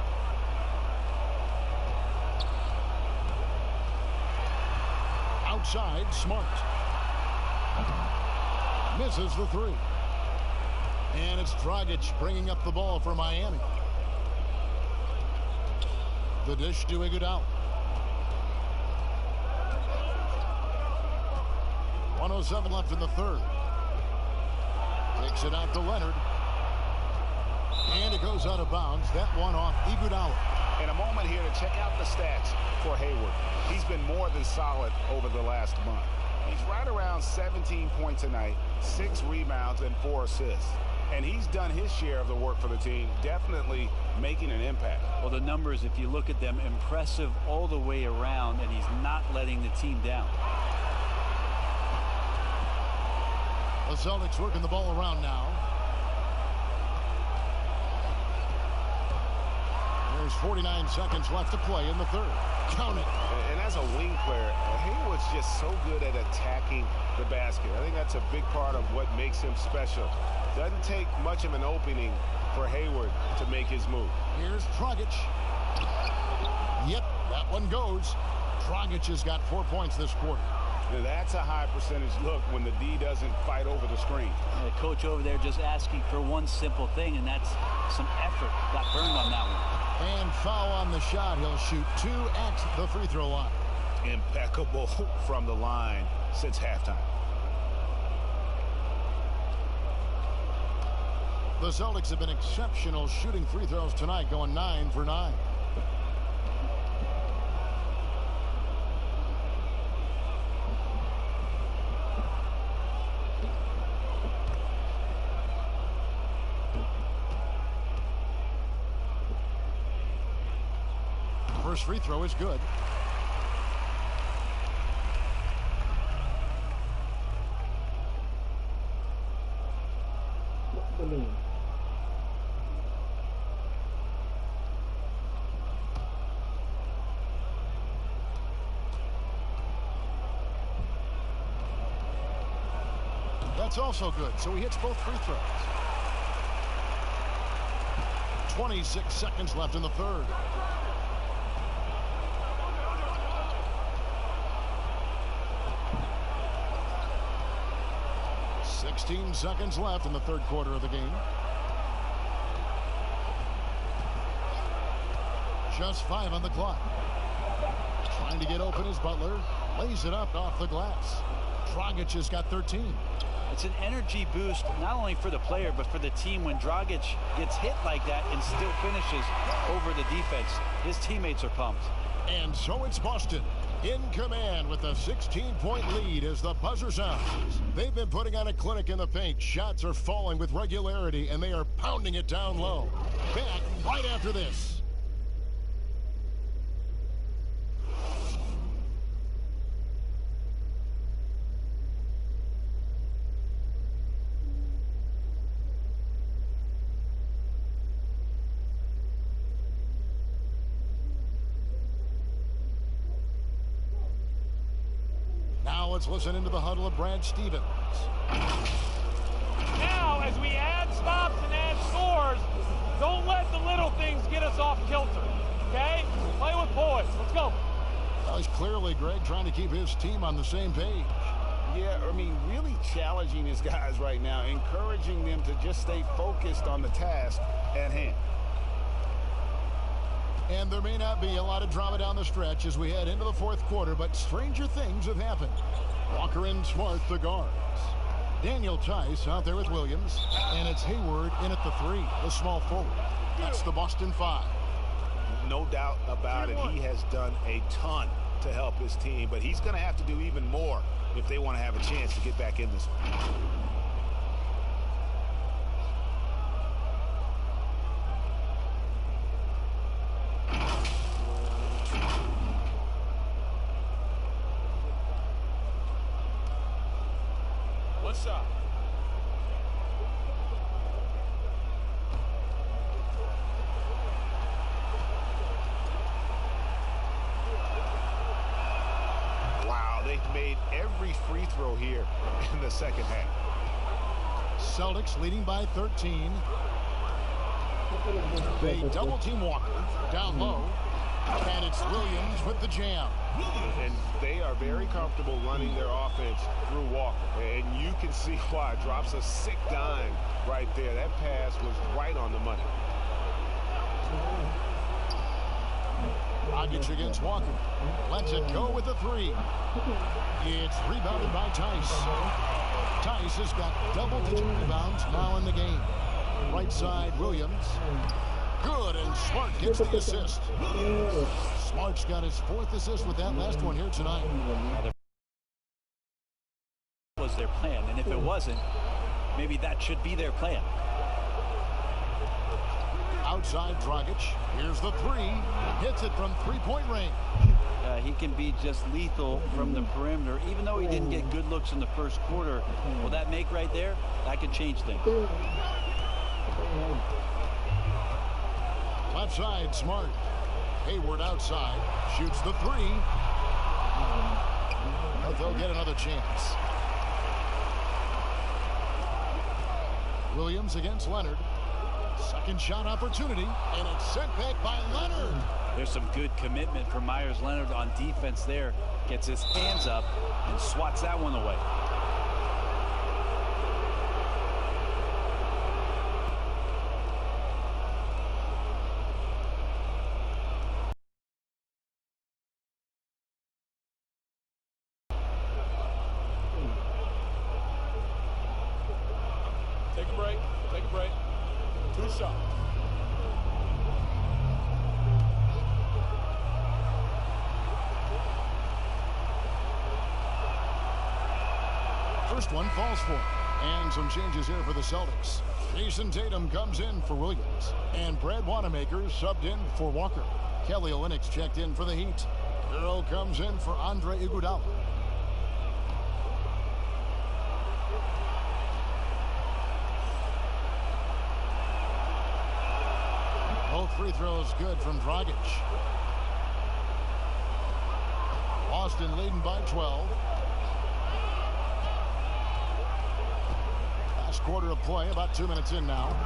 Outside, Smart. Misses the 3. And it's Dragic bringing up the ball for Miami. The dish to Iguodala. 1:07 left in the third. Takes it out to Leonard. And it goes out of bounds. That one off Iguodala. And a moment here to check out the stats for Hayward. He's been more than solid over the last month. He's right around 17 points a night, 6 rebounds, and 4 assists. And he's done his share of the work for the team, definitely making an impact. Well, the numbers, if you look at them, impressive all the way around, and he's not letting the team down. The Celtics working the ball around now. There's 49 seconds left to play in the third. Count it. And as a wing player, Hayward's just so good at attacking the basket. I think that's a big part of what makes him special. Doesn't take much of an opening for Hayward to make his move. Here's Dragic. Yep, that one goes. Dragic has got 4 points this quarter. Now that's a high percentage look when the D doesn't fight over the screen. The coach over there just asking for one simple thing, and that's some effort. Got burned on that one. And foul on the shot. He'll shoot 2 at the free throw line. Impeccable from the line since halftime. The Celtics have been exceptional shooting free throws tonight, going 9 for 9. First free throw is good. That's also good, so he hits both free throws. 26 seconds left in the third. $16 seconds left in the third quarter of the game. Just 5 on the clock. Trying to get open is Butler. Lays it up off the glass. Dragic has got 13. It's an energy boost not only for the player but for the team when Dragic gets hit like that and still finishes over the defense. His teammates are pumped. And so it's Boston in command with a 16-point lead as the buzzer sounds. They've been putting on a clinic in the paint. Shots are falling with regularity and they are pounding it down low. Back right after this. Let's listen into the huddle of Brad Stevens. Now, as we add stops and add scores, don't let the little things get us off kilter, okay? Play with poise. Let's go. Well, he's clearly, Greg, trying to keep his team on the same page. Yeah, I mean, really challenging his guys right now, encouraging them to just stay focused on the task at hand. And there may not be a lot of drama down the stretch as we head into the fourth quarter, but stranger things have happened. Walker and Smart, the guards. Daniel Tice out there with Williams. And it's Hayward in at the 3, the small forward. That's the Boston 5. No doubt about it. He has done a ton to help his team, but he's going to have to do even more if they want to have a chance to get back in this one. Made every free throw here in the second half. Celtics leading by 13. They double team Walker down low, and it's Williams with the jam. And they are very comfortable running their offense through Walker, and you can see why. Drops a sick dime right there. That pass was right on the money. Dragic against Walker. Lets it go with the 3. It's rebounded by Tice. Tice has got double-digit rebounds now in the game. Right side, Williams. Good, and Smart gets the assist. Smart's got his 4th assist with that last one here tonight. That was their plan, and if it wasn't, maybe that should be their plan. Outside Dragic. Here's the 3. Hits it from 3-point range. He can be just lethal from the perimeter. Even though he didn't get good looks in the first quarter, will that make right there? That could change things. Left side, Smart. Hayward outside. Shoots the 3. But they'll get another chance. Williams against Leonard. Second shot opportunity, and it's sent back by Leonard. There's some good commitment from Myers Leonard on defense there. Gets his hands up and swats that one away. Take a break. Take a break. 2 shots. First one falls for him. And some changes here for the Celtics. Jason Tatum comes in for Williams. And Brad Wanamaker subbed in for Walker. Kelly Olynyk checked in for the Heat. Hero comes in for Andre Iguodala. Both free throws good from Dragic. Boston leading by 12. Last quarter of play, about 2 minutes in now.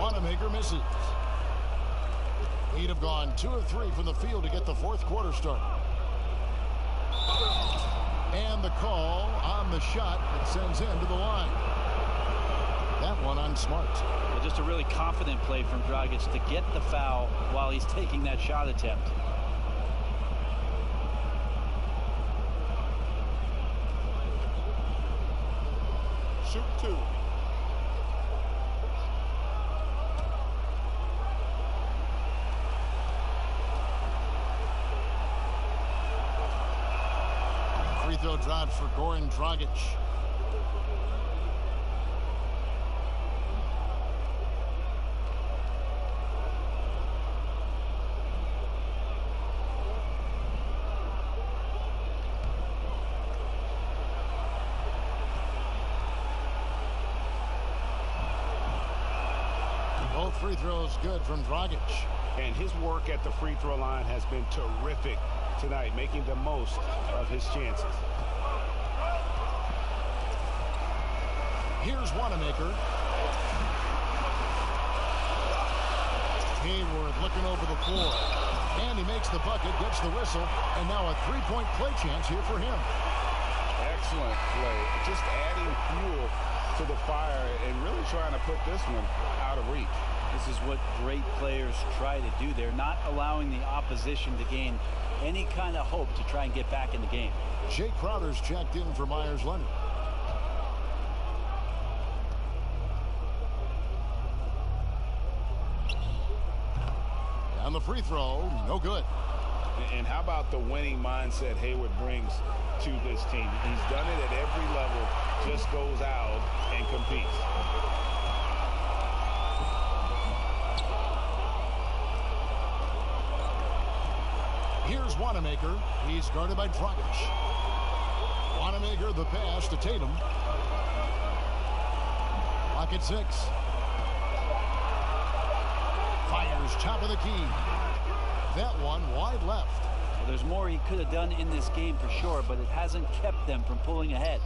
Wanamaker misses. He'd have gone 2 of 3 from the field to get the fourth quarter started. And the call on the shot that sends him to the line. That one on Smart. Well, just a really confident play from Dragic to get the foul while he's taking that shot attempt. Shoot 2. Free throw drops for Goran Dragic. Both free throws good from Dragic. And his work at the free throw line has been terrific tonight, making the most of his chances. Here's Wanamaker. Hayward looking over the floor. And he makes the bucket, gets the whistle, and now a three-point play chance here for him. Excellent play. Just adding fuel to the fire and really trying to put this one out of reach. This is what great players try to do. They're not allowing the opposition to gain any kind of hope to try and get back in the game. Jay Crowder's checked in for Myers Leonard. And the free throw, no good. And how about the winning mindset Hayward brings to this team? He's done it at every level, just goes out and competes. Here's Wanamaker. He's guarded by Dragic. Wanamaker, the pass to Tatum. Clock at 6. Fires top of the key. That one wide left. Well, there's more he could have done in this game for sure, but it hasn't kept them from pulling ahead.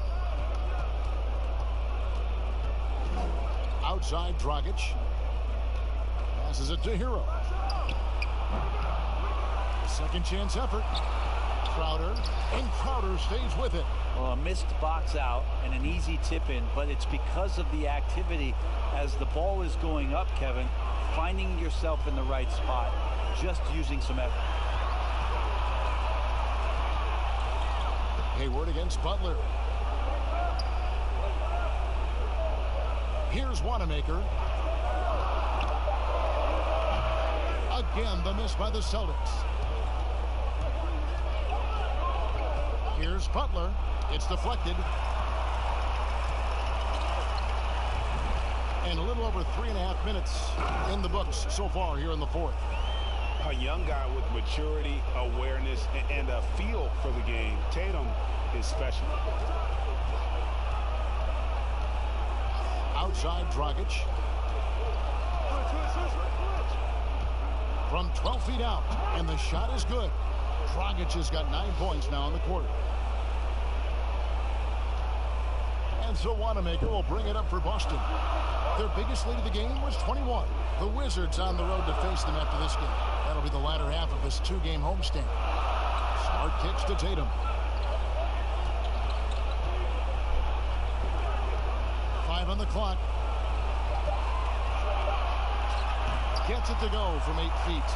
Outside Dragic. Passes it to Hero. Second chance effort. Crowder, and Crowder stays with it. Well, a missed box out and an easy tip in, but it's because of the activity as the ball is going up, Kevin, finding yourself in the right spot, just using some effort. Hayward against Butler. Here's Wanamaker. Again, the miss by the Celtics. Here's Butler. It's deflected. And a little over 3.5 minutes in the books so far here in the fourth. A young guy with maturity, awareness, and a feel for the game. Tatum is special. Outside Dragic. From 12 feet out, and the shot is good. Dragic has got 9 points now in the quarter. And so Wanamaker will bring it up for Boston. Their biggest lead of the game was 21. The Wizards on the road to face them after this game. That'll be the latter half of this 2-game homestand. Smart kicks to Tatum. 5 on the clock. Gets it to go from 8 feet.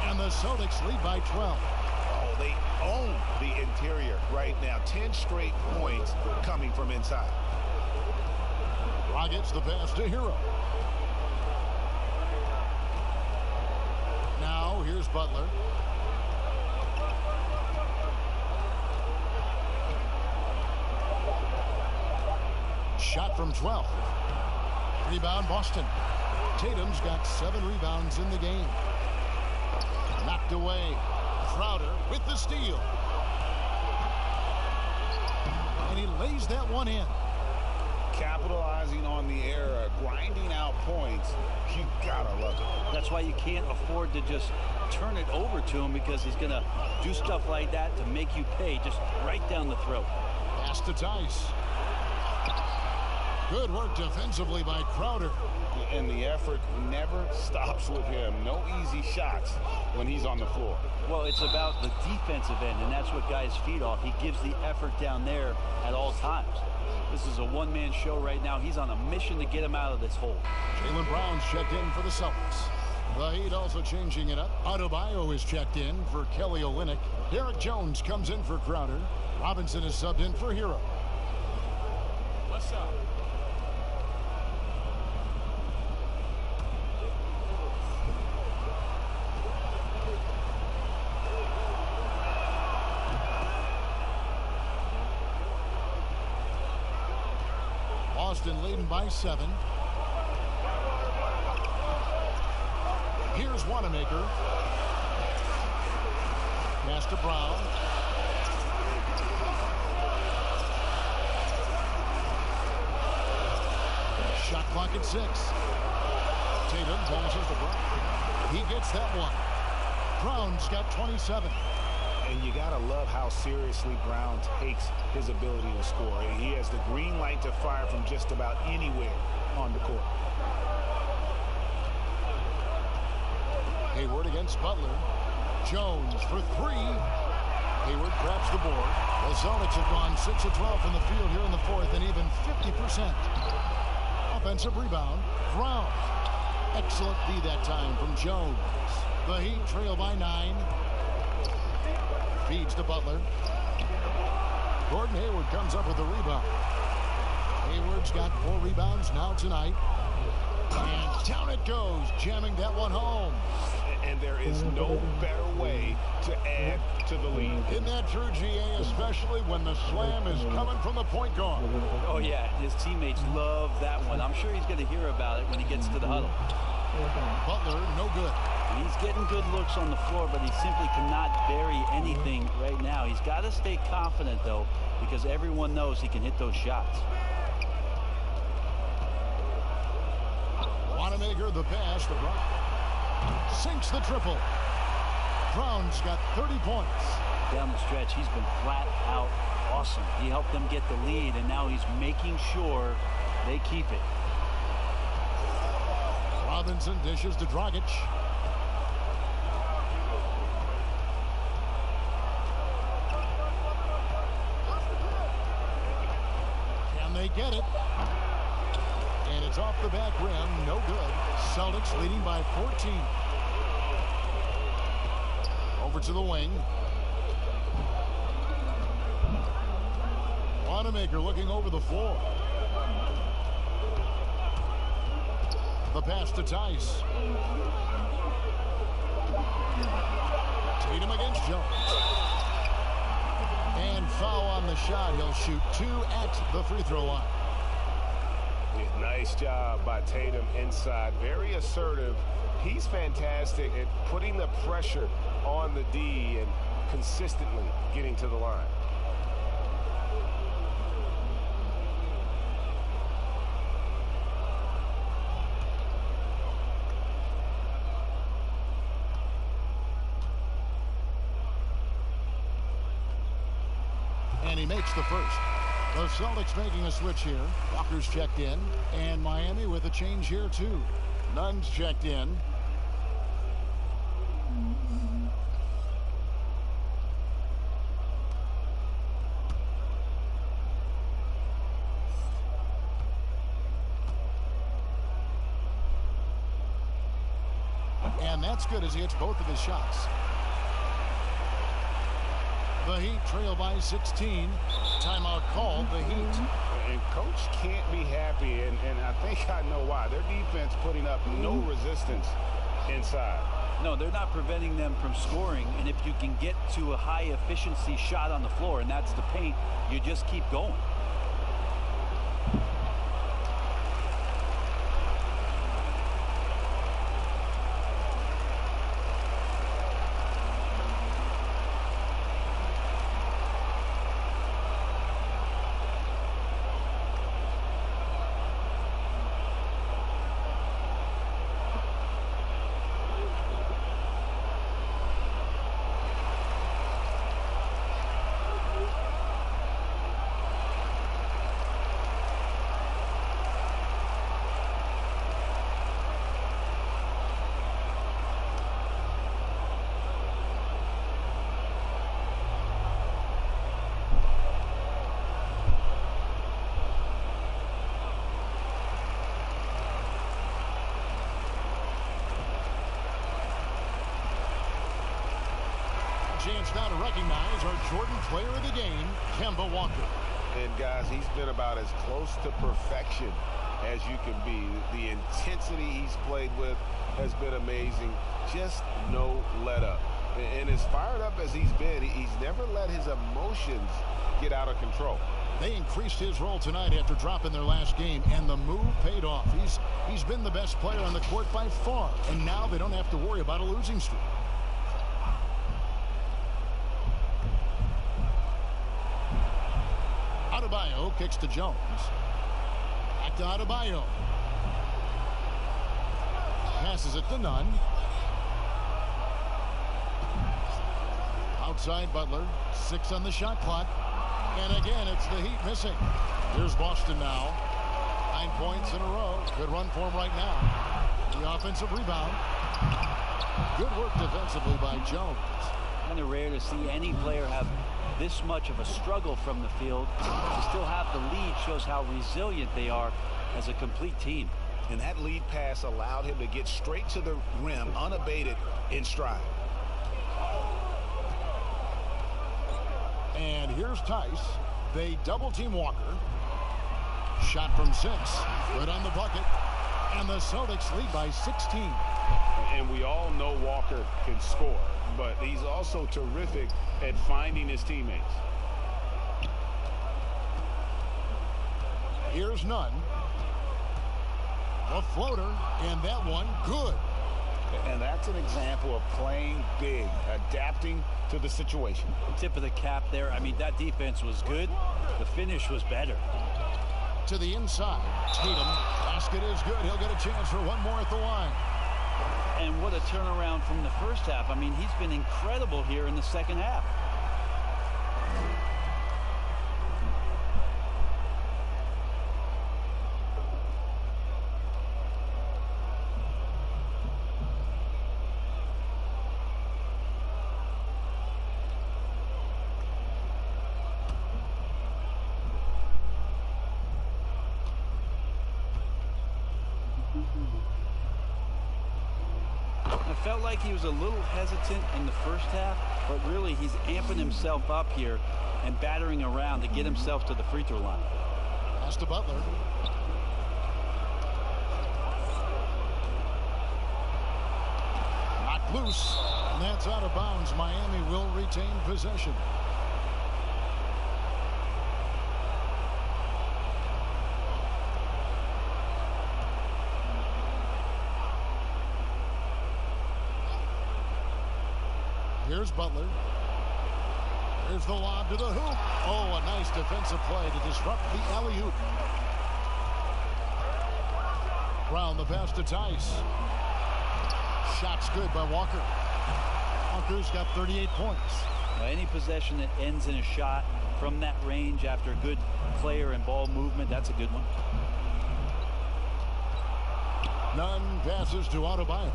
And the Celtics lead by 12. Oh, they own the interior right now. 10 straight points coming from inside. Dragic the pass to Hero. Now here's Butler. Shot from 12. Rebound Boston. Tatum's got 7 rebounds in the game. Not Knocked away. Crowder with the steal. And he lays that one in. Capitalizing on the error, grinding out points. You gotta love it. That's why you can't afford to just turn it over to him, because he's going to do stuff like that to make you pay just right down the throat. Pass to Tice. Good work defensively by Crowder. And the effort never stops with him. No easy shots when he's on the floor. Well, it's about the defensive end, and that's what guys feed off. He gives the effort down there at all times. This is a one-man show right now. He's on a mission to get him out of this hole. Jaylen Brown's checked in for the Celtics. The Heat also changing it up. Adebayo is checked in for Kelly Olynyk. Derek Jones comes in for Crowder. Robinson is subbed in for Hero. What's up? Boston leading by 7. Here's Wanamaker. Pass to Brown. Shot clock at 6. Tatum passes to Brown. He gets that one. Brown's got 27. And you gotta love how seriously Brown takes his ability to score. He has the green light to fire from just about anywhere on the court. Hayward against Butler. Jones for 3. Hayward grabs the board. The Celtics have gone 6 of 12 from the field here in the fourth, and even 50%. Offensive rebound. Brown. Excellent D that time from Jones. The Heat trail by 9. Feeds to Butler. Gordon Hayward comes up with the rebound. Hayward's got 4 rebounds now tonight. And down it goes, jamming that one home. And there is no better way to add to the lead. Isn't that true, GA, especially when the slam is coming from the point guard? Oh, yeah, his teammates love that one. I'm sure he's going to hear about it when he gets to the huddle. Butler, no good. He's getting good looks on the floor, but he simply cannot bury anything right now. He's got to stay confident, though, because everyone knows he can hit those shots. Wanamaker, the pass to Brown. Sinks the triple. Brown's got 30 points. Down the stretch, he's been flat out awesome. He helped them get the lead, and now he's making sure they keep it. Robinson dishes to Dragic. Can they get it? And it's off the back rim. No good. Celtics leading by 14. Over to the wing. Wanamaker looking over the floor. The pass to Tice. Tatum against Jones. And foul on the shot. He'll shoot 2 at the free throw line. Yeah, nice job by Tatum inside. Very assertive. He's fantastic at putting the pressure on the D and consistently getting to the line. And he makes the first. The Celtics making a switch here. Walker's checked in. And Miami with a change here, too. Nunn's checked in. And that's good as he hits both of his shots. The Heat trail by 16. Timeout called. The Heat. And coach can't be happy, and I think I know why. Their defense putting up no resistance inside. No, they're not preventing them from scoring, and if you can get to a high efficiency shot on the floor, and that's the paint, you just keep going. chance now to recognize our Jordan Player of the Game, Kemba Walker. And guys, he's been about as close to perfection as you can be. The intensity he's played with has been amazing. Just no let up. And as fired up as he's been, he's never let his emotions get out of control. They increased his role tonight after dropping their last game, and the move paid off. He's been the best player on the court by far, and now they don't have to worry about a losing streak. Adebayo kicks to Jones. Back to Adebayo. Passes it to Nunn. Outside Butler. 6 on the shot clock. And again, it's the Heat missing. Here's Boston now. 9 points in a row. Good run for him right now. The offensive rebound. Good work defensively by Jones. Kind of rare to see any player have this much of a struggle from the field. To still have the lead shows how resilient they are as a complete team. And that lead pass allowed him to get straight to the rim unabated in stride. And here's Tice. They double team Walker. Shot from 6. Right on the bucket. And the Celtics lead by 16. And we all know Walker can score, but he's also terrific at finding his teammates. Here's Nunn. A floater, and that one good. And that's an example of playing big, adapting to the situation. Tip of the cap there. I mean, that defense was good. The finish was better. To the inside. Tatum. Basket is good. He'll get a chance for one more at the line. And what a turnaround from the first half. I mean, he's been incredible here in the second half. I felt like he was a little hesitant in the first half, but really he's amping himself up here and battering around to get himself to the free throw line. Pass to Butler. Knocked loose, and that's out of bounds. Miami will retain possession. Here's Butler. Here's the lob to the hoop. Oh, a nice defensive play to disrupt the alley-oop. Brown the pass to Tice. Shot's good by Walker. Walker's got 38 points. Now, any possession that ends in a shot from that range after good player and ball movement, that's a good one. Nunn passes to Adebayo.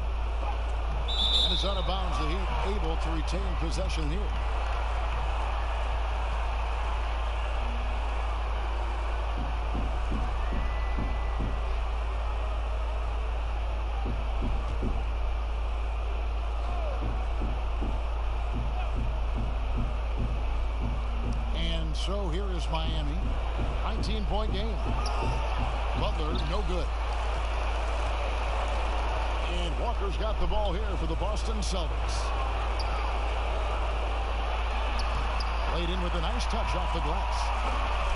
And it's out of bounds. The Heat able to retain possession here. And so here is Miami. 19-point game. Butler, no good. And Walker's got the ball here for the Boston Celtics. Played in with a nice touch off the glass.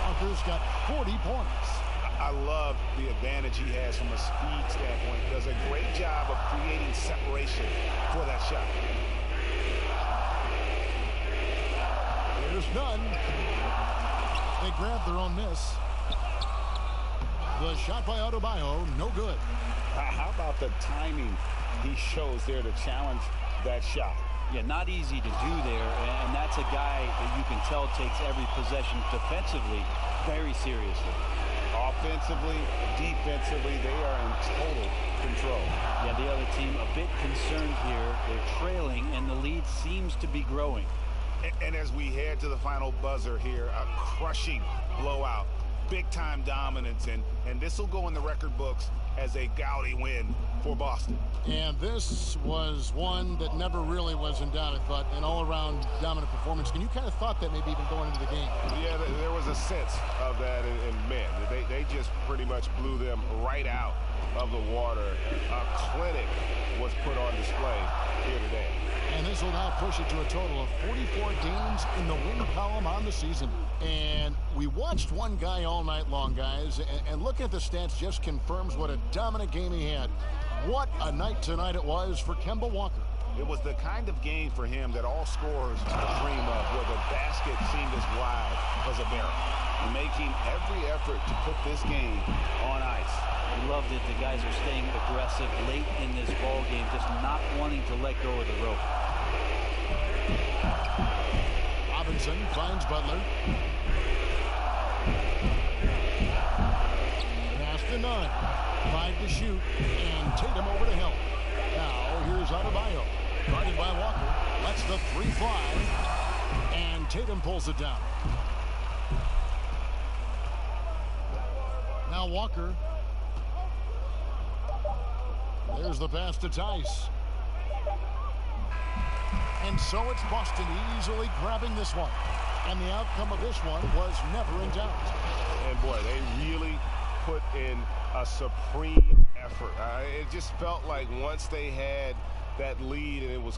Walker's got 40 points. I love the advantage he has from a speed standpoint. Does a great job of creating separation for that shot. Here's Nunn. They grabbed their own miss. The shot by Adebayo, no good. How about the timing he shows there to challenge that shot? Yeah, not easy to do there, and that's a guy that you can tell takes every possession defensively very seriously. Offensively, defensively, they are in total control. Yeah, the other team a bit concerned here. They're trailing, and the lead seems to be growing. And as we head to the final buzzer here, a crushing blowout. Big-time dominance, and this will go in the record books as a gaudy win for Boston. And this was one that never really was in doubt, I thought, an all-around dominant performance. And you kind of thought that maybe even going into the game. Yeah, there was a sense of that, and man, they just pretty much blew them right out of the water. A clinic was put on display here today. And this will now push it to a total of 44 games in the win column on the season. And we watched one guy all night long, guys, and looking at the stats just confirms what a dominant game he had. What a night tonight it was for Kemba Walker. It was the kind of game for him that all scorers dream of, where the basket seemed as wide as a barrel. Making every effort to put this game on ice. We loved it. The guys are staying aggressive late in this ball game, just not wanting to let go of the rope. Robinson finds Butler. Pass to none. 5 to shoot, and Tatum over to help. Now here's Adebayo, guarded by Walker. Lets the 3 fly, and Tatum pulls it down. Now Walker. There's the pass to Tice. And so it's Boston easily grabbing this one. And the outcome of this one was never in doubt. And boy, they really put in a supreme effort. It just felt like once they had that lead and it was